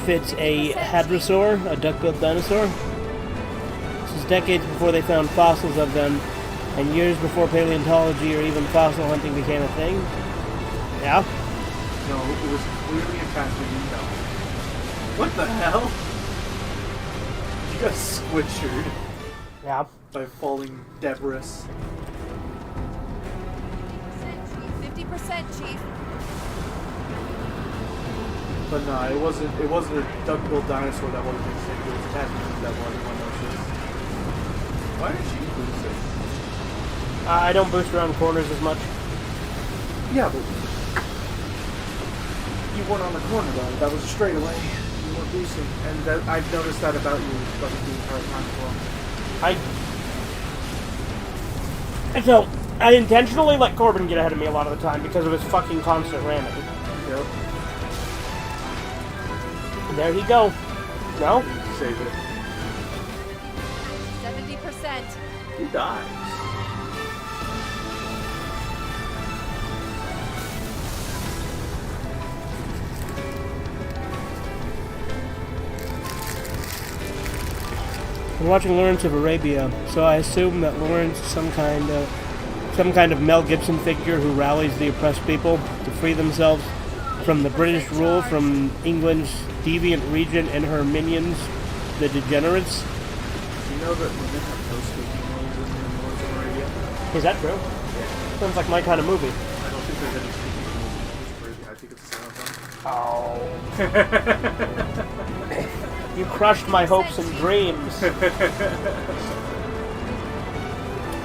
fits a hadrosaur, a duck-billed dinosaur. This is decades before they found fossils of them, and years before paleontology or even fossil hunting became a thing. Yeah? No, it was clearly a Tasmanian devil. What the hell? You got squished Yeah. by falling debris. 50%, Chief. But no, it wasn't a duck-billed dinosaur that wasn't extinct. It was a Tasmanian devil. Everyone knows this. Why did she lose it? I don't boost around corners as much. Yeah, but you weren't on the corner though. That was a straightaway. You weren't boosting, and I've noticed that about you the entire time as well. So, I intentionally let Corbin get ahead of me a lot of the time because of his fucking constant ramming. Yep. There he go. No? Save it. 70%. Who dies? I'm watching Lawrence of Arabia, so I assume that Lawrence is some kind of Mel Gibson figure who rallies the oppressed people to free themselves from the British rule from England's deviant regent and her minions, the degenerates. Do you know that women have no speaking roles in Lawrence of Arabia? Is that true? Yeah. Sounds like my kind of movie. I don't think there's any speaking roles in Lawrence of Arabia. I think it's a sound. Oh. You crushed my hopes and dreams.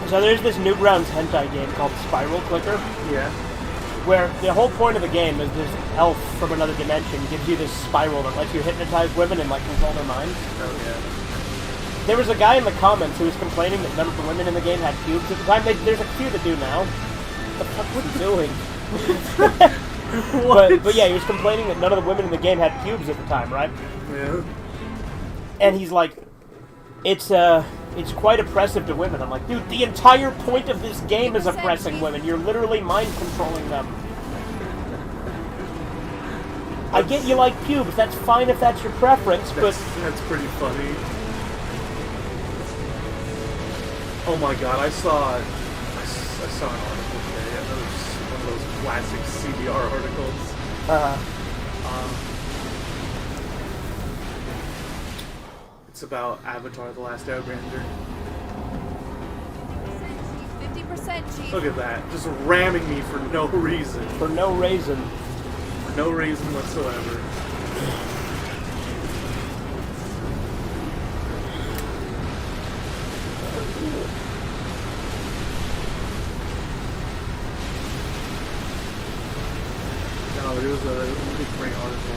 So there's this Newgrounds hentai game called Spiral Clicker, Yeah. where the whole point of the game is this elf from another dimension gives you this spiral that lets you hypnotize women and like control their minds. Oh yeah. There was a guy in the comments who was complaining that none of the women in the game had pubes at the time. There's a few that do now. What the fuck was he doing? but yeah, he was complaining that none of the women in the game had pubes at the time, right? Yeah. And he's like, it's quite oppressive to women. I'm like, dude, the entire point of this game is oppressing women. You're literally mind controlling them. I get you like pubes. That's fine if that's your preference, but That's pretty funny. Oh my god, I saw an article today. Another one of those classic CBR articles. It's about Avatar: The Last Airbender. 50%, Chief. Look at that, just ramming me for no reason. For no reason. For no reason whatsoever. No, it was a really great article.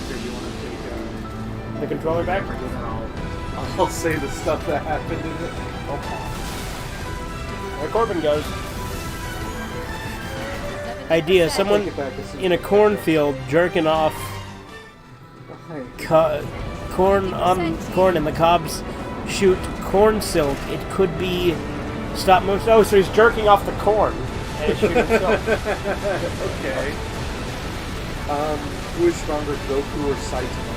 Okay, you want to take The controller back? and then I'll say the stuff that happened in it. Okay. There Corbin goes. Idea, 70%. someone Take it back as soon in a as- cornfield jerking off Hey, corn and the cobs shoot corn silk. It could be stop motion. Oh, so he's jerking off the corn and it's shooting silk. Okay. who is stronger, Goku or Saitama?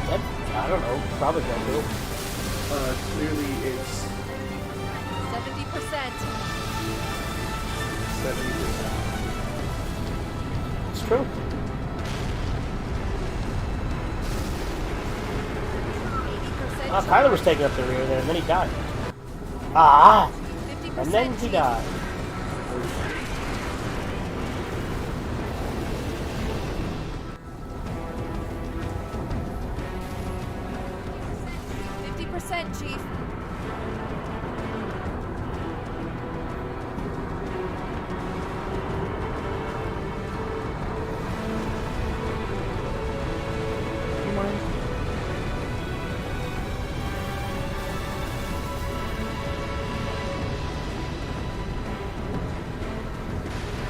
That, I don't know. Probably Goku. Clearly it's 70%. 70%. It's true. 80%. Ah, Kyler was taking up the rear there, and then he died. Ah! 50%. And then he Chief. died. Chief. You mind?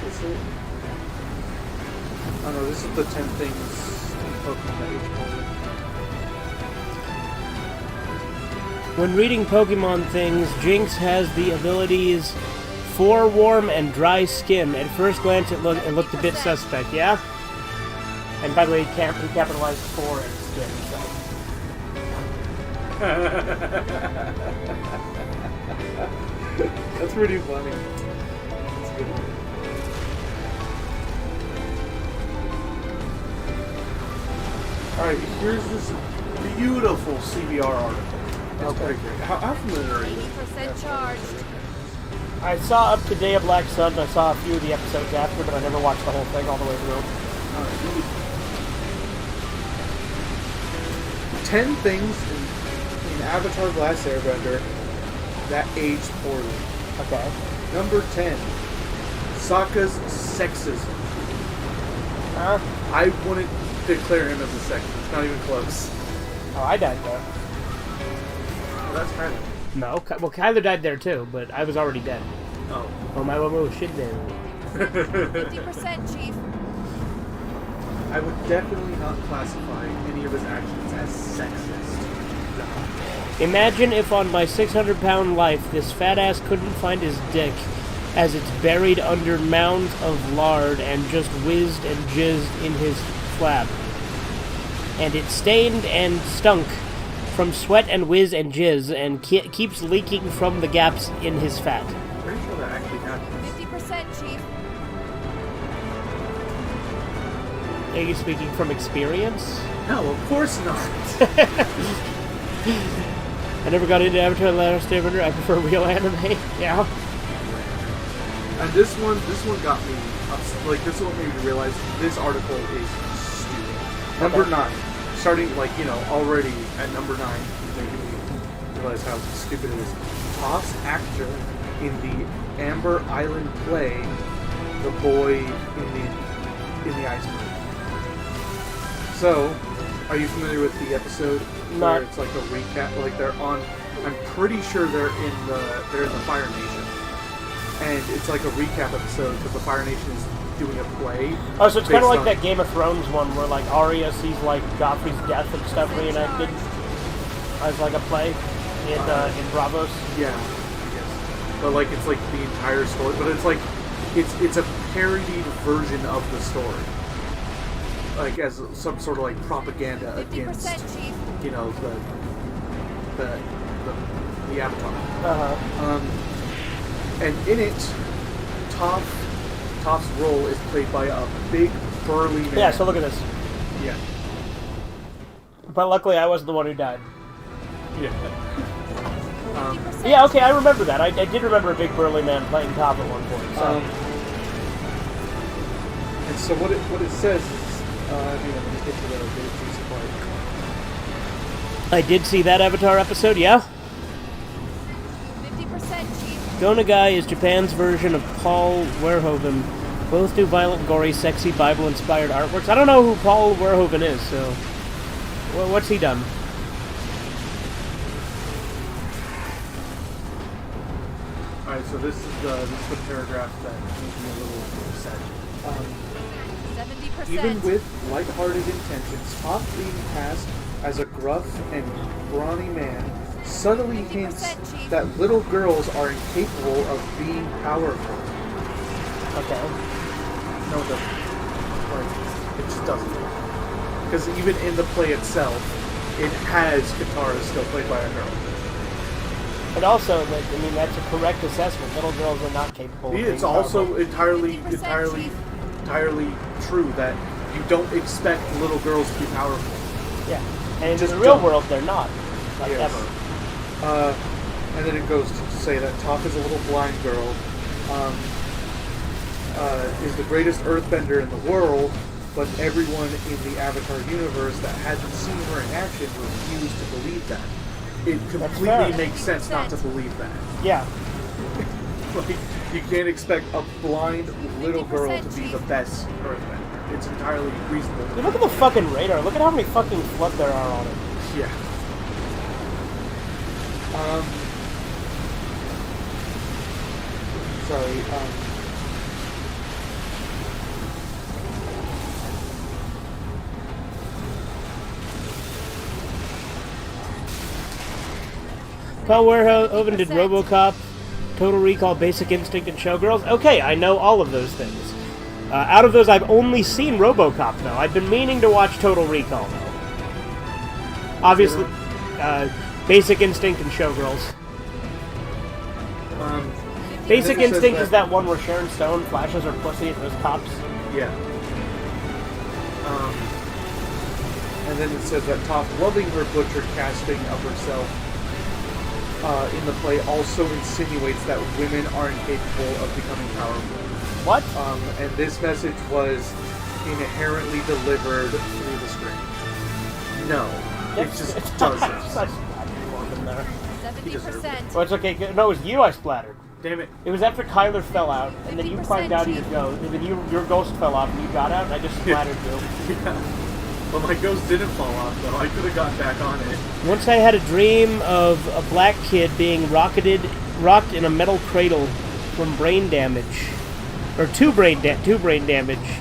Is it? Oh no, this is the 10 things in Pokemon that age forward. When reading Pokemon things, Jinx has the abilities Forewarm and Dry Skin. At first glance, it looked a bit suspect, yeah? And by the way, he capitalized 4 and skin, so. That's pretty funny. That's good. Alright, here's this beautiful CBR article. That's Okay. pretty great. How familiar are you? 80% charged. I saw up to Day of Black Sun, I saw a few of the episodes after, but I never watched the whole thing all the way through. Alright, really 10 things in Avatar: The Last Airbender that aged poorly. Okay. Number 10, Sokka's sexism. Huh? I wouldn't declare him as a sexist. It's not even close. Oh, I died there. Well, that's kind of... No, well, Kyler died there too, but I was already dead. Oh. Oh, my woman shit there. 50%, Chief. I would definitely not classify any of his actions as sexist. Imagine if on my 600-pound life, this fat ass couldn't find his dick as it's buried under mounds of lard and just whizzed and jizzed in his flab. And it stained and stunk from sweat and whiz and jizz and keeps leaking from the gaps in his fat. Pretty sure that actually happened. 50%, Chief. Are you speaking from experience? No, of course not. I never got into Avatar: The Last Airbender. I prefer real anime. Yeah. And this one got me like this one made me realize this article is stupid. Number 9, starting already at number 9, making me realize how stupid it is. Toss actor in the Amber Island play, the boy in the iceberg. So, are you familiar with the episode Not- where it's like a recap? Like they're on. I'm pretty sure they're in the Fire Nation. And it's like a recap episode because the Fire Nation is doing a play. Oh, so it's kind based of like on- that Game of Thrones one where like Arya sees like Joffrey's death and stuff reenacted as like a play in Bravos. Yeah, I guess. But like it's like the entire story. But it's like it's a parodied version of the story. like as some sort of like propaganda 50%, against, Chief. you know, the Avatar. Uh-huh. And in it, Toph's role is played by a big burly man. Yeah, so look at this. Yeah. But luckily I wasn't the one who died. Yeah. 50%. Yeah, okay, I remember that. I did remember a big burly man playing Toph at one point. So. And so what it says is, let me get to the juicy part. I did see that Avatar episode, yeah? 50%, Chief. Gonagai is Japan's version of Paul Verhoeven. Both do violent, gory, sexy, Bible-inspired artworks. I don't know who Paul Verhoeven is, so... What's he done? Alright, so this is the paragraph that made me a little upset. 70%. Even with light-hearted intentions, Toph being cast as a gruff and brawny man subtly hints 50%, Chief. that little girls are incapable of being powerful. Okay. No, it doesn't. Like, it just doesn't. Because even in the play itself, it has Katara still played by a girl. But also, that's a correct assessment. Little girls are not capable of being It's also powerful. entirely 50%, Chief. true that you don't expect little girls to be powerful. Yeah. And in Just the real don't. world, they're not. Like, Yes. ever. And then it goes to say that Toph is a little blind girl, is the greatest earthbender in the world, but everyone in the Avatar universe that hadn't seen her in action refused to believe that. It fair. completely makes sense not to believe that. Yeah. Like, you can't expect a blind little girl to be 50%, the best earthbender. It's entirely reasonable. Dude, look at the fucking radar. Look at how many fucking flood there are on it. Yeah. Sorry, Paul Verhoeven did RoboCop, Total Recall, Basic Instinct, and Showgirls. Okay, I know all of those things. Out of those, I've only seen RoboCop, though. I've been meaning to watch Total Recall, though. Obviously, Basic Instinct and Showgirls. Basic Then it says Instinct that- is that one where Sharon Stone flashes her pussy at those cops. Yeah. and then it says that Toph, loving her butcher casting of herself in the play, also insinuates that women aren't capable of becoming powerful. What? And this message was inherently delivered through the screen. No. It just doesn't. Such black in there. 70%. Oh, it's okay. No, it was you I splattered. Damn it. It was after Kyler fell out, and then you 50% climbed out of your cheat. ghost, and then your ghost fell off, and you got out, and I just splattered you. Yeah. Well, my ghost didn't fall off, though. I could have gotten back on it. Once I had a dream of a black kid being rocked in a metal cradle from brain damage, or to brain damage.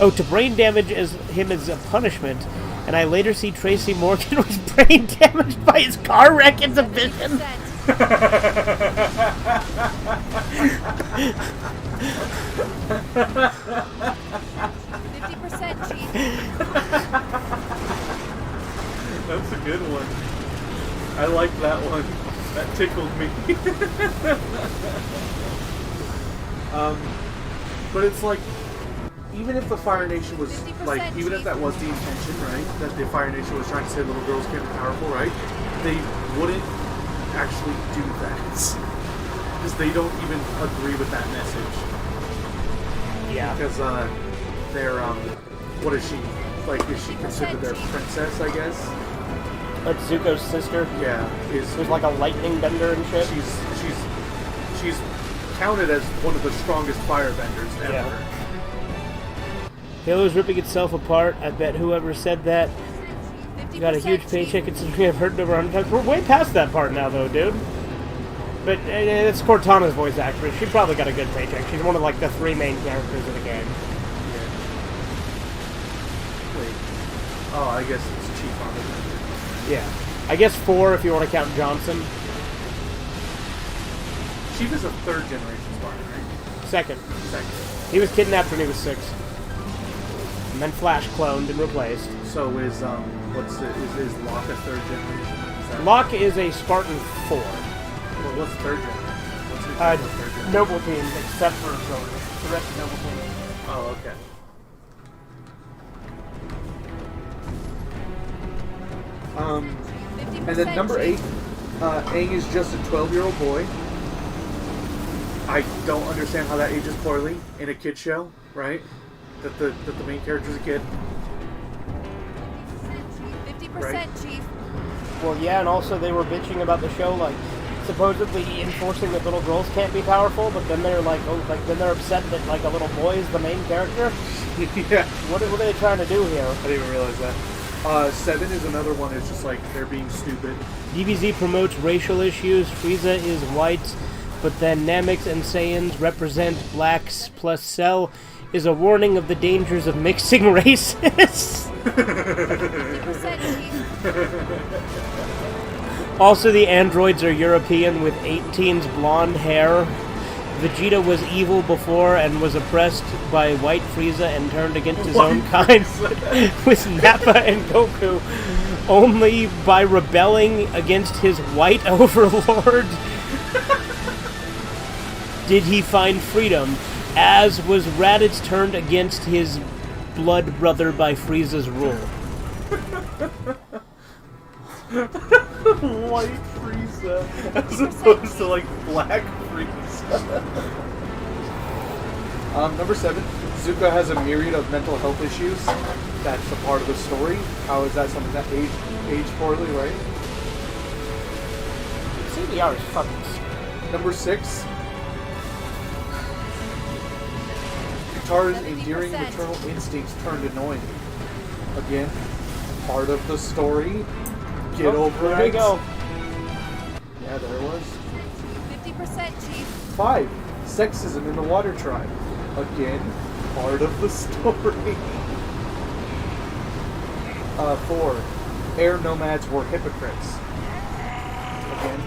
Oh, to brain damage as him as a punishment, and I later see Tracy Morgan was brain damaged by his car wreck in the vision. 50%, Chief. That's a good one. I like that one. That tickled me. But it's like, even if the Fire Nation was, 50% like, even if that was the intention, right? That the Fire Nation was trying to say little girls can't be powerful, right? They wouldn't actually do that. Because they don't even agree with that message. Yeah. Because, they're, what is she? Like, is she considered their princess, I guess? Like Zuko's sister, Yeah. who's like a lightning bender and shit. She's counted as one of the strongest firebenders ever. Yeah. Halo's ripping itself apart. I bet whoever said that 50% got a huge Chief. paycheck considering I've heard it over 100 times. We're way past that part now, though, dude. But it's Cortana's voice actress. She probably got a good paycheck. She's one of like the 3 main characters of the game. Wait. Oh, I guess it's Chief on the Yeah. I guess 4 if you want to count Johnson. Chief is a 3rd generation Spartan, right? Second. Second. He was kidnapped when he was 6. and then Flash cloned and replaced. So is is Locke a third generation? Is that- Locke is a Spartan 4. Well, what's third gen? What's third gen? Noble team, except for Zord. The rest of Noble team. Oh, okay. And then number 8, Aang is just a 12-year-old boy. I don't understand how that ages poorly in a kid show, right? That the main character's a kid. 50%, Right. Chief. Well, yeah, and also they were bitching about the show, like, supposedly enforcing that little girls can't be powerful, but then they're like, oh, like, then they're upset that, like, a little boy is the main character? Yeah. What are they trying to do here? I didn't even realize that. 7 is another one. It's just like they're being stupid. DBZ promotes racial issues. Frieza is white, but then Nameks and Saiyans represent blacks, plus Cell is a warning of the dangers of mixing races. 50%, Chief. Also, the androids are European with 18's blonde hair. Vegeta was evil before and was oppressed by white Frieza and turned against his own kind with Nappa and Goku only by rebelling against his white overlord. Did he find freedom, as was Raditz turned against his blood brother by Frieza's rule. White Frieza as opposed to like black Frieza. Number 7, Zuko has a myriad of mental health issues. That's a part of the story. How is that something that aged poorly, right? CDR is fucking. Number 6, Katara's endearing 70%. maternal instincts turned annoying. Again, part of the story. Get over There it. you go. Yeah, there it was. 50%, Chief. 5, sexism in the Water Tribe. Again, part of the story. 4, air nomads were hypocrites. Again,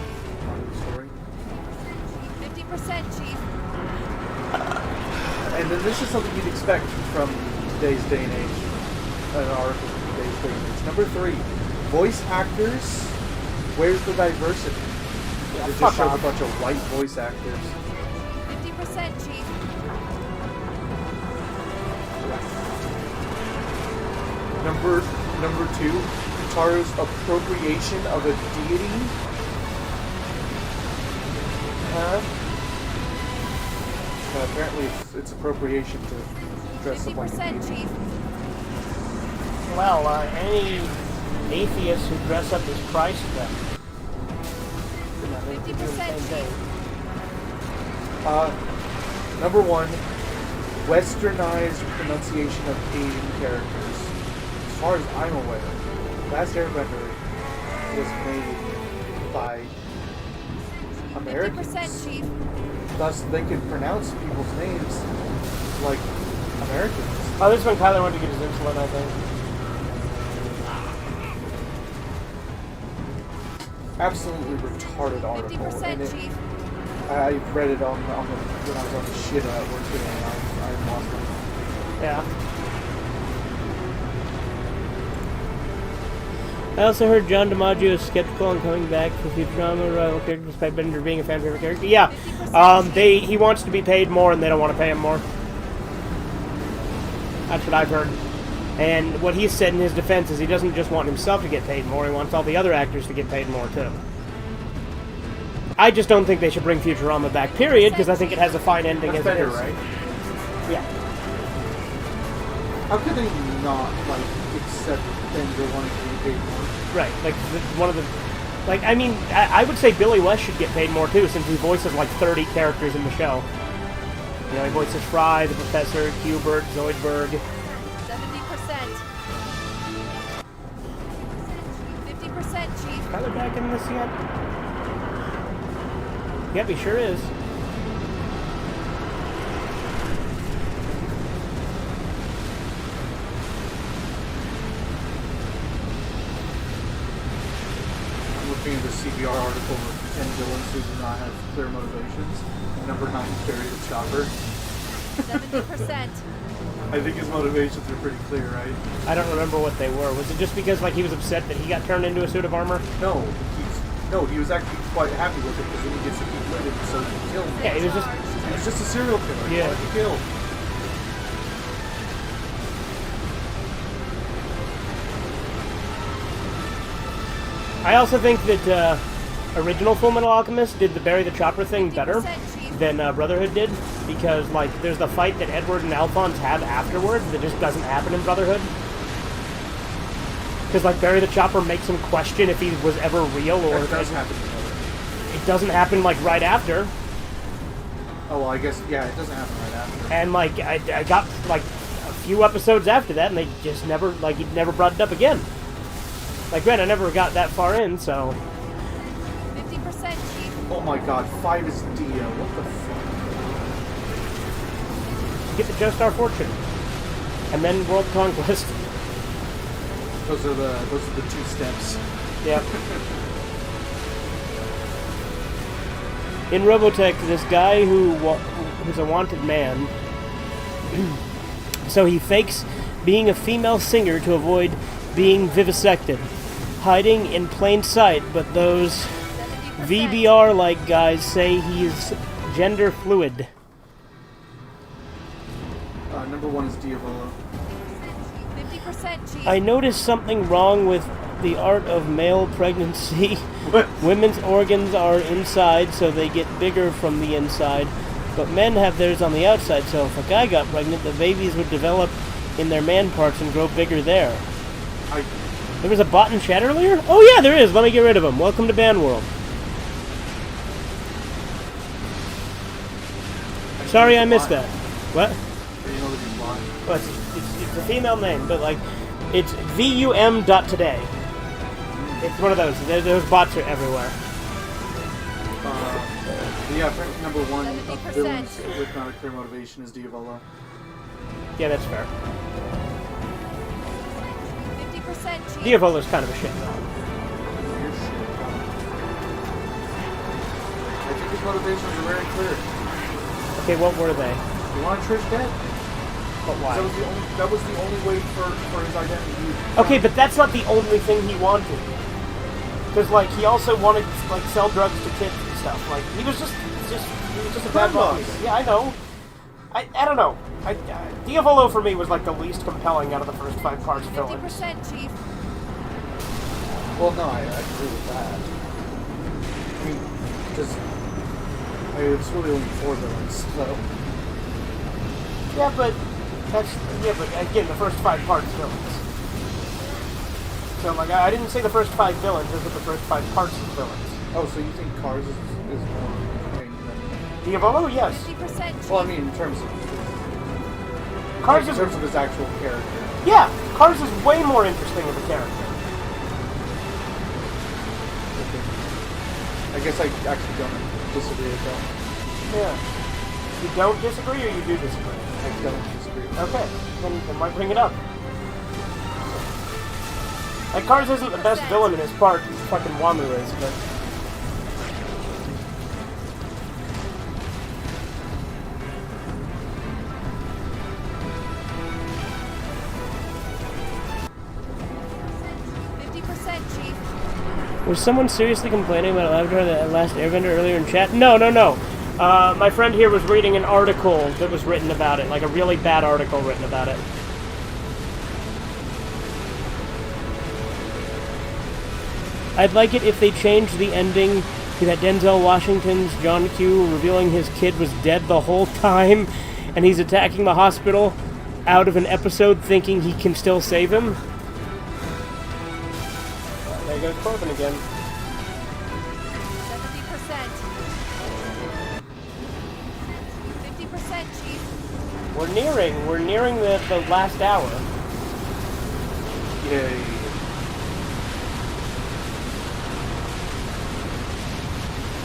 part of the story. 50%, Chief. And then this is something you'd expect from today's day and age. An article from today's day and age. Number 3, voice actors. Where's the diversity? Yeah, They fuck just showed a off. bunch of white voice actors. 50%, Chief. Number 2, Katara's appropriation of a deity. Apparently it's appropriation to dress up like a 50%, deity. Chief. Well, any atheists who dress up as Christ, then. You know, they do the 50% same thing. Number 1, westernized pronunciation of Asian characters. As far as I'm aware, Last Airbender was made by Americans. 50%, Chief. Thus, they could pronounce people's names like Americans. Oh, this is when Kyler went to get his insulin, I think. Absolutely retarded article. 50%, Chief. I read it on the when I was on the shit at work today, and I lost it. Yeah. I also heard John DiMaggio is skeptical on coming back for Futurama rival character despite Bender being a fan favorite character. Yeah, he wants to be paid more and they don't want to pay him more. That's what I've heard. And what he said in his defense is he doesn't just want himself to get paid more, he wants all the other actors to get paid more too. I just don't think they should bring Futurama back, period, because I think it has a fine ending That's as better, it is. right? Yeah. How could they not like accept Bender wanting to be paid more? Right, like one of the, like I mean, I would say Billy West should get paid more too, since he voices like 30 characters in the show. You know, he voices Fry, the Professor, Hubert, Zoidberg. 70%. 50%, Chief. Tyler back in this yet? Yep, he sure is. I'm looking at the CBR article of 10 villains who do not have clear motivations. And number 9 is Barry the Chopper. 70%. I think his motivations are pretty clear, right? I don't remember what they were. Was it just because like he was upset that he got turned into a suit of armor? No, he was actually quite happy with it because then he gets to keep living, so he can kill him. Yeah, he was just. He was just a serial killer. He Yeah. wanted to kill. I also think that original Fullmetal Alchemist did the bury the chopper thing better 50%, Chief. than Brotherhood did, because like there's the fight that Edward and Alphonse have afterwards that just doesn't happen in Brotherhood. Because like bury the chopper makes him question if he was ever real or That if does it, happen in Brotherhood. it doesn't happen like right after. Oh, well, I guess, yeah, it doesn't happen right after. And like I got like a few episodes after that, and they just never like he never brought it up again. Like, granted, I never got that far in, so 50%, Chief. Oh my god, 5 is Dio. What the fuck? get the Joestar Fortune, and then World Conquest. Those are the 2 steps. Yep. In Robotech, this guy who's a wanted man, so he fakes being a female singer to avoid being vivisected, hiding in plain sight, but those 70%. VBR-like guys say he's gender fluid. Number 1 is Diavolo. 50%, Chief. I noticed something wrong with the art of male pregnancy. What? Women's organs are inside, so they get bigger from the inside, but men have theirs on the outside, so if a guy got pregnant, the babies would develop in their man parts and grow bigger there. There was a bot in chat earlier? Oh yeah, there is. Let me get rid of him. Welcome to Band World. Sorry I missed that. What? You know that he's blind. Well, it's a female name, but like, it's VUM.today. It's one of those. Those bots are everywhere. Yeah, I think number 1 of 70%. villains with not a clear motivation is Diavolo. Yeah, that's fair. 50%, Chief. Diavolo's kind of a shit though. Weird shit. I think his motivations are very clear. Okay, what were they? He wanted Trish dead. But why? That was the only way for his identity. Okay, but that's not the only thing he wanted. Because like he also wanted to like sell drugs to kids and stuff. Like he was just a bad boss. Yeah, I know. I don't know. Diavolo for me was like the least compelling out of the first 5 parts of villain. 50%, Chief. Well, no, I agree with that. I mean, just it's really only 4 villains, so. Yeah, but again, the first 5 parts villains. So like I didn't say the first 5 villains, I said the first 5 parts of villains. Oh, so you think Cars is more entertaining than? Diavolo, yes. 50%, Chief. Well, I mean, in terms of Cars in is terms of his actual character. yeah. Cars is way more interesting of a character. I guess I actually don't disagree with that. Yeah. You don't disagree, or you do disagree? I don't disagree with that. Okay, then why bring it up? Like, Cars isn't the best villain in his part, fucking Wamu is, but... Was someone seriously complaining about Avatar the Last Airbender earlier in chat? No. My friend here was reading an article that was written about it, like a really bad article written about it. I'd like it if they changed the ending to that Denzel Washington's John Q revealing his kid was dead the whole time and he's attacking the hospital out of an episode thinking he can still save him. There goes Corbin again. 70%. 50%, Chief. We're nearing the last hour. Yay.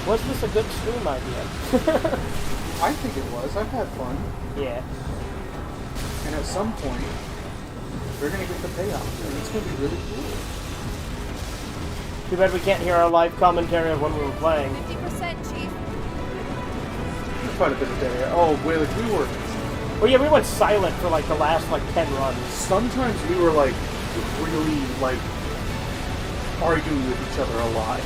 Was this a good stream idea? I think it was. I've had fun. Yeah. And at some point, we're going to get the payoff. And it's going to be really cool. Too bad we can't hear our live commentary of when we were playing. 50%, Chief. Quite a bit of day. Oh, wait, like we were Well, yeah, we went silent for like the last like 10 runs. Sometimes we were like really like arguing with each other a lot,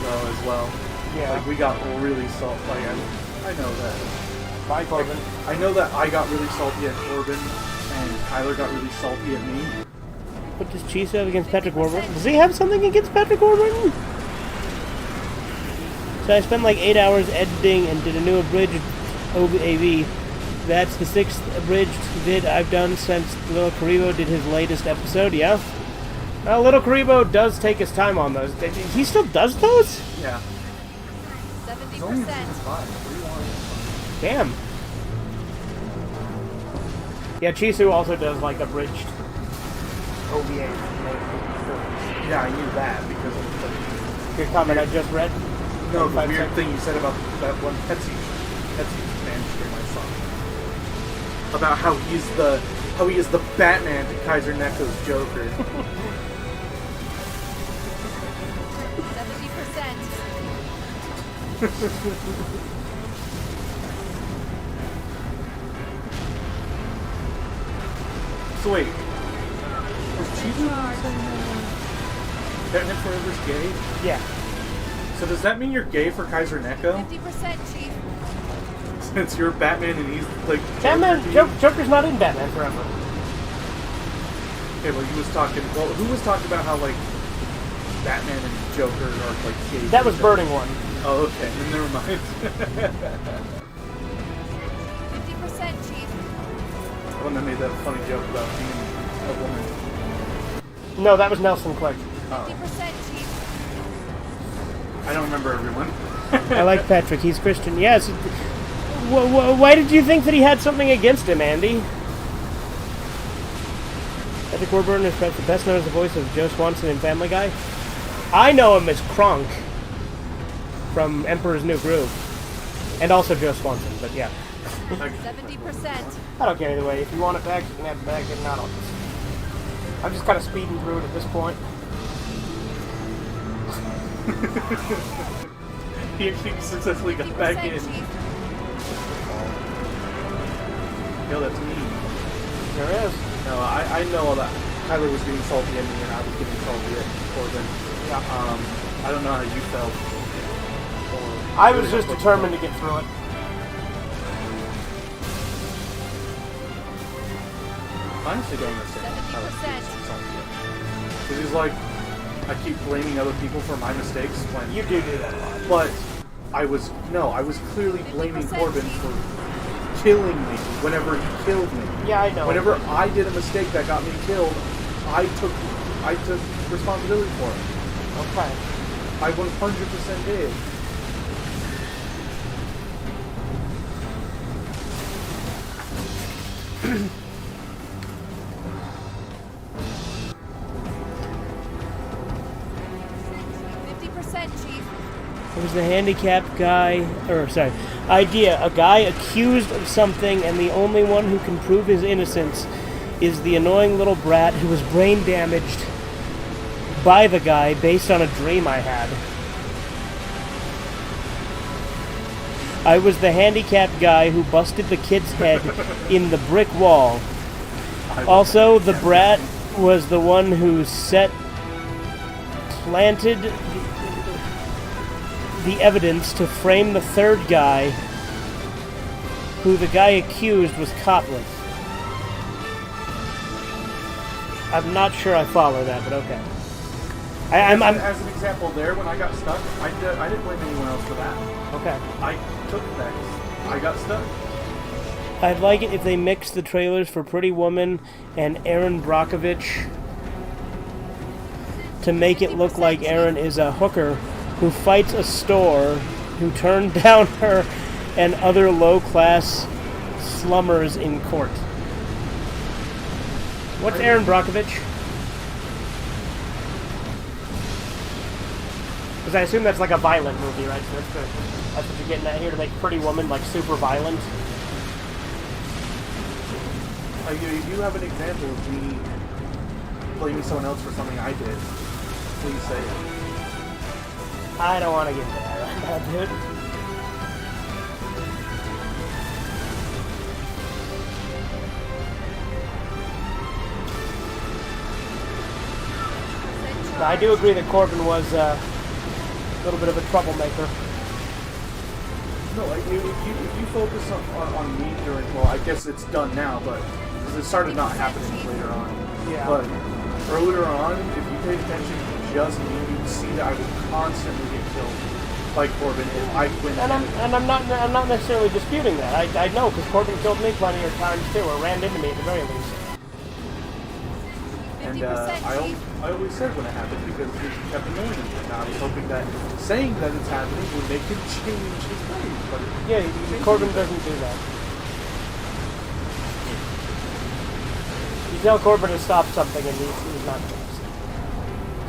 though, as well. Yeah. Like we got really salty. Like I know that. Bye, Corbin. I know that I got really salty at Corbin, and Kyler got really salty at me. What does Cheese have against Patrick Warburton? Does he have something against Patrick Warburton? So I spent like 8 hours editing and did a new abridged OAV. That's the 6th abridged vid I've done since Little Karibo did his latest episode, yeah? Well, Little Karibo does take his time on those. He still does those? Yeah. It's only 70%. season 5. What do you want? Damn. Yeah, Chisu also does like abridged OVA. Yeah, I knew that because of Your comment I just read. the 5 weird seconds. thing you said about that one Petsy fan stream I saw. About how he is the Batman to Kaiser Neko's Joker. 70%. So wait, was Chizu Batman Forever's gay? Yeah. So does that mean you're gay for Kaiser Neko? 50%, Chief. Since you're Batman and he's like Batman, Joker? Joker's not in Batman Forever. Okay, well he was talking. Well, who was talking about how like Batman and Joker are like gay? That was Burning One. Oh, okay. Then never mind. 50%, Chief. When I made that funny joke about being a woman. No, that was Nelson Clark. 50%, Chief. I don't remember everyone. I like Patrick. He's Christian. Yes. Why did you think that he had something against him, Andy? Patrick Warburton is perhaps the best known as the voice of Joe Swanson in Family Guy. I know him as Kronk from Emperor's New Groove. And also Joe Swanson, but yeah. 70%. I don't care either way. If you want it back, you can have it back. If not, I'm just kind of speeding through it at this point. He actually successfully got back 50%, in. Chief. Yo, that's me. There is. No, I know that Tyler was getting salty at me and I was getting salty at Corbin. Yeah. I don't know how you felt. I was just determined to get through it. I honestly don't understand how Tyler 70%. gets salty at me. Because he's like, I keep blaming other people for my mistakes when You do that a lot. But I was clearly blaming 50%, Corbin Chief. for killing me whenever he killed me. Yeah, I know. Whenever I did a mistake that got me killed, I took responsibility for it. Okay. I 100% did. It was the handicapped guy, idea. A guy accused of something, and the only one who can prove his innocence is the annoying little brat who was brain damaged by the guy based on a dream I had. I was the handicapped guy who busted the kid's head in the brick wall. Also, the brat was the one who planted the evidence to frame the third guy, who the guy accused was caught with. I'm not sure I follow that, but okay. I'm As an example, there when I got stuck, I didn't blame anyone else for that. okay. I took that. I got stuck. I'd like it if they mixed the trailers for Pretty Woman and Aaron Brockovich to make it look like Aaron is a hooker who fights a store who turned down her and other low-class slummers in court. What's Aaron Brockovich? Because I assume that's like a violent movie, right? So that's what you're getting at here, to make Pretty Woman like super violent. If you have an example of me blaming someone else for something I did, please say it. I don't want to get into that right now, dude. I do agree that Corbin was a little bit of a troublemaker. No, like if you focus on me during, well, I guess it's done now, but it started not happening later on. Yeah. But earlier on, if you paid attention to just me, you'd see that I would constantly get killed by Corbin if I went. And I'm not necessarily disputing that. I know because Corbin killed me plenty of times too, or ran into me at the very least. And 50% Chief. I always said when it happened because it kept annoying him. And I was hoping that saying that it's happening would make him change his ways. But Yeah, Corbin doesn't do that. You tell Corbin to stop something and he's not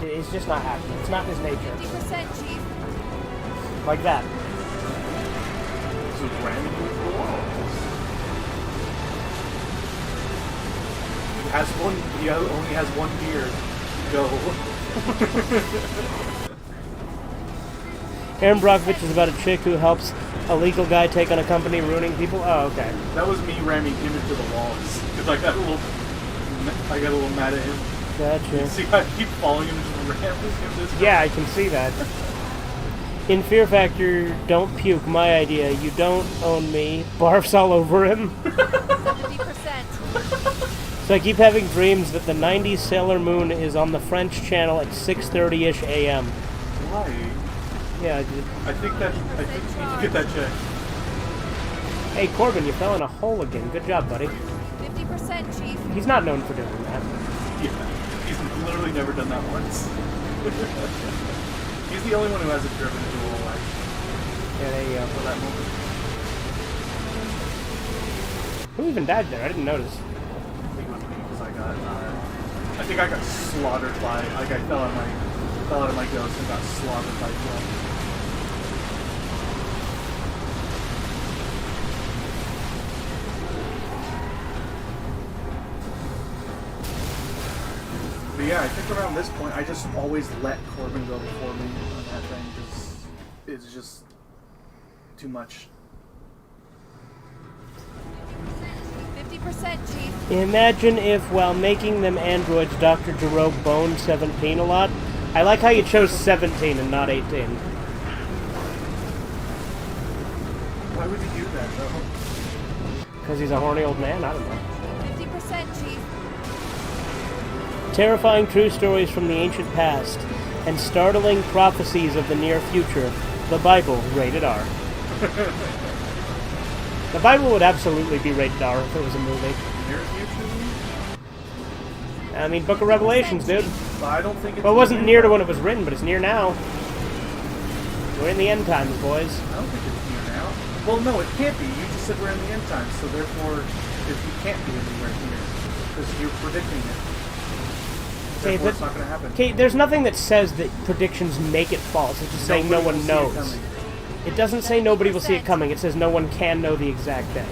doing it. It's just not happening. It's not his nature. 50% Chief. Like that. So ramming into the wall. He only has one beer. Go. Aaron Brockovich is about a chick who helps a legal guy take on a company ruining people. Oh, okay. That was me ramming him into the walls because I got a little mad at him. Gotcha. See how I keep following him and just ramming him this way? Yeah, I can see that. In Fear Factor, don't puke, my idea. You don't own me. Barfs all over him. 70%. So I keep having dreams that the 90s Sailor Moon is on the French channel at 6:30ish a.m. Why? Yeah. I think you need to get that checked. Hey, Corbin, you fell in a hole again. Good job, buddy. 50% Chief. He's not known for doing that. Yeah. He's literally never done that once. He's the only one who hasn't driven into a whole life. Yeah, there you go. For that moment. Who even died there? I didn't notice. I think it was me because I think I got slaughtered by, like I fell out of my ghost and got slaughtered by Glenn. But yeah, I think around this point, I just always let Corbin go before me on that thing because it's just too much. 50% Chief. Imagine if, while making them androids, Dr. Gero boned 17 a lot. I like how you chose 17 and not 18. Why would he do that, though? Because he's a horny old man? I don't know. 50% Chief. Terrifying true stories from the ancient past and startling prophecies of the near future. The Bible, rated R. The Bible would absolutely be rated R if it was a movie. Near future? I mean, Book of Revelations, dude. But I don't think it's... Well, it wasn't near to when it was written, but it's near now. We're in the end times, boys. I don't think it's near now. Well, no, it can't be. You just said we're in the end times, so therefore it can't be anywhere near. Because you're predicting it. Therefore, it's not going to happen. Okay, there's nothing that says that predictions make it false. It's just saying no Nobody one will see it knows. coming. It doesn't say nobody will see it coming. It says no one can know the exact day.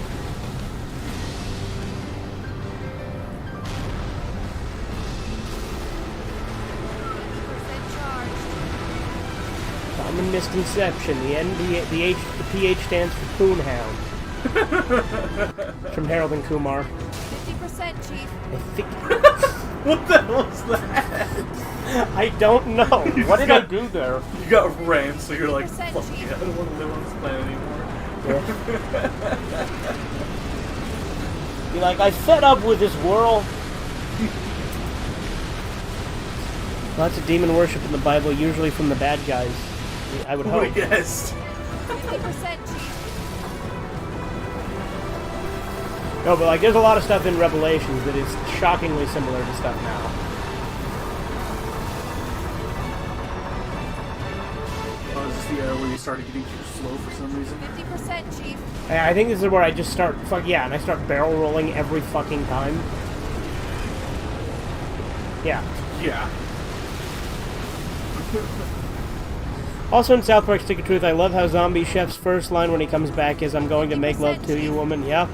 Common misconception. The PH stands for Coonhound. From Harold and Kumar. 50% Chief. I think. What the hell was that? I don't know. What did I do there? You got rammed, so you're like, 50% fuck yeah, I don't want to live on this planet anymore. Be like, I fed up with this world. Lots of demon worship in the Bible, usually from the bad guys. I would Who hope. would have guessed? 50% Chief. No, but like, there's a lot of stuff in Revelations that is shockingly similar to stuff now. Oh, is this the era where you started getting too slow for some reason? 50% Chief. I think this is where I just start, and I start barrel rolling every fucking time. Yeah. Yeah. Also in South Park Stick of Truth, I love how Zombie Chef's first line when he comes back is, "I'm going to make love to you, woman." Yeah.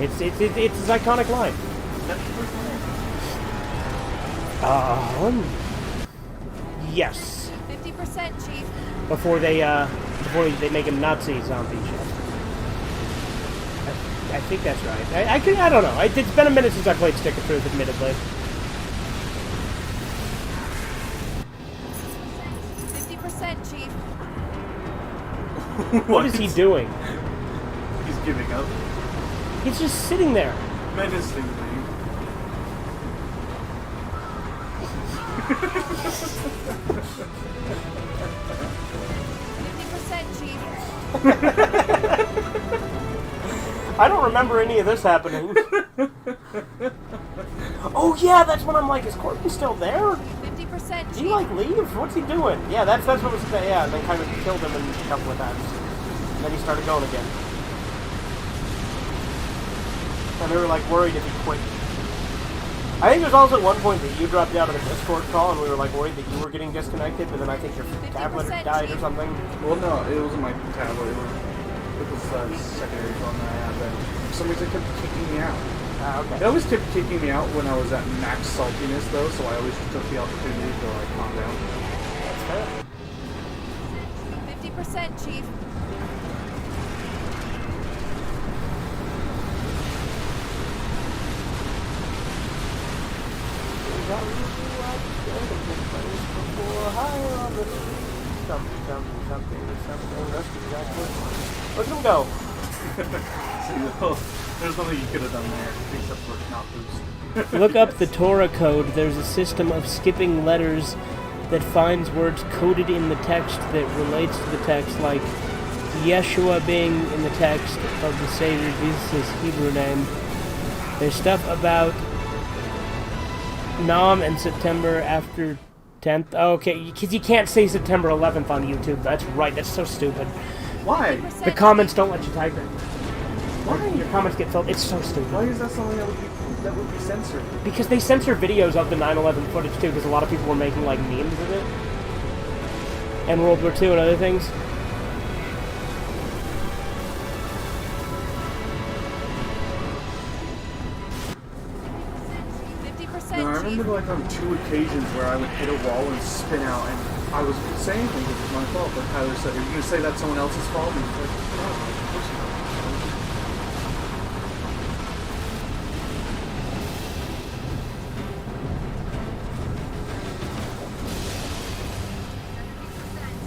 It's his iconic line. Yes. 50% Chief. Before they make him Nazi Zombie Chef. I think that's right. I don't know. It's been a minute since I played Stick of Truth, admittedly. 50%, Chief. What is he doing? He's giving up He's just sitting there. menacingly. Chief. I don't remember any of this happening. Oh yeah, that's when I'm like, is Corbin still there? 50%, Did he like leave? What's he doing? Yeah, that's what was yeah, and then kind of killed him a couple of times. And then he started going again. And they were like worried if he quit. I think there's also at one point that you dropped out of the Discord call and we were like worried that you were getting disconnected, but then I think your tablet had died or something. Well, no, it wasn't my tablet. It was a secondary phone that I had that for some reason kept kicking me out. Ah, okay. It always kept kicking me out when I was at max saltiness, though, so I always took the opportunity to like calm down. That's fair. 50%, Chief. Look at him go. There's nothing you could have done there, except for not boost. Look up the Torah code. There's a system of skipping letters that finds words coded in the text that relates to the text, like Yeshua being in the text of the Savior Jesus' Hebrew name. There's stuff about Nam and September after 10th. Oh, okay, because you can't say September 11th on YouTube. That's right. That's so stupid. Why? The comments don't let you type it. Why? Your comments get filled. It's so stupid. Why is that something that would be censored? Because they censor videos of the 9/11 footage too, because a lot of people were making like memes of it, and World War II and other things. No, I remember like on 2 occasions where I would hit a wall and spin out, and I was saying things it was my fault, but Tyler said, "Are you gonna say that's someone else's fault?" And he's like, "No, of course not."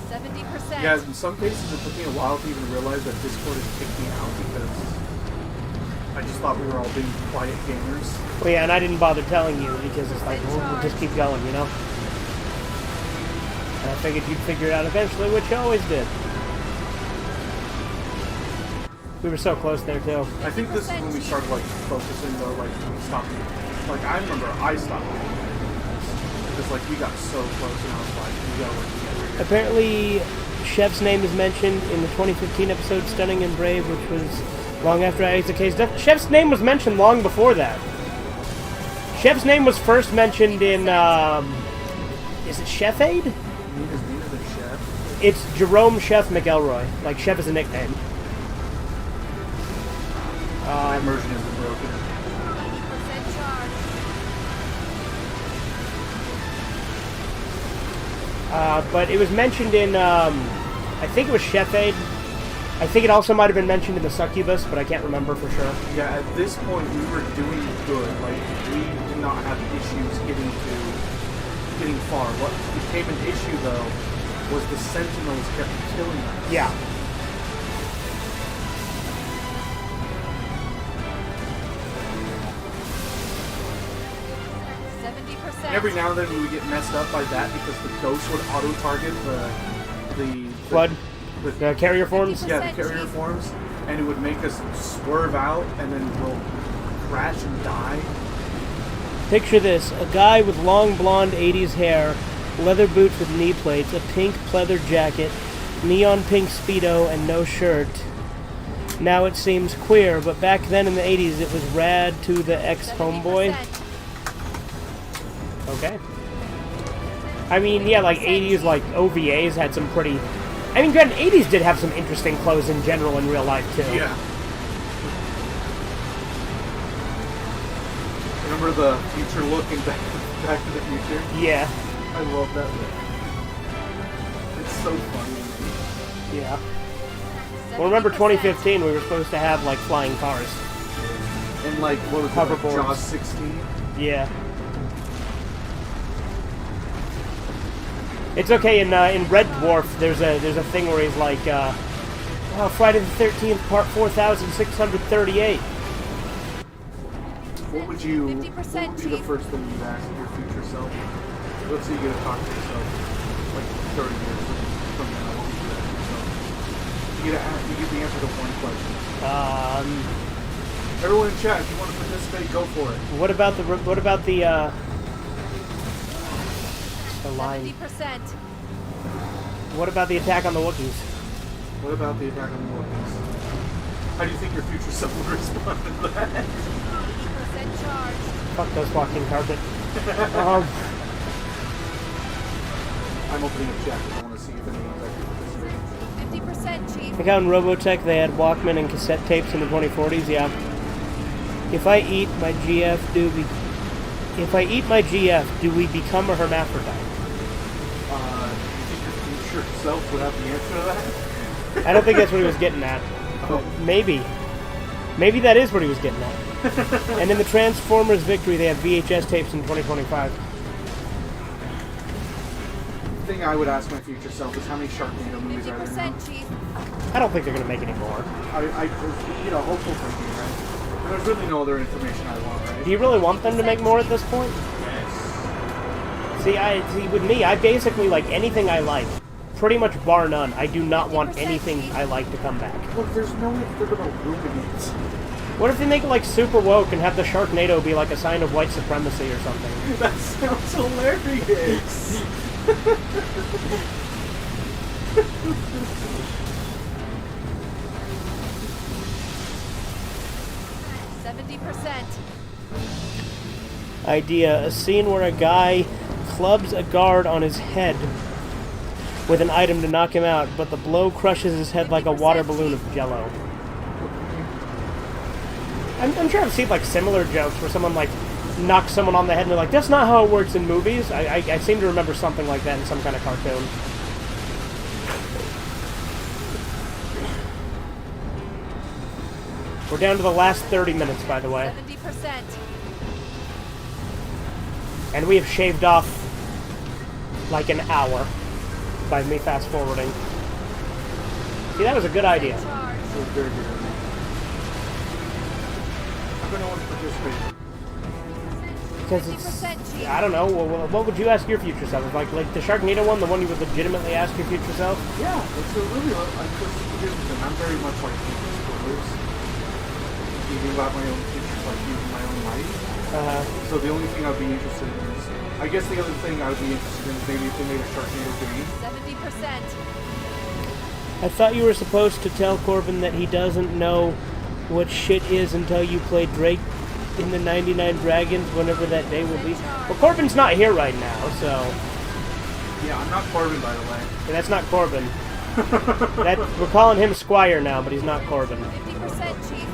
70%. Yeah, in some cases it took me a while to even realize that Discord had kicked me out because I just thought we were all being quiet gamers. Well, yeah, and I didn't bother telling you because it's like we'll just keep going, you know. And I figured you'd figure it out eventually, which you always did. We were so close there too. I think this is when we started like focusing though, like we stopped. Like I remember I stopped because like we got so close and I was like, we gotta work together. Apparently, Chef's name is mentioned in the 2015 episode Stunning and Brave, which was long after Isaac Hayes' death. Chef's name was mentioned long before that. Chef's name was first mentioned in, is it Chef Aid? His name is a chef. It's Jerome Chef McElroy. Like, Chef is a nickname. My immersion has been broken. 80% charge. But it was mentioned in, I think it was Chef Aid. I think it also might have been mentioned in the Succubus, but I can't remember for sure. Yeah, at this point we were doing good. Like we did not have issues getting far. What became an issue though was the Sentinels kept killing us. Yeah. Every now and then we would get messed up by that because the ghost would auto-target the Flood? The carrier forms? Yeah, the carrier forms, and it would make us swerve out, and then we'll crash and die. Picture this. A guy with long blonde 80s hair, leather boots with knee plates, a pink pleather jacket, neon pink Speedo, and no shirt. Now it seems queer, but back then in the 80s it was rad to the ex-homeboy. Okay. I mean, yeah, like 80s, like OVAs had some pretty... I mean, granted, 80s did have some interesting clothes in general in real life, too. Yeah. Remember the future look in Back to the Future? Yeah. I love that look. It's so funny. Yeah. Well, remember 2015, we were supposed to have, like, flying cars. And, like, what was it, Hoverboards. like Jaws 16? Yeah. It's okay. In Red Dwarf, there's a thing where he's like, Friday the 13th, part 4638. What would you? 50% What would be the Chief. first thing you'd ask your future self? Let's say you get to talk to yourself like 30 years from now. What would you ask yourself? You get the answer to one question. Everyone in chat, if you want to participate, go for it. What about the line? 70%. What about the attack on the Wookiees? What about the attack on the Wookiees? How do you think your future self would respond to that? 80% charge. Fuck those walking carpet. I'm opening a chat because I want to see if anyone's actually participating. 50%, Chief. Like how in Robotech they had Walkman and cassette tapes in the 2040s. Yeah. If I eat my GF, do we become a hermaphrodite? You think your future self would have the answer to that? I don't think that's what he was getting at. Oh. Maybe that is what he was getting at. And in the Transformers Victory, they have VHS tapes in 2025. The thing I would ask my future self is how many Sharknado movies are there now? 50%, Chief. I don't think they're gonna make any more. I hopeful thinking, right? And there's really no other information I want, right? Do you really want them to make more at this point? Yes. See, with me, I basically like anything I like, pretty much bar none. I do not want anything I like to come back. Look, there's no way they're gonna ruin it. What if they make it like super woke and have the Sharknado be like a sign of white supremacy or something? That sounds hilarious. 70%. Idea: a scene where a guy clubs a guard on his head with an item to knock him out, but the blow crushes his head like a water balloon of jello. I'm sure I've seen like similar jokes where someone like knocks someone on the head and they're like, that's not how it works in movies. I seem to remember something like that in some kind of cartoon. We're down to the last 30 minutes, by the way. 70%. And we have shaved off like an hour by me fast forwarding. See, that was a good idea. Charge. It was very good. I'm gonna want to participate. Because it's, 50%, Chief. I don't know, what would you ask your future self? Like the Sharknado one, the one you would legitimately ask your future self? Yeah, it's a really. I'm very much like spoilers. Thinking about my own future, like using my own life. So the only thing I'd be interested in is, I guess the other thing I would be interested in is maybe if they made a Sharknado game. 70%. I thought you were supposed to tell Corbin that he doesn't know what shit is until you play Drake in the 99 Dragons, whenever that day will be. Well, Corbin's not here right now, so... Yeah, I'm not Corbin, by the way. Yeah, that's not Corbin. We're calling him Squire now, but he's not Corbin. 50%, Chief.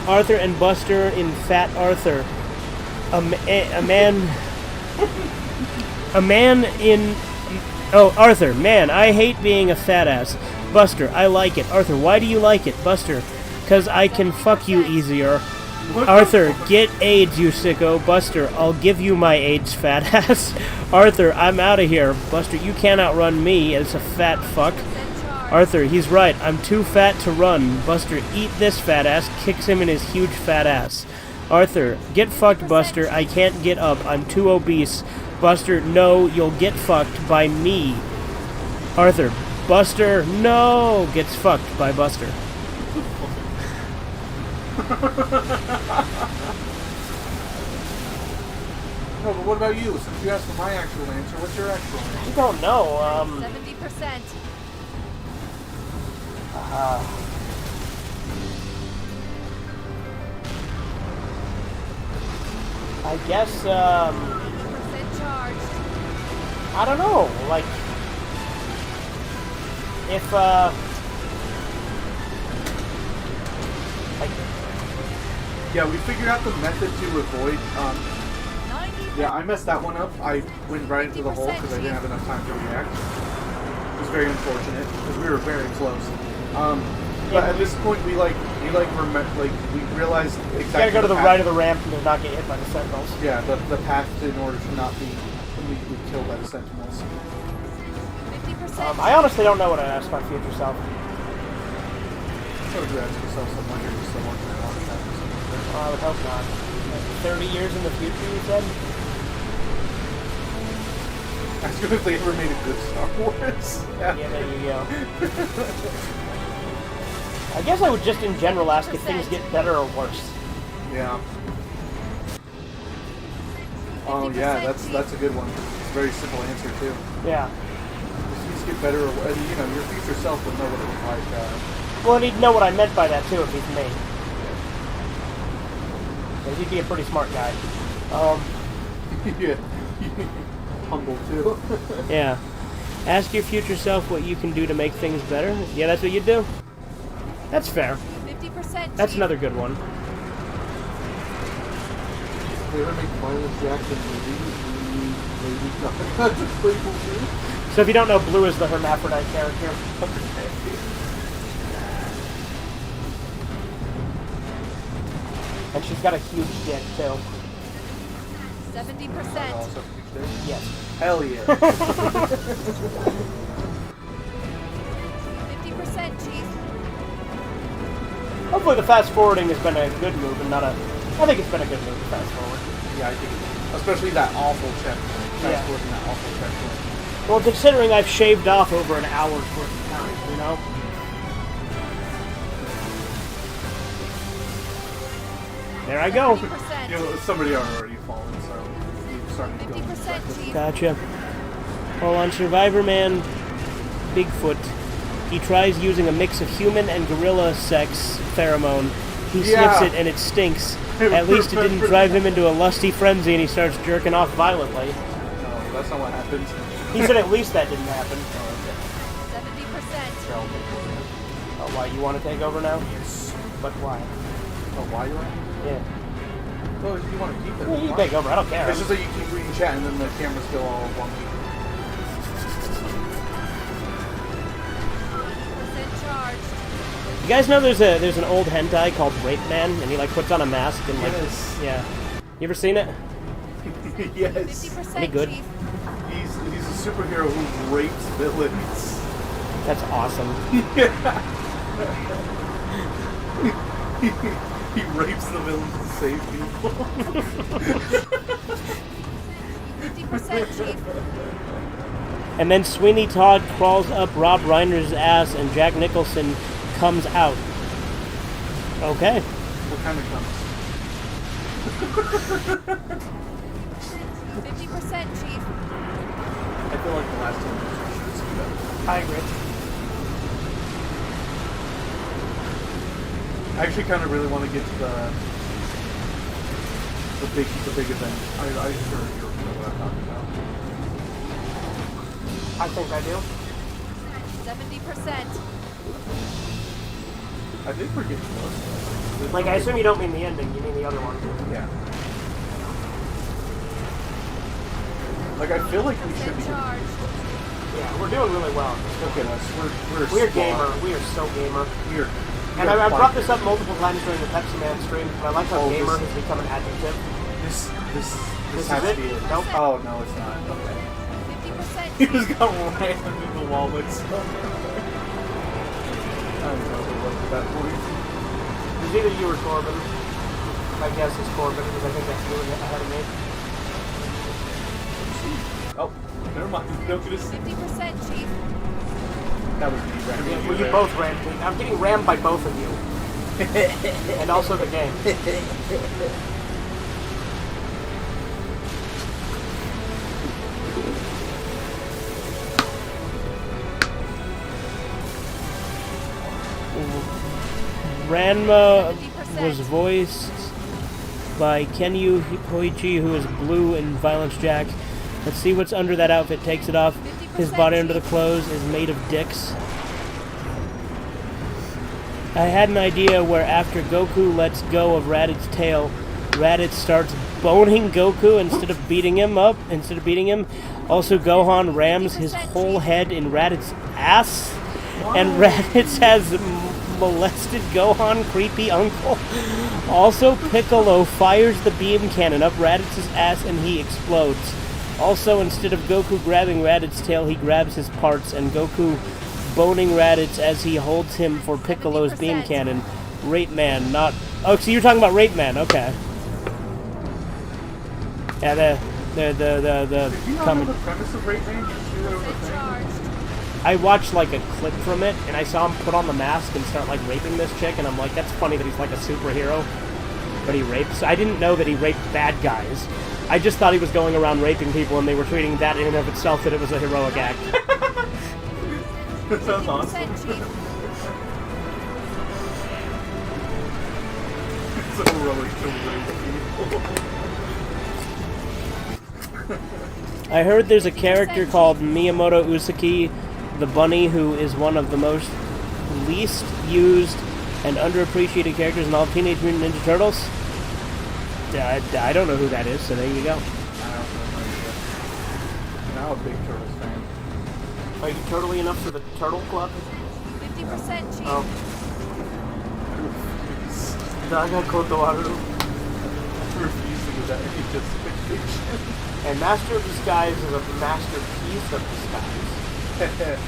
Arthur and Buster in Fat Arthur. A man... A man in... Oh, Arthur, man, I hate being a fat ass. Buster, I like it. Arthur, why do you like it? Buster, 'cause I can fuck you easier. Arthur, get AIDS, you sicko. Buster, I'll give you my AIDS, fat ass. Arthur, I'm out of here. Buster, you can't outrun me as a fat fuck. 10% charge. Arthur, he's right. I'm too fat to run. Buster, eat this fat ass. Kicks him in his huge fat ass. Arthur, get fucked, Buster. I can't get up. I'm too obese. Buster, no, you'll get fucked by me. Arthur, Buster, no, gets fucked by Buster. No, but what about you? Since you asked for my actual answer, what's your actual answer? I don't know. 70%. I guess, 80% charged. I don't know. Like, if, like, Yeah, we figured out the method to avoid. 90%. Yeah, I messed that one up. I went right into the hole because I didn't have enough time to react. It was very unfortunate because we were very close. But at this point, we realized exactly. You gotta go to the path. right of the ramp and not get hit by the sentinels. Yeah, the path in order to not be immediately killed by the sentinels. 50%. I honestly don't know what I'd ask my future self. So if you ask yourself something, you're just someone who wants that or something. I would hope not. Like 30 years in the future, you said? Ask them if they ever made a good Star Wars. Yeah, there you go. I guess I would just in general ask if things get better or worse. Yeah. Oh yeah, that's a good one. It's a very simple answer too. Yeah. If things get better, and you know, your future self would know what it was like. Well, and he'd know what I meant by that too if he's me. 'Cause he'd be a pretty smart guy. Yeah. Humble too. Yeah. Ask your future self what you can do to make things better. Yeah, that's what you'd do? That's fair. 50%. That's Chief. another good one. If they ever make Violet Jackson maybe not just playful too. So if you don't know, Blue is the hermaphrodite character. And she's got a huge dick, too. 70%. Also, huge day. Yes. Hell yeah. 50%, Chief. Hopefully the fast forwarding has been a good move and not a... I think it's been a good move to fast forward. Yeah, I think especially that awful checkpoint. Yeah. Fast forwarding that awful checkpoint. Well, considering I've shaved off over an hour's worth of time, you know? There I go. 50%. You know, somebody already fallen, so you started going. 50%, Chief. Gotcha. Well, on Survivor Man, Bigfoot, he tries using a mix of human and gorilla sex pheromone. He Yeah. sniffs it and it stinks. At least it didn't drive him into a lusty frenzy and he starts jerking off violently. No, that's not what happened. He said at least that didn't happen. 70%. Oh, why, you want to take over now? Yes. But why? Oh, why you want to? Yeah. Well, if you want to keep it. Well, you fine. take over, I don't care. It's just that you keep reading chat and then the cameras go all wonky. 100% charged. You guys know there's an old hentai called Rape Man, and he like puts on a mask and like Yes. yeah. You ever seen it? Yes. 50%, Any good? Chief. He's a superhero who rapes villains. That's awesome. He rapes the villains to save people. 50%, Chief. And then Sweeney Todd crawls up Rob Reiner's ass, and Jack Nicholson comes out. Okay. What kind of comes? 50%, Chief. I feel like the last time we should see that. I agree. I actually kind of really want to get to the big event. I sure you know what I'm talking about. I think I do. 70%. I think we're getting close. Like, I assume you don't mean the ending, you mean the other one. Yeah. Like I feel like we should be. 50% charged. Yeah, we're doing really well. Look at us. We're We're small. gamer. We are so gamer. We're. And I brought this up multiple times during the Pepsi Man stream, but I like how Oh, gamer this- has become an adjective. This This has is to be it? it. Nope. Oh no, it's not. Okay. 50%, He Chief. just got rammed into the wall with stuff. I don't know what at that point. It was either you or Corbin. My guess is Corbin, because I think that's you ahead of me. Oh, never mind. Don't get us. 50%, Chief. That was me ramming Yeah, well, you there. both rammed me. I'm getting rammed by both of you. And also the game. Ranma 70%. was voiced by Kenyu Hoichi, who is Blue in Violence Jack. Let's see what's under that outfit. Takes it off. His body under the clothes is made of dicks. I had an idea where after Goku lets go of Raditz' tail, Raditz starts boning Goku instead of beating him up. Also, Gohan rams his whole head in Raditz's ass, and Raditz has molested Gohan creepy uncle. Also, Piccolo fires the beam cannon up Raditz's ass and he explodes. Also, instead of Goku grabbing Raditz's tail, he grabs his parts, and Goku boning Raditz as he holds him for Piccolo's beam 70%. cannon. Rape Man, not... Oh, so you're talking about Rape Man, okay. Yeah, Do you not know coming. the premise of Rape Man? Did you see that over the Set thing? charged. I watched like a clip from it, and I saw him put on the mask and start like raping this chick, and I'm like, that's funny that he's like a superhero, but he rapes. I didn't know that he raped bad guys. I just thought he was going around raping people, and they were treating that in and of itself that it was a heroic act. That sounds awesome. 50%, Chief. It's so heroic to rape people. I heard there's a character called Miyamoto Usaki, the bunny, who is one of the most least used and underappreciated characters in all of Teenage Mutant Ninja Turtles. I don't know who that is, so there you go. I don't know. Now a big Turtles fan. Are you turtly enough for the Turtle Club? 50%, Chief. Oh. Daga Kotowaru. I refuse to do that. He just fiction. And Master of Disguise is a masterpiece of disguise.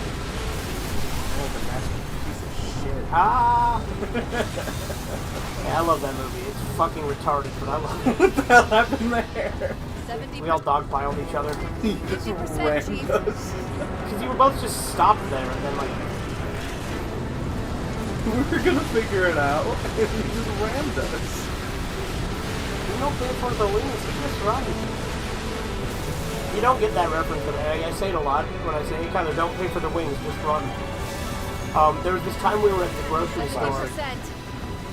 Oh, the masterpiece of shit. Ah! Yeah, I love that movie. It's fucking retarded, but I love it. What the hell happened there? 70%. We all dogpiled each other. He just 50%, rammed Chief. us. Because you were both just stopped there and then, like, We were gonna figure it out, and he just rammed us. you don't pay for the wings, you just run. You don't get that reference, but I say it a lot when I say, hey, Kyler, don't pay for the wings, just run. There was this time we were at the grocery store. 70%.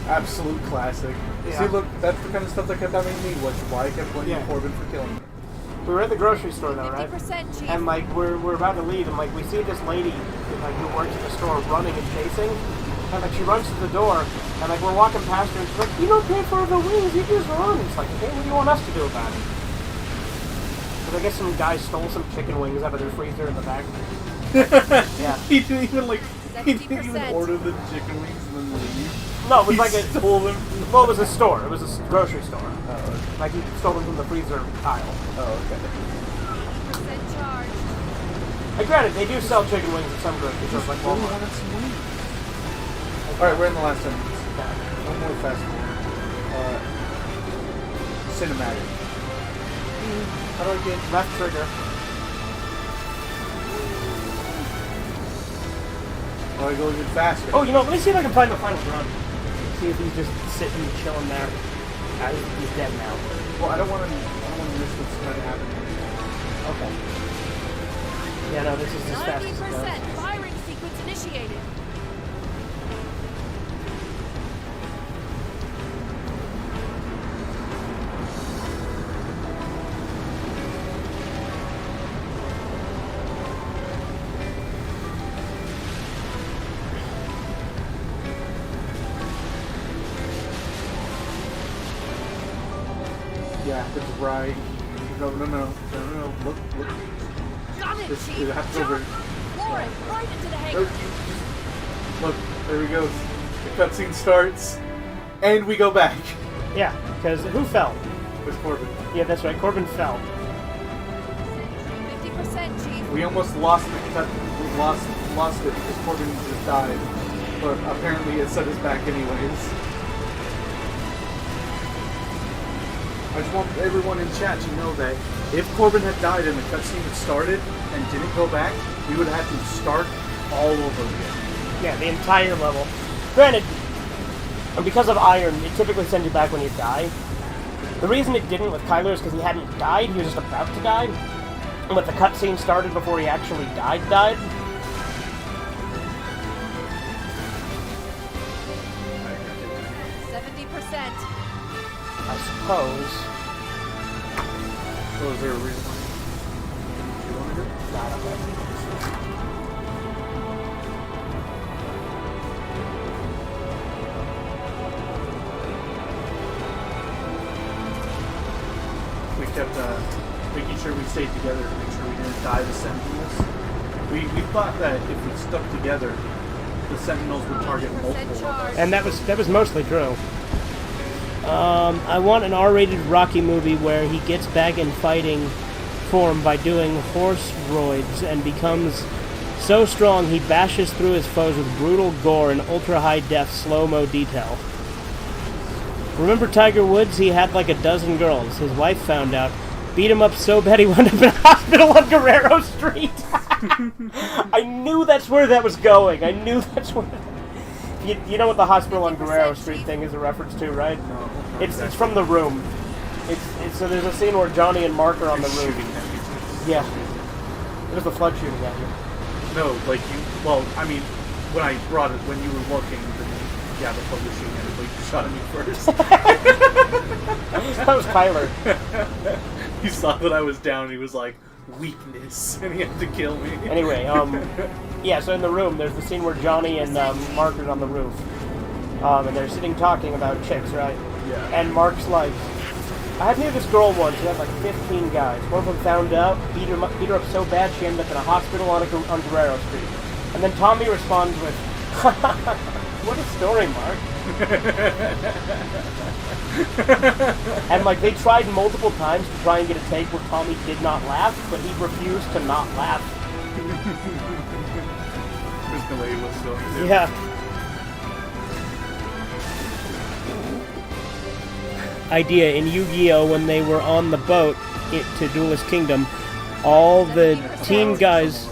Absolute classic. Yeah. See, look, that's the kind of stuff that kept having me, was why I kept blaming Yeah. Corbin for killing me. We were at the grocery store though, right? 50%, Chief. And like we're about to leave, and like we see this lady like who works at the store running and chasing, and like she runs to the door, and like we're walking past her, and she's like, "You don't pay for the wings, you just run." It's like, okay, what do you want us to do about it? Because I guess some guy stole some chicken wings out of their freezer in the back. Yeah. He didn't even he didn't even 70%. order the chicken wings and then leave. No, it was He like a stole them. well, it was a store. It was a grocery store. Oh, Like he stole them from the freezer aisle. okay. 50% charged. Like granted, they do sell chicken wings at some grocery stores like Really Walmart. wanted some wings. Alright, we're in the last 10 minutes. Yeah. One more fast forward. Cinematic. How do I get... Left trigger. Oh, I go even faster. Oh, you know, let me see if I can find the final run. See if he's just sitting, chilling there. He's dead now. Well, I don't want to miss what's going to happen. Okay. Yeah, no, this is as fast as it 90%. goes. Firing sequence initiated. Yeah, it's right. No. Look. Got it, This- Chief. it has to Jump. over- Floor it. Right into the Oh, hangar. Look, there he goes. The cutscene starts, and we go back. Yeah, because who fell? With Corbin. Yeah, that's right. Corbin fell. 50%, Chief. We almost lost the cut. We lost it because Corbin just died. But apparently it set us back anyways. I just want everyone in chat to know that if Corbin had died and the cutscene had started and didn't go back, we would have had to start all over again. Yeah, the entire level. Granted, because of Iron, it typically sends you back when you die. The reason it didn't with Kyler is because he hadn't died, he was just about to die. But the cutscene started before he actually died. 70%. I suppose. So is there a reason why you want to do it? Not okay. We kept making sure we stayed together to make sure we didn't die the same from this. We thought that if we stuck together, the Sentinels would target multiple of us. And that was mostly true. I want an R-rated Rocky movie where he gets back in fighting form by doing horse roids and becomes so strong he bashes through his foes with brutal gore and ultra-high-def slow-mo detail. Remember Tiger Woods? He had like a dozen girls. His wife found out, beat him up so bad he wound up in a hospital on Guerrero Street. I knew that's where that was going. I knew that's where... You know what the hospital on Guerrero Street thing is a reference to, right? No, It's from The Room. It's so there's a scene where Johnny and Mark are on the roof. Yeah. There's the flood shooting at you. No, like you. Well, I mean, when I brought it, when you were looking, then yeah, the flood was shooting at it, but you shot at me first. That was Kyler. He saw that I was down, and he was like, weakness, and he had to kill me. Anyway, yeah, so in The Room, there's the scene where Johnny and Mark are on the roof. And they're sitting talking about chicks, right? Yeah. And Mark's like, I knew this girl once who had like 15 guys. One of them found out, beat her up so bad she ended up in a hospital on Guerrero Street. And then Tommy responds with, what a story, Mark. And like they tried multiple times to try and get a take where Tommy did not laugh, but he refused to not laugh. There's no way he was going to. Yeah. Idea in Yu-Gi-Oh! When they were on the boat to Duelist Kingdom, all the teen guys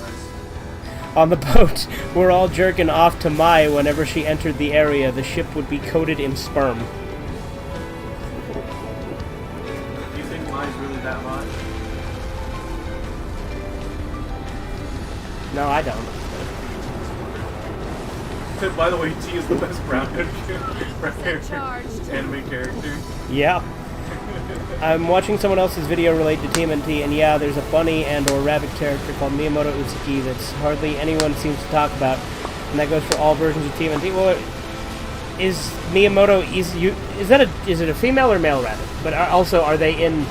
on the boat were all jerking off to Mai whenever she entered the area. The ship would be coated in sperm. Do you think Mai's really that hot? No, I don't. By the way, T is the best brown-haired anime character. Yeah. I'm watching someone else's video related to TMNT, and yeah, there's a bunny and or rabbit character called Miyamoto Uzuki that's hardly anyone seems to talk about, and that goes for all versions of TMNT. Well, is Miyamoto is it a female or male rabbit? But also, are they in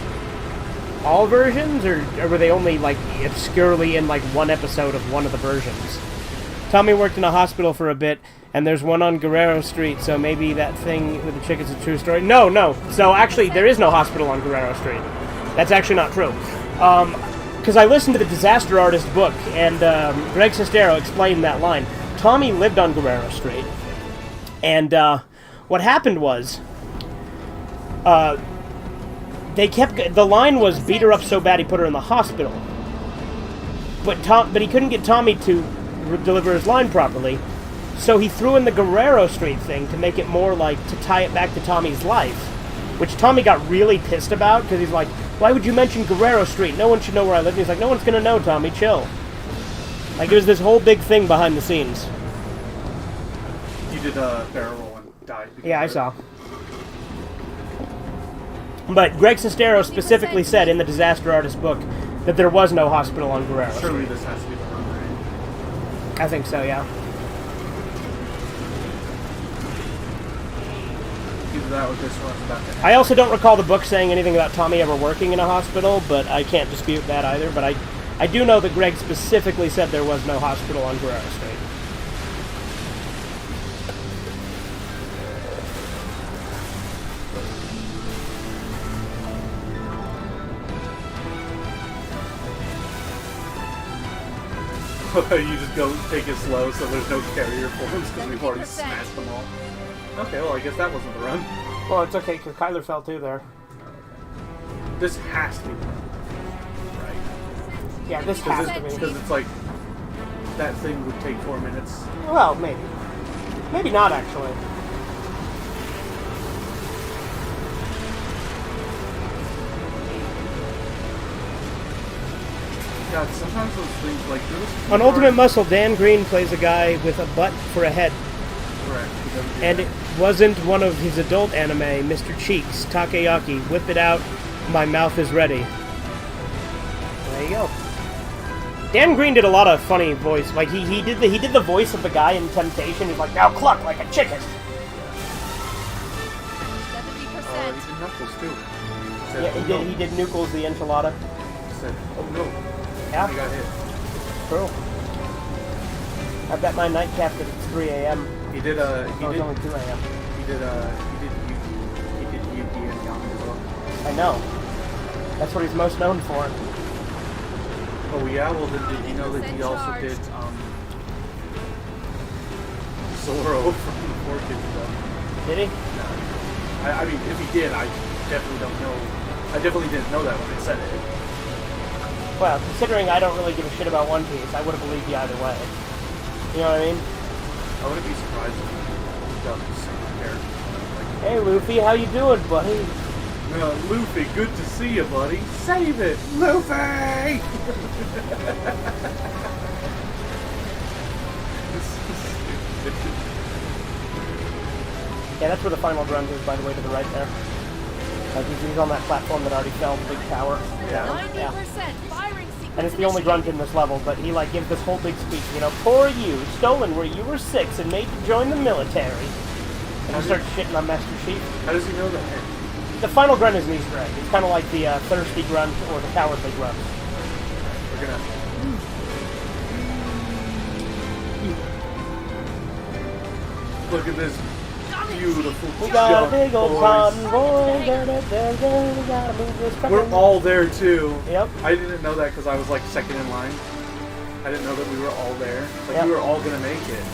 all versions, or were they only like obscurely in like one episode of one of the versions? Tommy worked in a hospital for a bit, and there's one on Guerrero Street, so maybe that thing with the chick is a true story. No. So actually, there is no hospital on Guerrero Street. That's actually not true. Because I listened to the Disaster Artist book, and Greg Sestero explained that line. Tommy lived on Guerrero Street, and what happened was, the line was beat her up so bad he put her in the hospital. But he couldn't get Tommy to deliver his line properly, so he threw in the Guerrero Street thing to make it more like to tie it back to Tommy's life, which Tommy got really pissed about because he's like, why would you mention Guerrero Street? No one should know where I live. And he's like, no one's gonna know, Tommy, chill. Like, it was this whole big thing behind the scenes. You did a barrel roll and died. Yeah, I saw. But Greg Sestero specifically said in the Disaster Artist book that there was no hospital on Guerrero Street. Surely this has to be the run, right? I think so, yeah. Either that or this one's about to happen. I also don't recall the book saying anything about Tommy ever working in a hospital, but I can't dispute that either. But I do know that Greg specifically said there was no hospital on Guerrero Street. You just go take it slow so there's no carrier forms because we've already smashed them all. Okay, well I guess that wasn't the run. Well, it's okay, because Kyler fell too there. This has to be the run, right? Yeah, this has to be. Because it's like, that thing would take 4 minutes. Well, maybe. Maybe not, actually. God, sometimes those things like this. On Ultimate Muscle, Dan Green plays a guy with a butt for a head. Correct. And it wasn't one of his adult anime, Mr. Cheeks, Takoyaki, Whip It Out, My Mouth Is Ready. There you go. Dan Green did a lot of funny voice. Like, he did the voice of the guy in Temptation. He's like, now cluck like a chicken. 70%. He did Knuckles too. Said, Yeah, he did Nookles the enchilada. Said, oh no. Yeah. He got hit. True. I bet my night capped at 3 a.m. He did No, it's only 2 a.m. he did Yugi and Yami as well. I know. That's what he's most known for. Oh yeah, well then did you know that he also did Zoro from the 4Kids stuff? Did he? No. I mean, if he did, I definitely don't know. I definitely didn't know that when I said it. Well, considering I don't really give a shit about One Piece, I would have believed you either way. You know what I mean? I wouldn't be surprised if he does the same character. Like, Hey, Luffy, how you doing, buddy? Luffy, good to see you, buddy. Save it, Luffy! Yeah, that's where the final grunt is, by the way, to the right there. He's on that platform that already fell, the big tower. 90% firing sequence. And it's the only grunt in this level, but he like gives this whole big speech, you know, poor you, stolen where you were 6 and made to join the military. And he starts shitting on Master Chief. How does he know that? The final grunt is an Easter egg. It's kind of like the thirsty grunt or the cowardly grunt. We're gonna... Look at this beautiful We got a jump, big old boys. convoy. We gotta move this truck. We're all there too. Yep. I didn't know that because I was like second in line. I didn't know that we were all there. Like Yep. we were all gonna make it.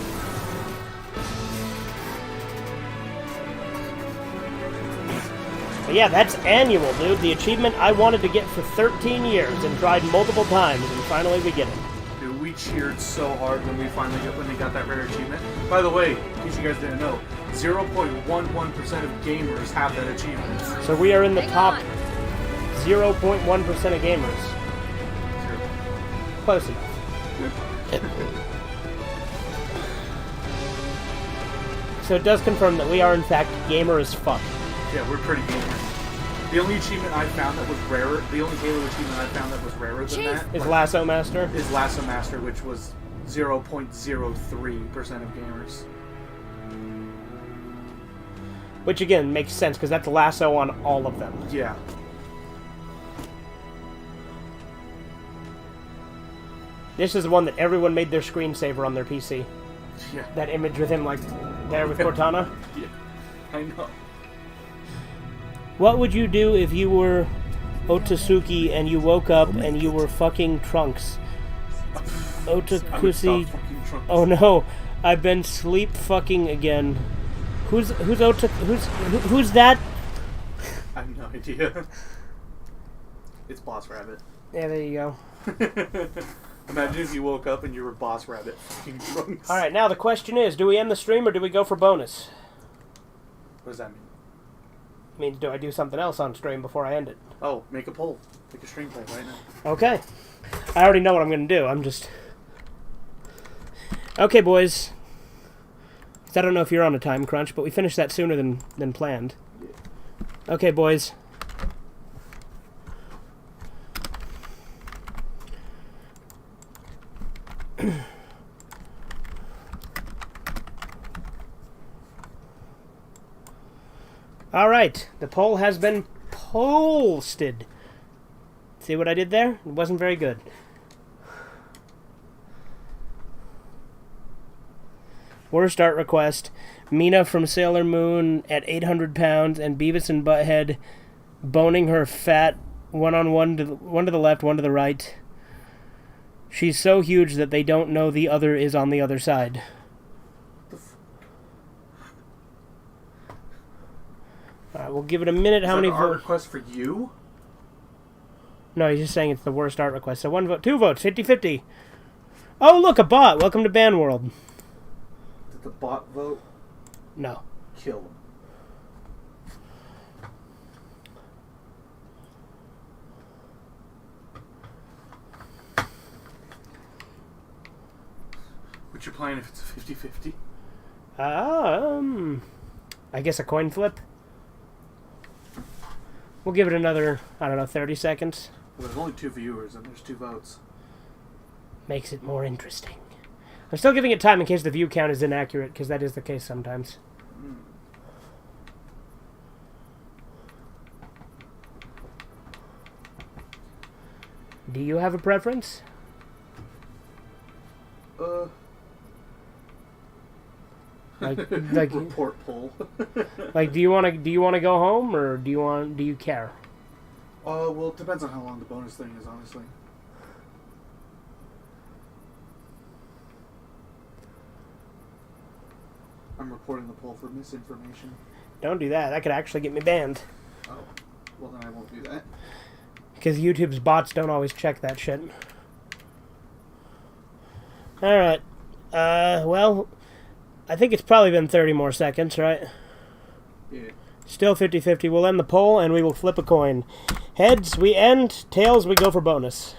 But yeah, that's annual, dude. The achievement I wanted to get for 13 years and tried multiple times, and finally we get it. Dude, we cheered so hard when we finally got that rare achievement. By the way, in case you guys didn't know, 0.11% of gamers have that achievement. So we are in the Hang top on. 0.1% of gamers. Close enough. So it does confirm that we are in fact gamer as fuck. Yeah, we're pretty gamers. The only achievement I found that was rarer, the only Halo achievement I found that was rarer than Chief! that Is Lasso Master? is Lasso Master, which was 0.03% of gamers. Which again makes sense because that's Lasso on all of them. Yeah. This is the one that everyone made their screensaver on their PC. Yeah. That image with him like there with Cortana. Yeah. I know. What would you do if you were Otsutsuki and you woke up and you were fucking Trunks? I Otakusi. would stop fucking Trunks. Oh no, I've been sleep fucking again. Who's that? I have no idea. It's Boss Rabbit. Yeah, there you go. Imagine if you woke up and you were Boss Rabbit fucking Trunks. All right, now the question is: do we end the stream or do we go for bonus? What does that mean? I mean, do I do something else on stream before I end it? Oh, make a poll. Make a stream play right now. Okay. I already know what I'm going to do. I'm just... Okay, boys. I don't know if you're on a time crunch, but we finished that sooner than planned. Okay, boys. All right, the poll has been posted. See what I did there? It wasn't very good. Worst art request: Mina from Sailor Moon at 800 pounds and Beavis and Butthead boning her fat one to the left, one to the right. She's so huge that they don't know the other is on the other side. Alright, we'll give it a minute. How many Is that an art votes? request for you? No, he's just saying it's the worst art request. So 1 vote, 2 votes, 50-50. Oh, look, a bot. Welcome to Band World. Did the bot vote? No. Kill him. What's your plan if it's a 50-50? I guess a coin flip. We'll give it another, I don't know, 30 seconds. Well, there's only 2 viewers and there's 2 votes. Makes it more interesting. I'm still giving it time in case the view count is inaccurate, because that is the case sometimes. Do you have a preference? Like, Report pull. like, do you want to go home, or do you care? Well, it depends on how long the bonus thing is, honestly. I'm reporting the poll for misinformation. Don't do that. That could actually get me banned. Oh, well then I won't do that. Because YouTube's bots don't always check that shit. Alright. Well, I think it's probably been 30 more seconds, right? Yeah. Still 50-50. We'll end the poll, and we will flip a coin. Heads, we end. Tails, we go for bonus.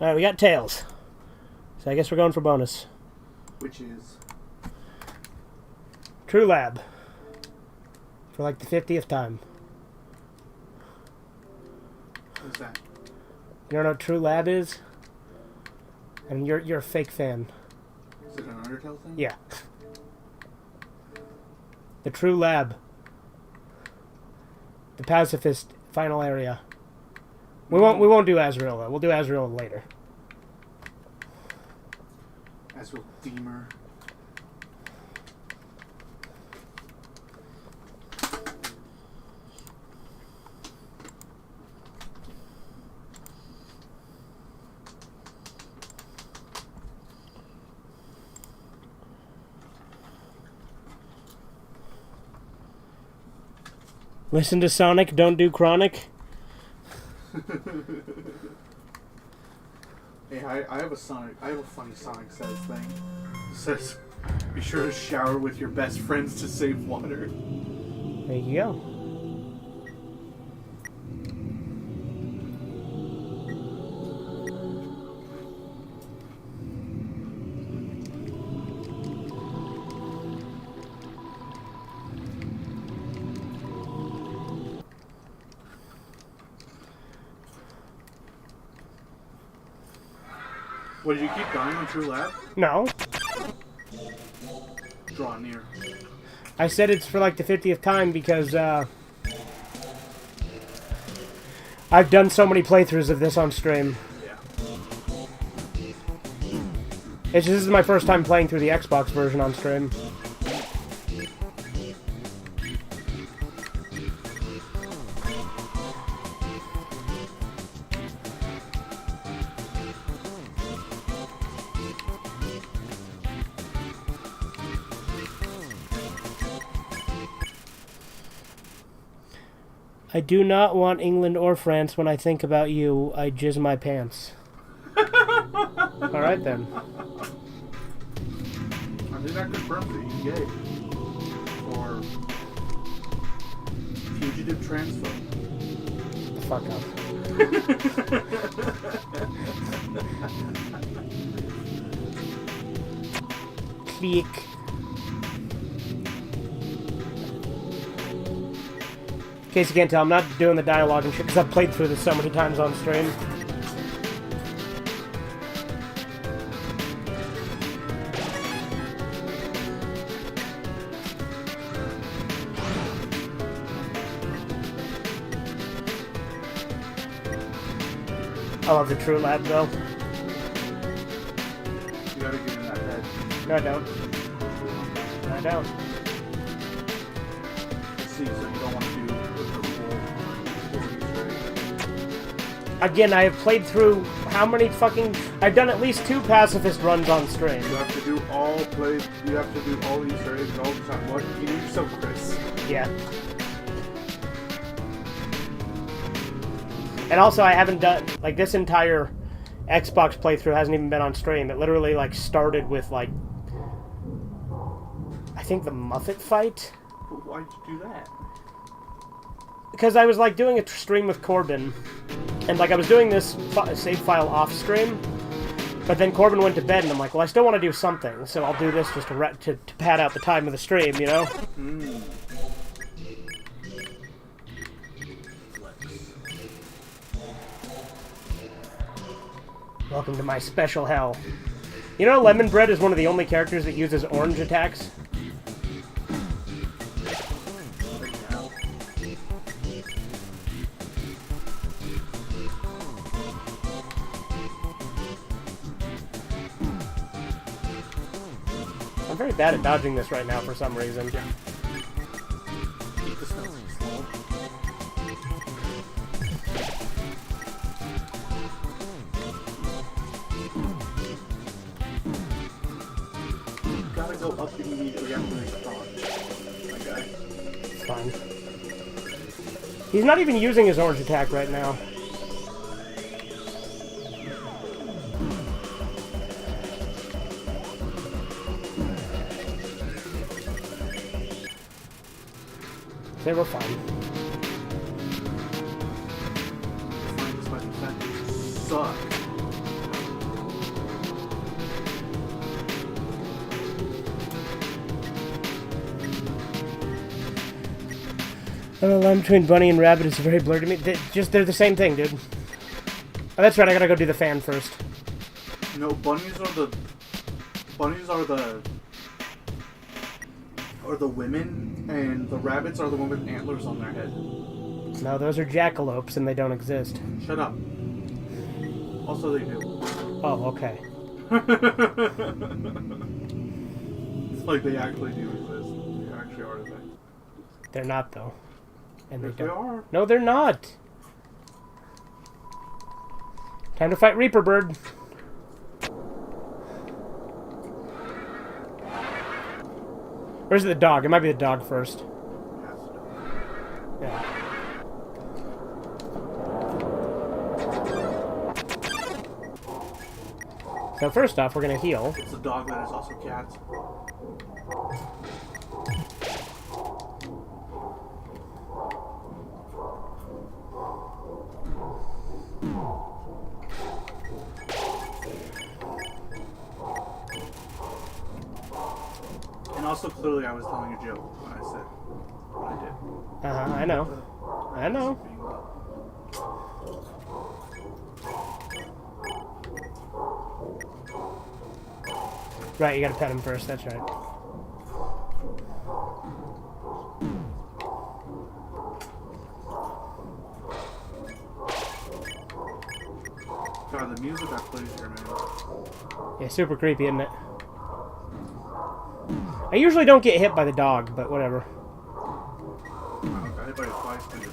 Alright, we got tails. So I guess we're going for bonus. Which is... True Lab. For like the 50th time. What is that? You don't know what True Lab is? And you're a fake fan. Is it an Undertale thing? Yeah. The True Lab. The pacifist final area. We won't do Azrael though. We'll do Azrael later. Azrael Deemer. Listen to Sonic, don't do Chronic. Hey, I have a funny Sonic Says thing. It says, be sure to shower with your best friends to save water. There you go. What, did you keep dying on True Lab? No. Draw near. I said it's for like the 50th time because I've done so many playthroughs of this on stream. Yeah. This is my first time playing through the Xbox version on stream. I do not want England or France. When I think about you, I jizz my pants. Alright then. I think that confirms that you're gay. Or fugitive transphobe. The fuck up. Click. In case you can't tell, I'm not doing the dialogue and shit because I've played through this so many times on stream. I love the True Lab though. You gotta get in that bed. No, I don't. No, I don't. See, so you don't want to do the full Again, I have played through how many fucking... I've done at least 2 pacifist runs on stream. You have to do all Easter eggs all the time. What? You need yourself, Chris. Yeah. And also, I haven't done... Like, this entire Xbox playthrough hasn't even been on stream. It literally, like, started with, like... I think the Muppet fight? Why'd you do that? Because I was, like, doing a stream with Corbin. And, like, I was doing this save file off stream. But then Corbin went to bed, and I'm like, well, I still want to do something. So I'll do this just to pad out the time of the stream, you know? Mm. Welcome to my special hell. You know, Lemon Bread is one of the only characters that uses orange attacks? bad at dodging this right now for some reason. Keep the snow slow. Gotta go up immediately after they dodge. My guy. It's fine. He's not even using his orange attack right now. They were fine. Fine, despite the fact that you suck. The line between bunny and rabbit is very blurred to me. They're the same thing, dude. Oh, that's right. I gotta go do the fan first. No, bunnies are the women, and the rabbits are the one with antlers on their head. No, those are jackalopes, and they don't exist. Shut up. Also, they do. Oh, okay. It's like they actually do exist. They actually are a thing. They're not, though. And Yes, they don't. are. No, they're not. Time to fight Reaper Bird. Where's the dog? It might be the dog first. Yeah. So first off, we're gonna heal. It's a dog that is also cats. And also, clearly, I was telling a joke when I said what I did. I know. I know. Right, you gotta pet him first, that's right. God, the music that plays here, man. Yeah, super creepy, isn't it? I usually don't get hit by the dog, but whatever. I got hit by it twice, dude.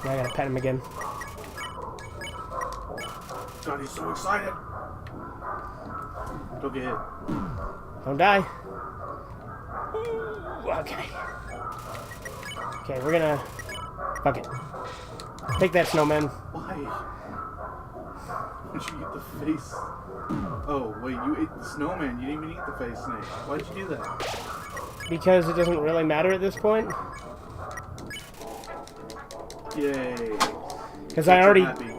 Now I gotta pet him again. God, he's so excited. Don't get hit. Don't die. Okay. Okay, we're gonna... Fuck it. Take that, snowman. Why? Did you eat the face? Oh, wait, you ate the snowman. You didn't even eat the face snake. Why'd you do that? Because it doesn't really matter at this point. Yay. Because I already... Happy.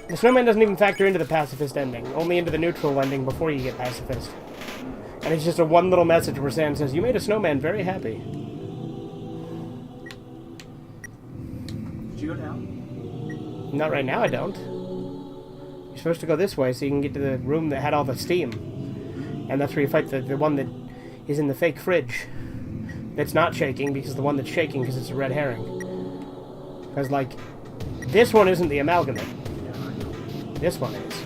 The snowman doesn't even factor into the pacifist ending. Only into the neutral ending before you get pacifist. And it's just a one little message where Sam says, "You made a snowman very happy." Did you go down? Not right now, I don't. You're supposed to go this way so you can get to the room that had all the steam. And that's where you fight the one that is in the fake fridge. That's not shaking because the one that's shaking because it's a red herring. Because, like, this one isn't the amalgamate. Yeah, I know. This one is.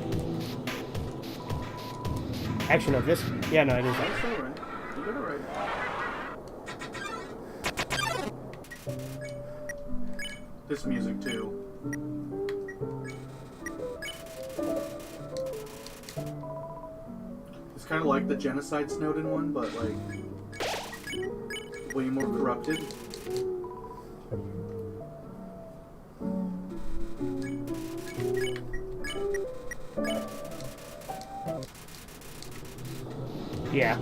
Actually, no, this... Yeah, no, it is. That's alright. You got it right. This music, too. It's kind of like the Genocide Snowden one, but, like, way more corrupted. Yeah.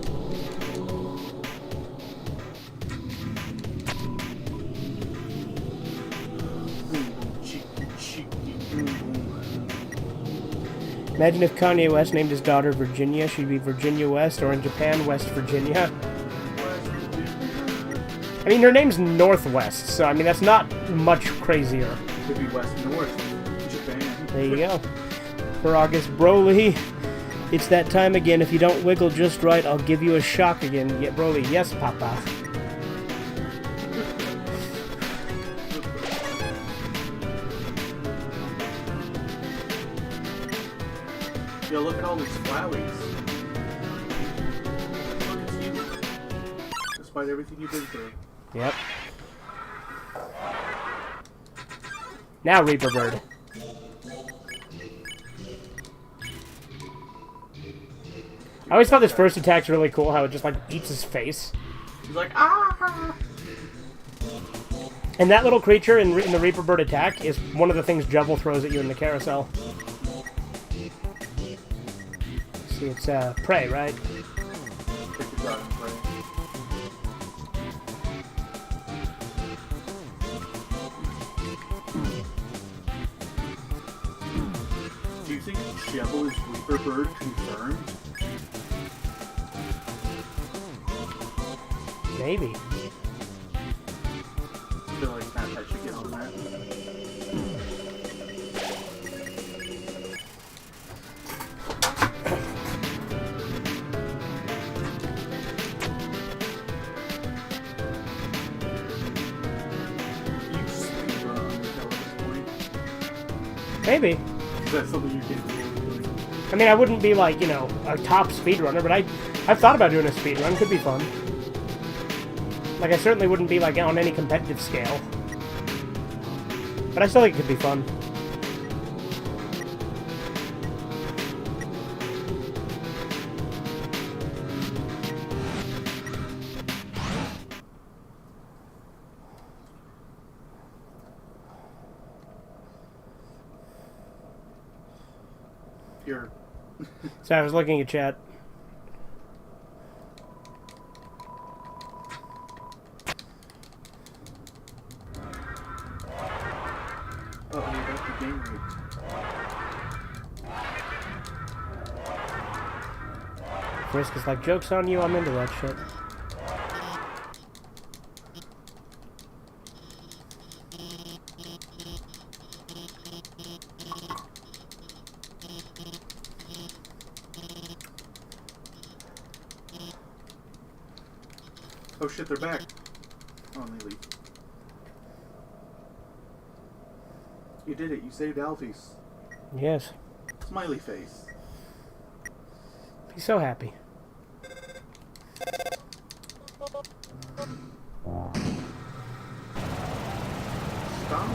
Imagine if Kanye West named his daughter Virginia. She'd be Virginia West, or in Japan, West Virginia. I mean, her name's Northwest, so I mean, that's not much crazier. Could be West North, Japan. There you go. For August Broly, It's that time again. If you don't wiggle just right, I'll give you a shock again. Yeah, Broly, yes, Papa. Yo, look at all these Flowies. Look, it's you. Despite everything you've been through. Yep. Now, Reaper Bird. I always thought this first attack's really cool, how it just, like, eats his face. He's like, ah! And that little creature in the Reaper Bird attack is one of the things Jubble throws at you in the carousel. See, it's, prey, right? Do you think Jubble is Reaper Bird confirmed? Maybe. I feel like Matt should get on that. You speedrun Undertale at this point. Maybe. Is that something you can do? I mean, I wouldn't be, like, you know, a top speedrunner, but I've thought about doing a speedrun. Could be fun. Like, I certainly wouldn't be, like, on any competitive scale. But I still think it could be fun. Here. So I was looking at chat. Oh, you're back to game rate. Frisk is like, joke's on you, I'm into that shit. Oh shit, they're back. Oh, and they leave. You did it. You saved Alphys. Yes. Smiley face. He's so happy. Stop.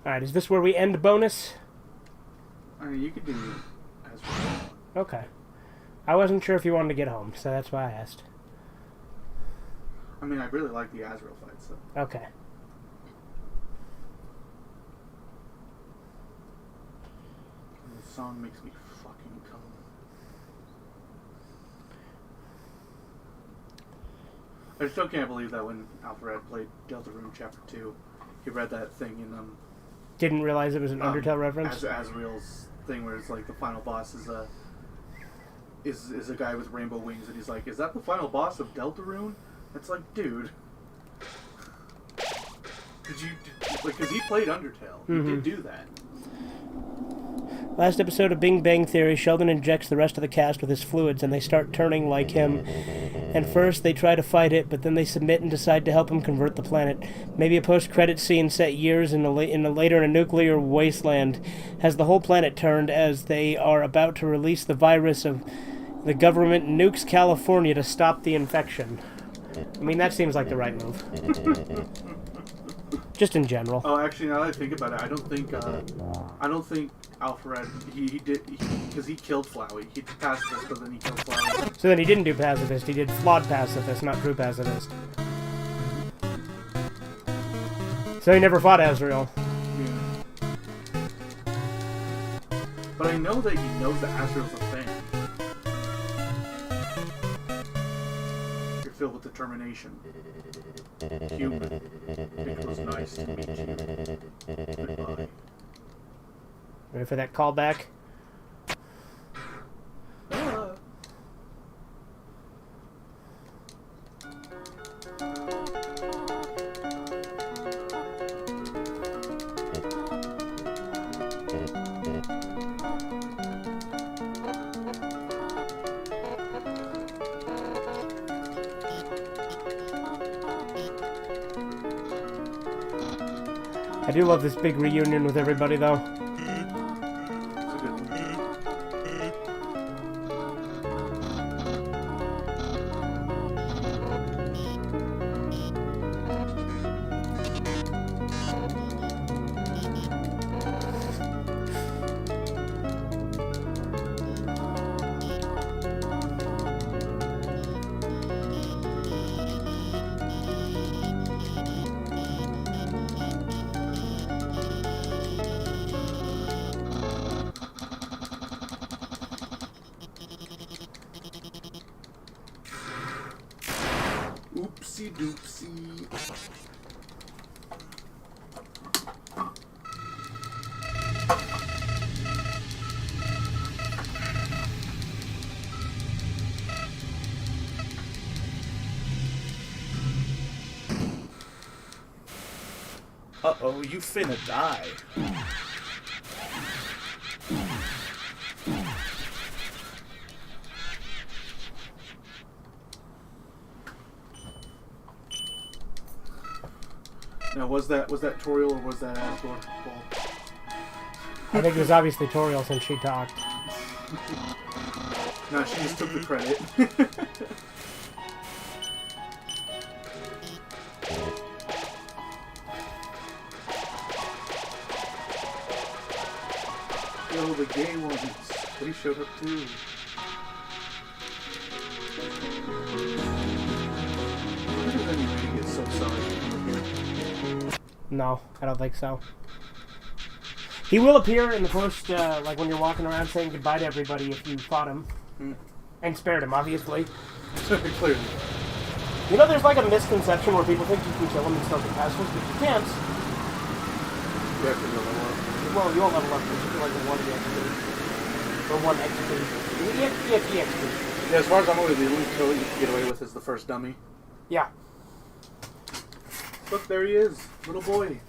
Alright, is this where we end bonus? I mean, you could do as well. Okay. I wasn't sure if you wanted to get home, so that's why I asked. I mean, I really like the Azrael fight, so. Okay. The song makes me fucking come. I still can't believe that when Alfred played Deltarune Chapter 2, he read that thing in Didn't realize it was an Undertale reference? Azrael's thing where it's like the final boss is a guy with rainbow wings, and he's like, is that the final boss of Deltarune? It's like, dude. Because he played Undertale. He did do that. Last episode of Bing Bang Theory, Sheldon injects the rest of the cast with his fluids and they start turning like him. And first they try to fight it, but then they submit and decide to help him convert the planet. Maybe a post-credit scene set years later in a nuclear wasteland has the whole planet turned as they are about to release the virus of the government nukes California to stop the infection. I mean, that seems like the right move. Just in general. Oh, actually, now that I think about it, I don't think Alfred, he did, because he killed Flowey. He did pacifist, but then he killed Flowey. So then he didn't do pacifist, he did flawed pacifist, not true pacifist. So he never fought Azrael. Yeah. But I know that he knows that Azrael's a fan. You're filled with determination. Human. It was nice to meet you. Goodbye. Ready for that callback? I do love this big reunion with everybody, though. It's a good one. Oopsie doopsie. Uh-oh, you finna die. Now, was that Toriel or was that Asgore? Well, I think it was obviously Toriel since she talked. no, she just took the credit. Yo, the gay ones. But he showed up too. Why does anybody get so sorry for here? No, I don't think so. He will appear in the post, like when you're walking around saying goodbye to everybody if you fought him. And spared him, obviously. Clearly. You know, there's like a misconception where people think you can kill him and still get past him, but you can't. You have to level up. Well, you won't level up because you feel like a 1 EXP. Or 1 XP. EXP. Yeah, as far as I'm aware, the only kill you can get away with is the first dummy. Yeah. Look, there he is. Little boy.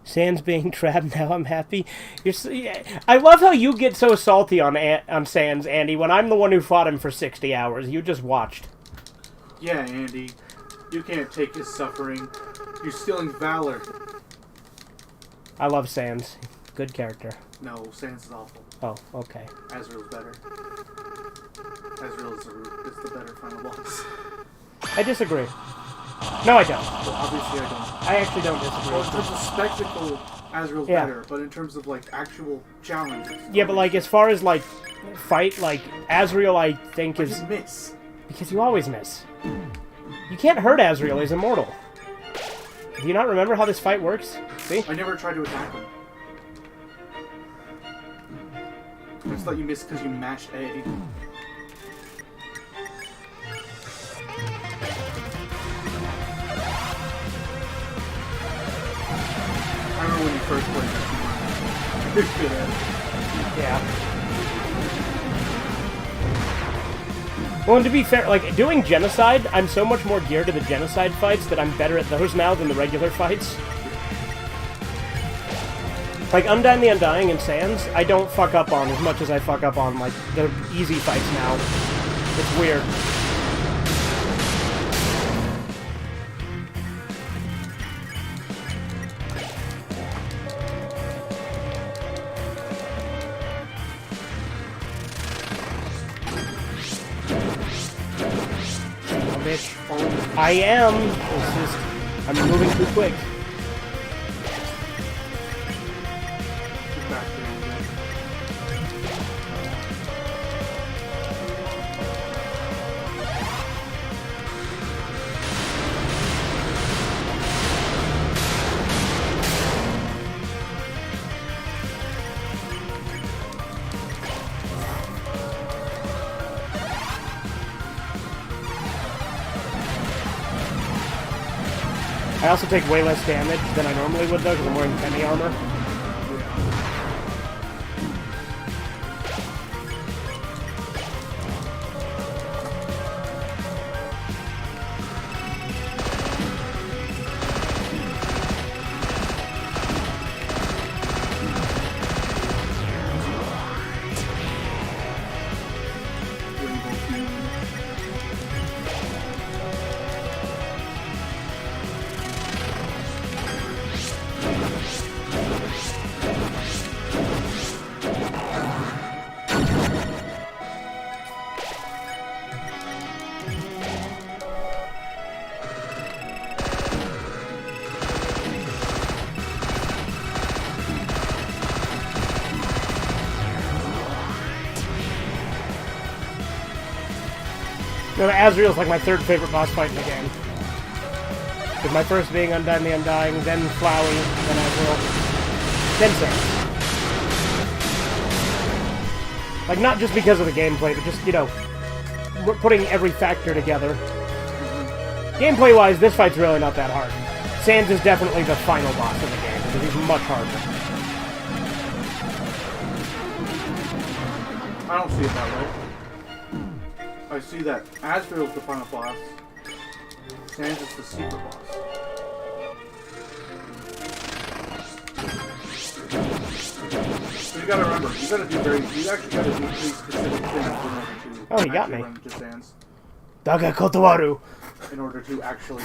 Sans being trapped now, I'm happy. I love how you get so salty on Sans, Andy, when I'm the one who fought him for 60 hours. You just watched. Yeah, Andy. You can't take his suffering. You're stealing valor. I love Sans. Good character. No, Sans is awful. Oh, okay. Azrael's better. Azrael is the better final boss. I disagree. No, I don't. Well, obviously I don't. I actually don't disagree. Well, in terms of spectacle, Azrael's Yeah. better, but in terms of, like, actual challenge... Yeah, but, like, as far as, like, fight, like, Azrael, I think, I is... just miss. Because you always miss. You can't hurt Azrael, he's immortal. Do you not remember how this fight works? See? I never tried to attack him. I just thought you missed because you mashed A. I remember when you first played that. You're good at it. Yeah. Well, and to be fair, like, doing Genocide, I'm so much more geared to the Genocide fights that I'm better at those now than the regular fights. Like, Undyne the Undying and Sans, I don't fuck up on as much as I fuck up on, like, the easy fights now. It's weird. Oh, bitch. I am. It's just, I'm moving too quick. Get back there a little bit. I also take way less damage than I normally would, though, because I'm wearing heavy armor. No, Azrael's like my third favorite boss fight in the game. With my first being Undyne the Undying, then Flowey, then Azrael, then Sans. Like, not just because of the gameplay, but just, you know, we're putting every factor together. Gameplay-wise, this fight's really not that hard. Sans is definitely the final boss of the game, because he's much harder. I don't see it that way. I see that Azrael's the final boss. Sans is the secret boss. So you gotta remember, you actually gotta do pretty specific things in order to Oh, he got actually me. run into Sans. Daga Kotowaru. In order to actually,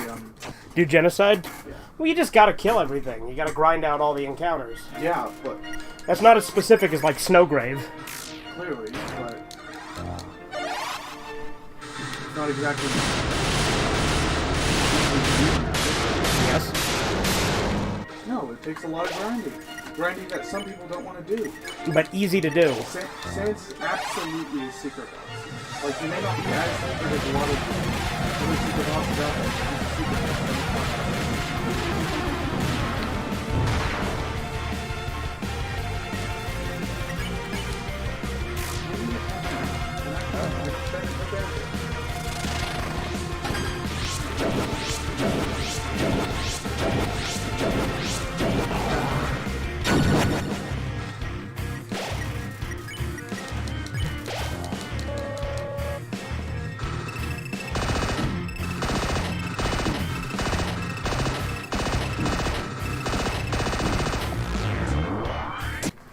Do genocide? Yeah. Well, you just gotta kill everything. You gotta grind out all the encounters. yeah, but That's not as specific as, like, Snowgrave. clearly, but it's not exactly. Yes. No, it takes a lot of grinding. Grinding that some people don't want to do. But easy to do. Sans is absolutely a secret boss. Like, you may not be as secret as a lot of other secret bosses out there. He's a secret boss.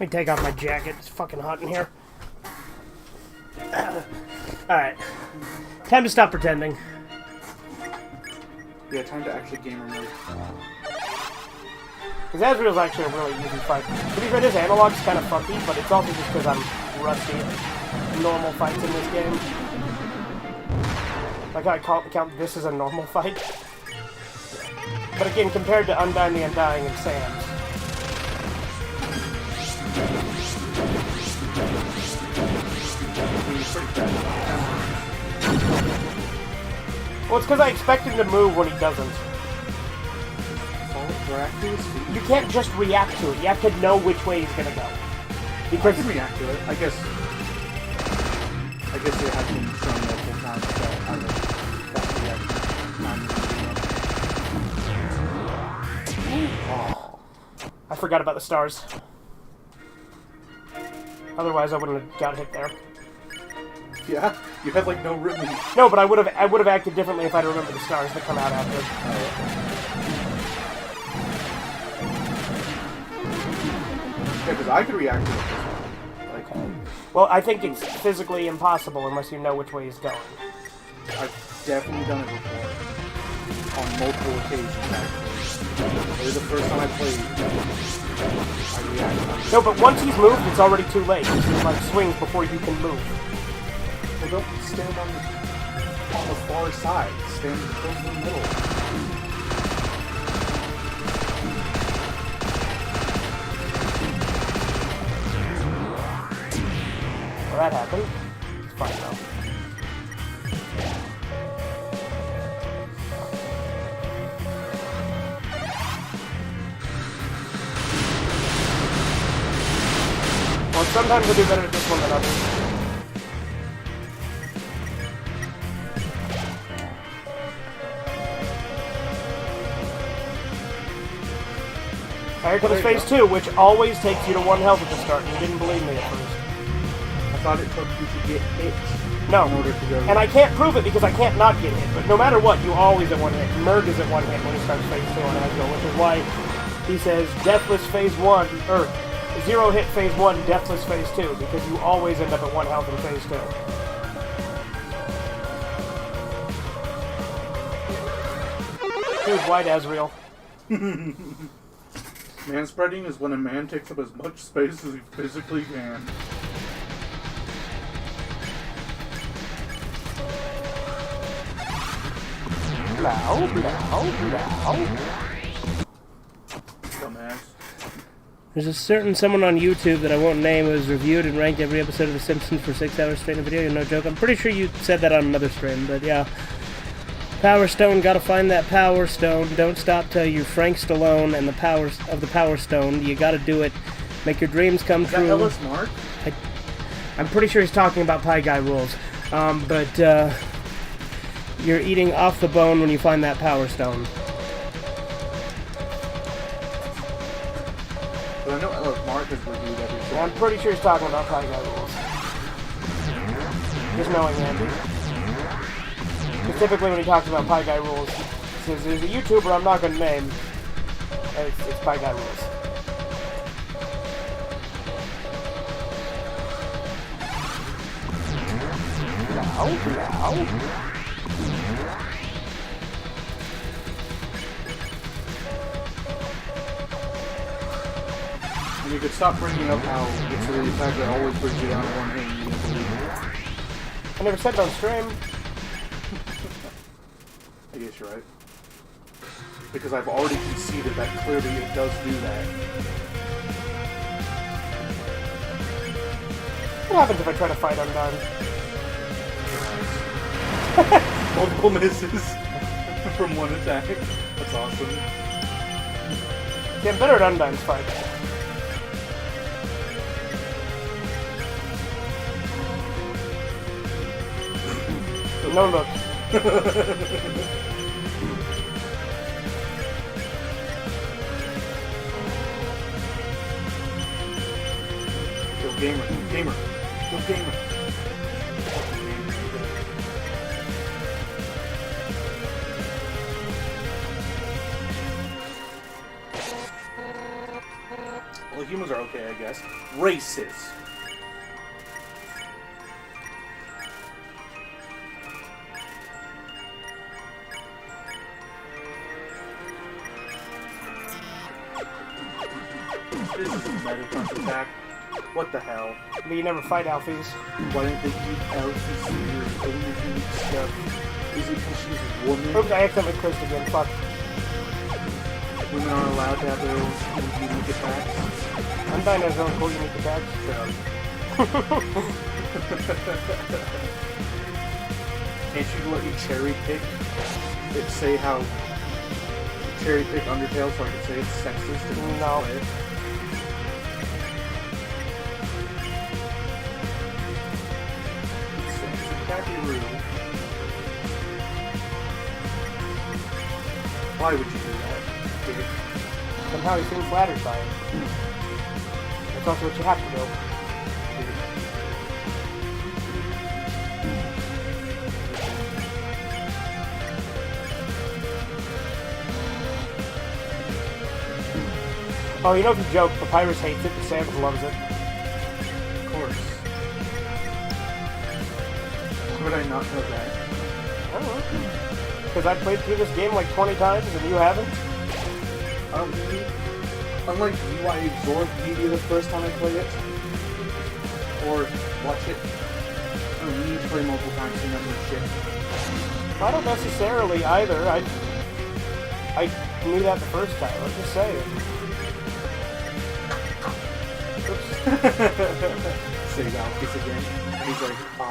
Let me take off my jacket. It's fucking hot in here. Alright. Time to stop pretending. Yeah, time to actually game remote. Because Azrael's actually a really easy fight. To be fair, this analog's kind of funky, but it's also just because I'm rusty at normal fights in this game. Like I count this as a normal fight. But again, compared to Undyne the Undying and Sans. He's pretty bad. Well, it's because I expect him to move when he doesn't. React to his feet. You can't just react to it. You have to know which way he's gonna go. I Because can react to it. I guess it has been shown multiple times that I would that reaction. I forgot about the stars. Otherwise, I wouldn't have got hit there. Yeah, you had like no rhythm. No, but I would have acted differently if I'd remembered the stars that come out after. Yeah, because I could react to it this way. Like, Well, I think it's physically impossible unless you know which way he's going. I've definitely done it before. On multiple occasions, actually. It was the first time I played. I reacted. No, but once he's moved, it's already too late. He like swings before you can move. Well, don't stand on the far side. Stand close to the middle. Well, that happened. It's fine though. Well, sometimes I do better at this one than others. Here comes phase 2, which always takes you to 1 health at the start, and you didn't believe me at first. I thought it took you to get hit No. in order to go. And I can't prove it because I can't not get hit, but no matter what, you always at 1 hit. Merg is at 1 hit when he starts phase 2 on Asgore, which is why he says Deathless phase 1, or 0 hit phase 1, Deathless phase 2, because you always end up at 1 health in phase 2. Dude, White Azrael. Man spreading is when a man takes up as much space as he physically can. Blow, blow, blow. Dumbass. There's a certain someone on YouTube that I won't name who has reviewed and ranked every episode of The Simpsons for 6 hours straight in a video. No joke. I'm pretty sure you said that on another stream, but yeah. Power Stone, gotta find that Power Stone. Don't stop till you're Frank Stallone and the powers of the Power Stone. You gotta do it. Make your dreams come Is that true. Ellis Mark? I'm pretty sure he's talking about Pie Guy Rules. But you're eating off the bone when you find that Power Stone. But I know Ellis Mark has reviewed every show. I'm pretty sure he's talking about Pie Guy Rules. Just knowing Andy. Because typically when he talks about Pie Guy Rules, he says there's a YouTuber I'm not going to name. And it's Pie Guy Rules. Now. And you could stop bringing up how it's the fact that always brings you down to one hand. You don't believe it. I never said it on stream. I guess you're right. Because I've already conceded that clearly it does do that. What happens if I try to fight Undone? Multiple misses from one attack. That's awesome. Yeah, I'm better at Undine's fight. No look. Go gamer. Gamer. Go gamer. Well, humans are okay, I guess. Races. This is a meta punch attack. What the hell? But you never fight Alphys. Why didn't they keep Alfie Senior eliminating stuff? Is it because she's a woman? Oops, I accidentally cursed again. Fuck. Women are allowed to have their own unique attacks. Undyne has her own cool unique attacks. Can't you let you cherry pick it? Say how cherry pick Undertale so I can say it's sexist and No. play it? It's exactly rude. Why would you do that? Dick? Somehow you seem flattered by it. That's also what you have to do. Oh, you know if you joke, Papyrus hates it, but Samus loves it. Of course. How would I not know that? I don't know. Because I played through this game like 20 times and you haven't? Unlike you, I absorb media the first time I play it. Or watch it. I don't need to play multiple times to remember shit. I don't necessarily either. I knew that the first time. I'm just saying. Say Valkyries again. And he's like, I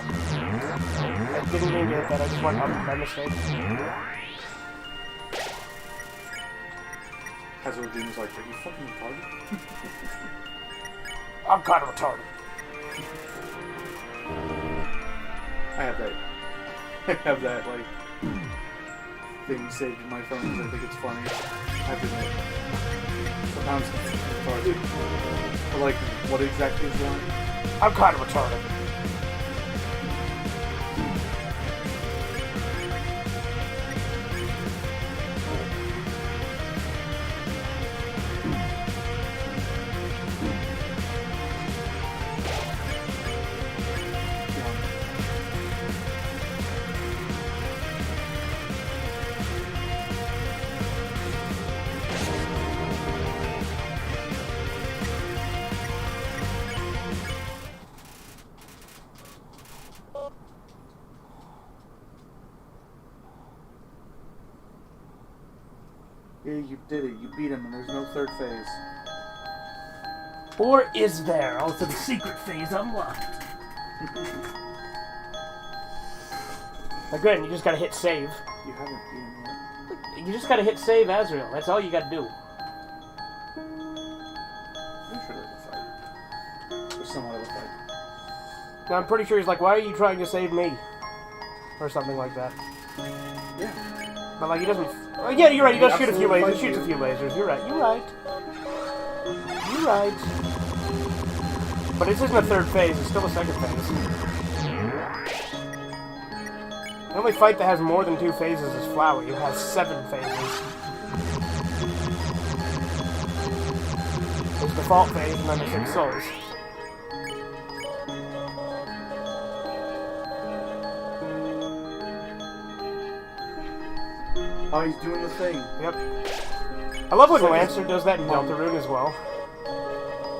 didn't mean to hit that. I just went up by mistake. Hazard Doom was like, are you fucking retarded? I'm kind of retarded. I have that, like, thing saved in my phone because I think it's funny. I have to admit. Sometimes it's retarded. But, like, what exactly is that? I'm kind of retarded. Yeah, you did it. You beat him, and there's no third phase. Or is there? Also the secret phase unlocked. Like, good, you just gotta hit save. You haven't been yet. You just gotta hit save Azrael. That's all you gotta do. I'm sure there's a fight. There's somewhat of a fight. Now, I'm pretty sure he's like, why are you trying to save me? Or something like that. Yeah. But, like, he doesn't... Oh, yeah, you're right, he does shoot a few Absolutely lasers. He fight shoots a you. few lasers. You're right, you're right. You're right. But this isn't a third phase, it's still a second phase. The only fight that has more than 2 phases is Flowey. It has 7 phases. There's default phase and then the 6 souls. Oh, he's doing the thing. Yep. I love when Lancer does that in Deltarune as well.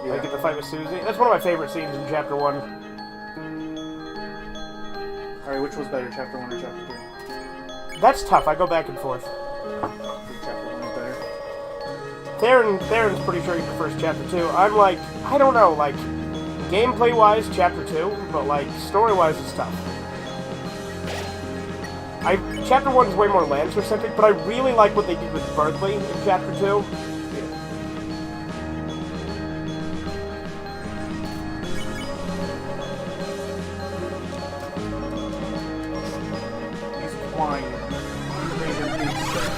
Yeah. Like in the fight with Susie. That's one of my favorite scenes in Chapter 1. Alright, which was better, Chapter 1 or Chapter 2? That's tough, I go back and forth. I think Chapter 1 is better. Theron's pretty sure he prefers Chapter 2. I'm like, I don't know, like, gameplay-wise, Chapter 2, but, like, story-wise, it's tough. Chapter 1 is way more Lancer-centric, but I really like what they did with Berkeley in Chapter 2. He's whining. You made him upset.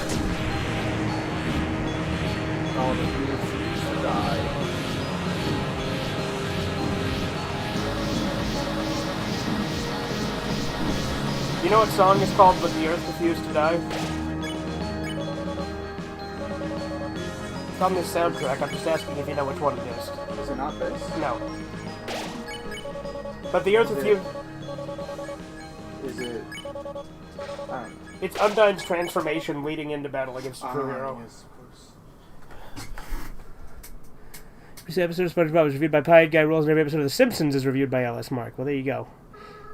All the refuse to die. You know what song is called When the Earth Refused to Die? It's on this soundtrack, I'm just asking if you know which one it is. Is it not this? No. But the Earth Refused... Is it... I don't know. It's Undyne's transformation leading into battle against the True Hero. Yes, of course. This episode of SpongeBob is reviewed by Pie Guy Rolls, and every episode of The Simpsons is reviewed by LS Mark. Well, there you go.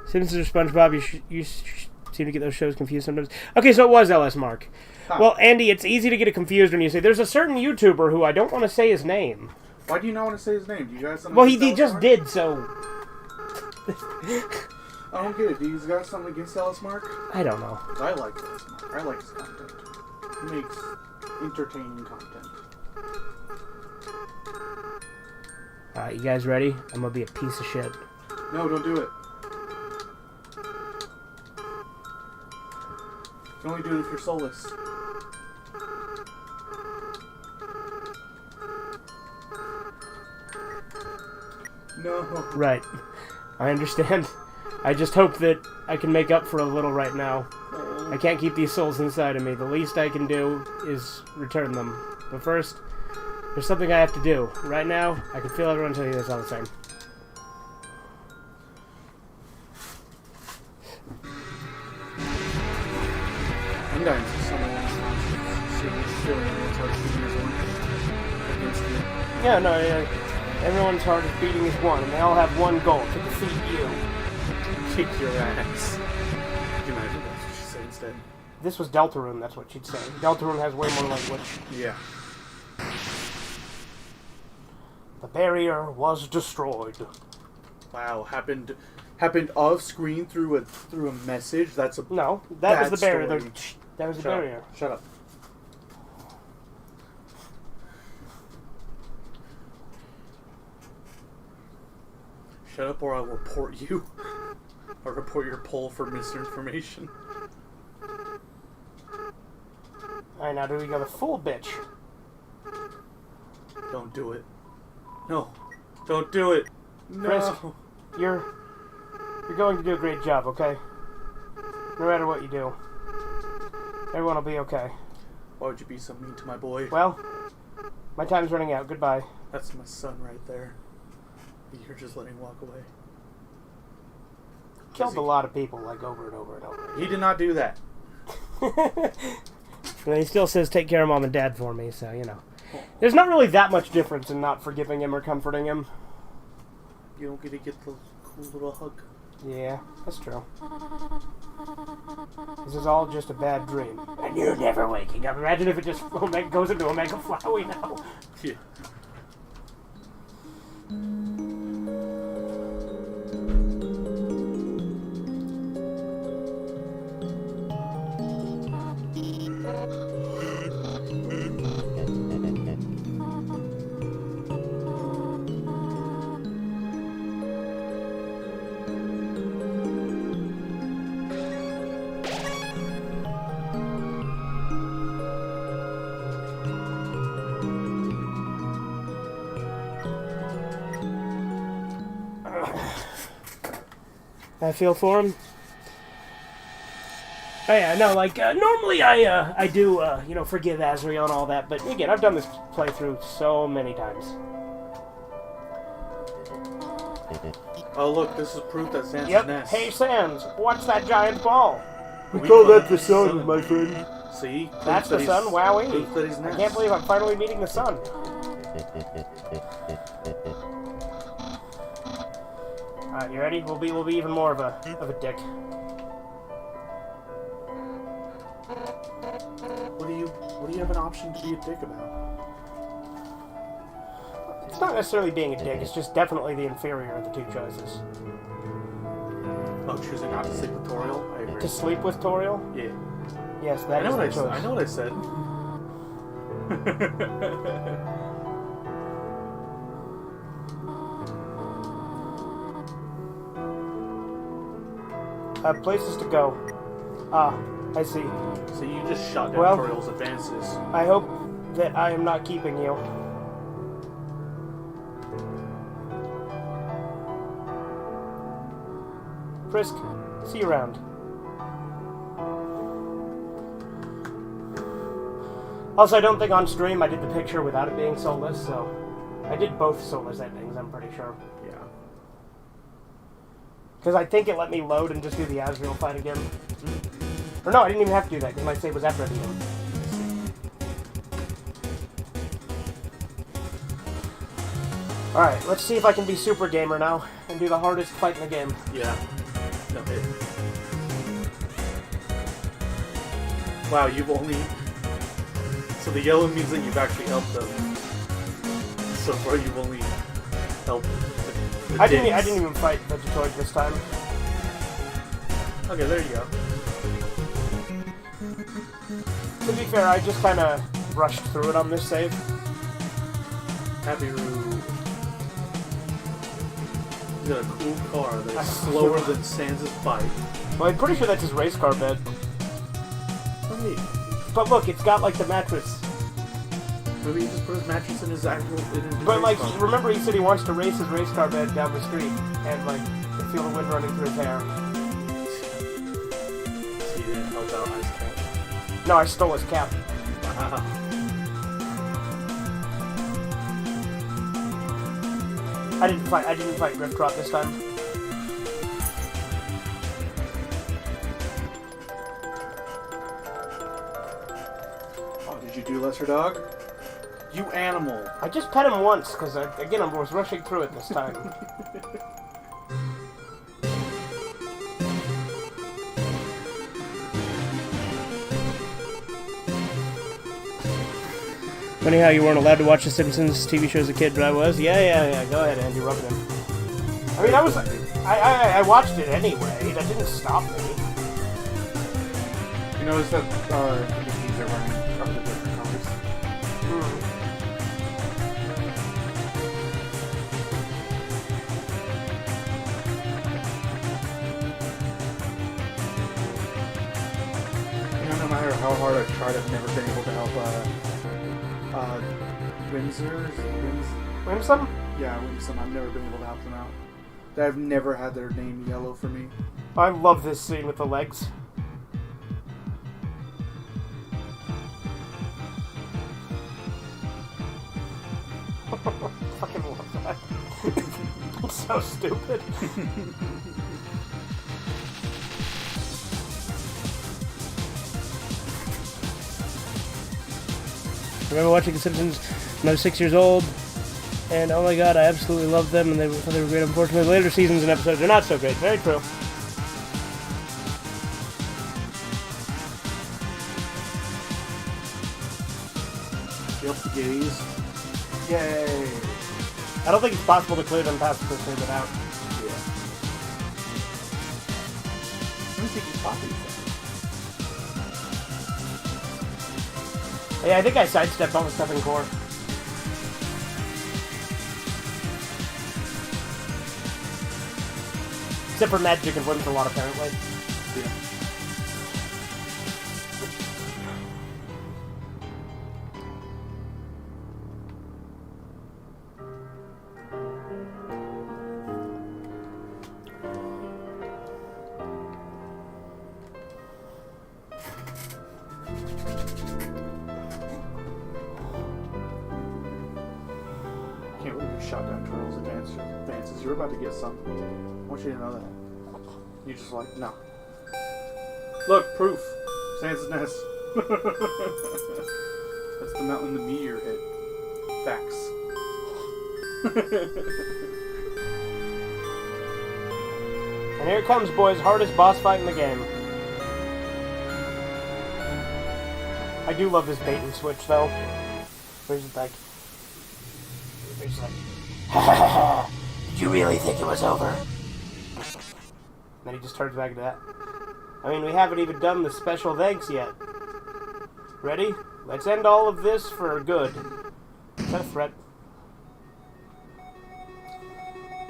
Simpsons or SpongeBob, you seem to get those shows confused sometimes. Okay, so it was LS Mark. Huh. Well, Andy, it's easy to get it confused when you say, there's a certain YouTuber who I don't want to say his name. Why do you not want to say his name? Do you guys something Well, against he Ellis just Mark? did, so... I don't get it. Do you guys something against Ellis Mark? I don't know. 'Cause I like Ellis Mark. I like his content. He makes entertaining content. Alright, you guys ready? I'm gonna be a piece of shit. No, don't do it. You can only do it if you're soulless. No. Right. I understand. I just hope that I can make up for a little right now. I can't keep these souls inside of me. The least I can do is return them. But first, there's something I have to do. Right now, I can feel everyone telling you this all the same. Undyne's is someone against you. Yeah, no, everyone's heart is beating as one, and they all have one goal, to defeat you. Kick your ass. Can you imagine that's what she said instead? This was Deltarune, that's what she'd say. Deltarune has way more language. Yeah. The barrier was destroyed. Wow, happened off screen through a message. That's a No, that was bad the barrier. story. That was the Shut up. barrier. Shut up. Shut up, or I'll report you. I'll report your poll for misinformation. Alright, now do we go the full bitch? Don't do it. No. Don't do it. No. Chris, you're going to do a great job, okay? No matter what you do. Everyone will be okay. Why would you be so mean to my boy? Well, my time's running out. Goodbye. That's my son right there. You're just letting him walk away. Killed a lot of people, like, over and over and over. He did not do that. And he still says, take care of mom and dad for me, so, you know. There's not really that much difference in not forgiving him or comforting him. You don't get to get the cool little hug. Yeah, that's true. This is all just a bad dream. And you're never waking up. Imagine if it just goes into Omega Flowey now. Yeah. I feel for him. Oh yeah, no, like, normally I do, forgive Azrael and all that, but again, I've done this playthrough so many times. Oh look, this is proof that Sans Yep. is Ness. Hey, Sans, what's that giant ball? We call that the sun, my friend. See? Proof That's the that sun? he's- Wowee. Proof that he's I Ness. can't believe I'm finally meeting the sun. Alright, you ready? We'll be even more of a dick. What do you have an option to be a dick about? It's not necessarily being a dick, it's just definitely the inferior of the two choices. Oh, choosing not to sleep with Toriel? I agree. To sleep with Toriel? Yeah. Yes, I that know is what I the said. choice. I know what I said. Places to go. Ah, I see. So you just shot down Well- Toriel's advances. I hope that I am not keeping you. Frisk, see you around. Also, I don't think on stream I did the picture without it being soulless, so I did both soulless endings, I'm pretty sure. Yeah. Because I think it let me load and just do the Azrael fight again. Or no, I didn't even have to do that, because my save was after I beat him. Alright, let's see if I can be Super Gamer now, and do the hardest fight in the game. Yeah. No, wow, you've only... So the yellow means that you've actually helped them. So far you've only helped the I didn't dicks. even fight Vegetoid this time. Okay, there you go. To be fair, I just kind of rushed through it on this save. Happy Roo. He's got a cool car that's slower than Sans' bike. Well, I'm pretty sure that's his race car bed. Maybe. But look, it's got like the mattress. Maybe he just put his mattress in his actual... But like, remember he said he wants to race his race car bed down the street and like feel the wind running through his hair. So you didn't help out Ice Cat. No, I stole his cap. Wow. I didn't fight Grifftrot this time. Oh, did you do Lesser Dog? You animal. I just pet him once because again I was rushing through it this time. Funny how you weren't allowed to watch The Simpsons TV show as a kid, but I was. Yeah. Go ahead, Andy, rub it in. I mean, I watched it anyway. That didn't stop me. You notice that the keys are running from the different colors? You know, no matter how hard I've tried, I've never been able to help Winsome? Yeah, Winsome. I've never been able to help them out. I've never had their name yellow for me. I love this scene with the legs. Fucking love that. It's so stupid. I remember watching The Simpsons when I was 6 years old, and oh my god, I absolutely loved them, and they were great. Unfortunately, later seasons and episodes are not so great. Very true. Yep, the gays. Yay! I don't think it's possible to clear them past the first it out. Yeah. Let me take these poppies then. Yeah, I think I sidestepped all the stuff in core. Except for Magic and Whim's a lot, apparently. Yeah. shotgun turtles advances. You're about to get some. I want you to know that. You're just like, no. Look, proof. Sans Nest. That's the mountain the meteor hit. Facts. And here it comes, boys. Hardest boss fight in the game. I do love this bait and switch, though. Where's it like? Where's like? Ha ha ha! Did you really think it was over? Then he just turns back to that. I mean, we haven't even done the special thanks yet. Ready? Let's end all of this for good. Is that a threat?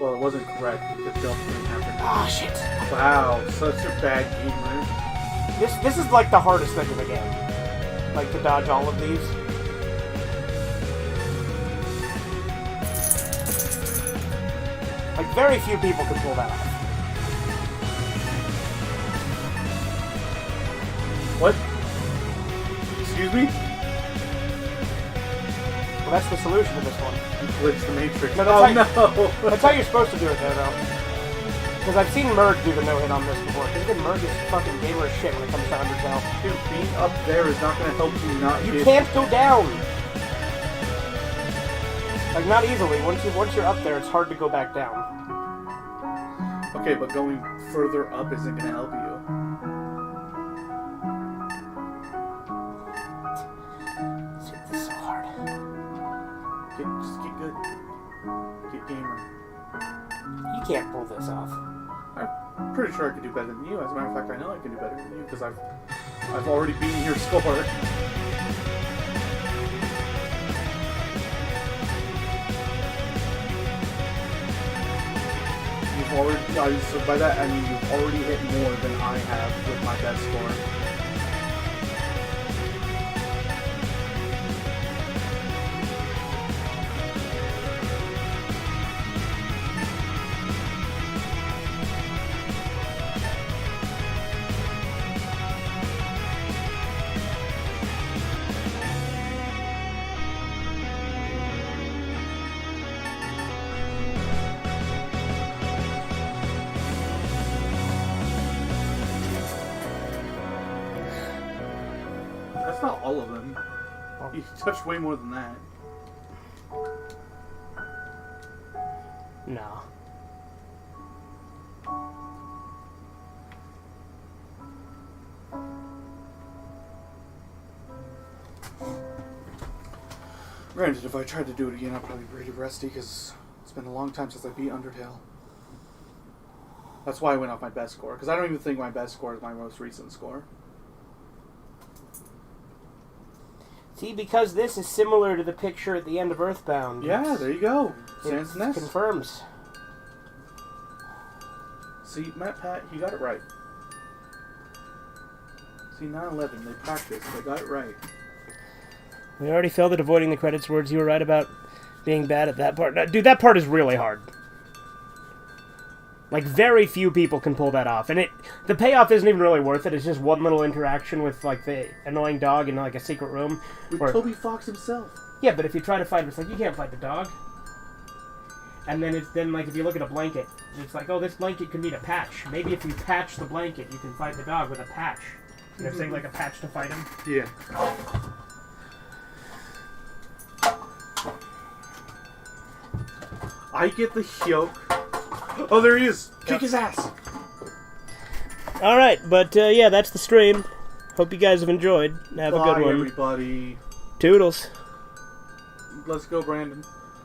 Well, it wasn't correct. The jump didn't happen. Ah, shit. Wow, such a bad gamer. This is like the hardest thing in the game. Like to dodge all of these. Like very few people can pull that off. What? Excuse me? Well, that's the solution to this one. You glitched the Matrix. No, Oh that's no! That's how you're supposed to do it there, though. Because I've seen Merg do the no-hit on this before. Because Merg is fucking gamer as shit when it comes to Undertale. Dude, being up there is not going to help you not You get... can't go down! Like, not easily. Once you're up there, it's hard to go back down. Okay, but going further up isn't going to help you. This is so hard. Just get good. Get gamer. You can't pull this off. I'm pretty sure I could do better than you. As a matter of fact, I know I can do better than you because I've already beaten your score. You've already, so by that I mean you've already hit more than I have with my best score. That's not all of them. You touched way more than that. No. Granted, if I tried to do it again, I'd probably be pretty rusty because it's been a long time since I beat Undertale. That's why I went off my best score, because I don't even think my best score is my most recent score. See, because this is similar to the picture at the end of Earthbound. Yeah, there you go. Sans It Nest. confirms. See, Matt Pat, he got it right. See, 9/11, they practiced. They got it right. We already failed at avoiding the credits words. You were right about being bad at that part. No, dude, that part is really hard. Like, very few people can pull that off. And the payoff isn't even really worth it. It's just one little interaction with, like, the annoying dog in, like, a secret room. With Or- Toby Fox himself. Yeah, but if you try to fight it, it's like, you can't fight the dog. And then like, if you look at a blanket, it's like, oh, this blanket could need a patch. Maybe if you patch the blanket, you can fight the dog with a patch. You know, saying, like, a patch to fight him. Yeah. I get the yoke. Oh, there he is. Kick his ass. Alright, but, yeah, that's the stream. Hope you guys have enjoyed. Have a good Bye, one. everybody. Toodles. Let's go, Brandon.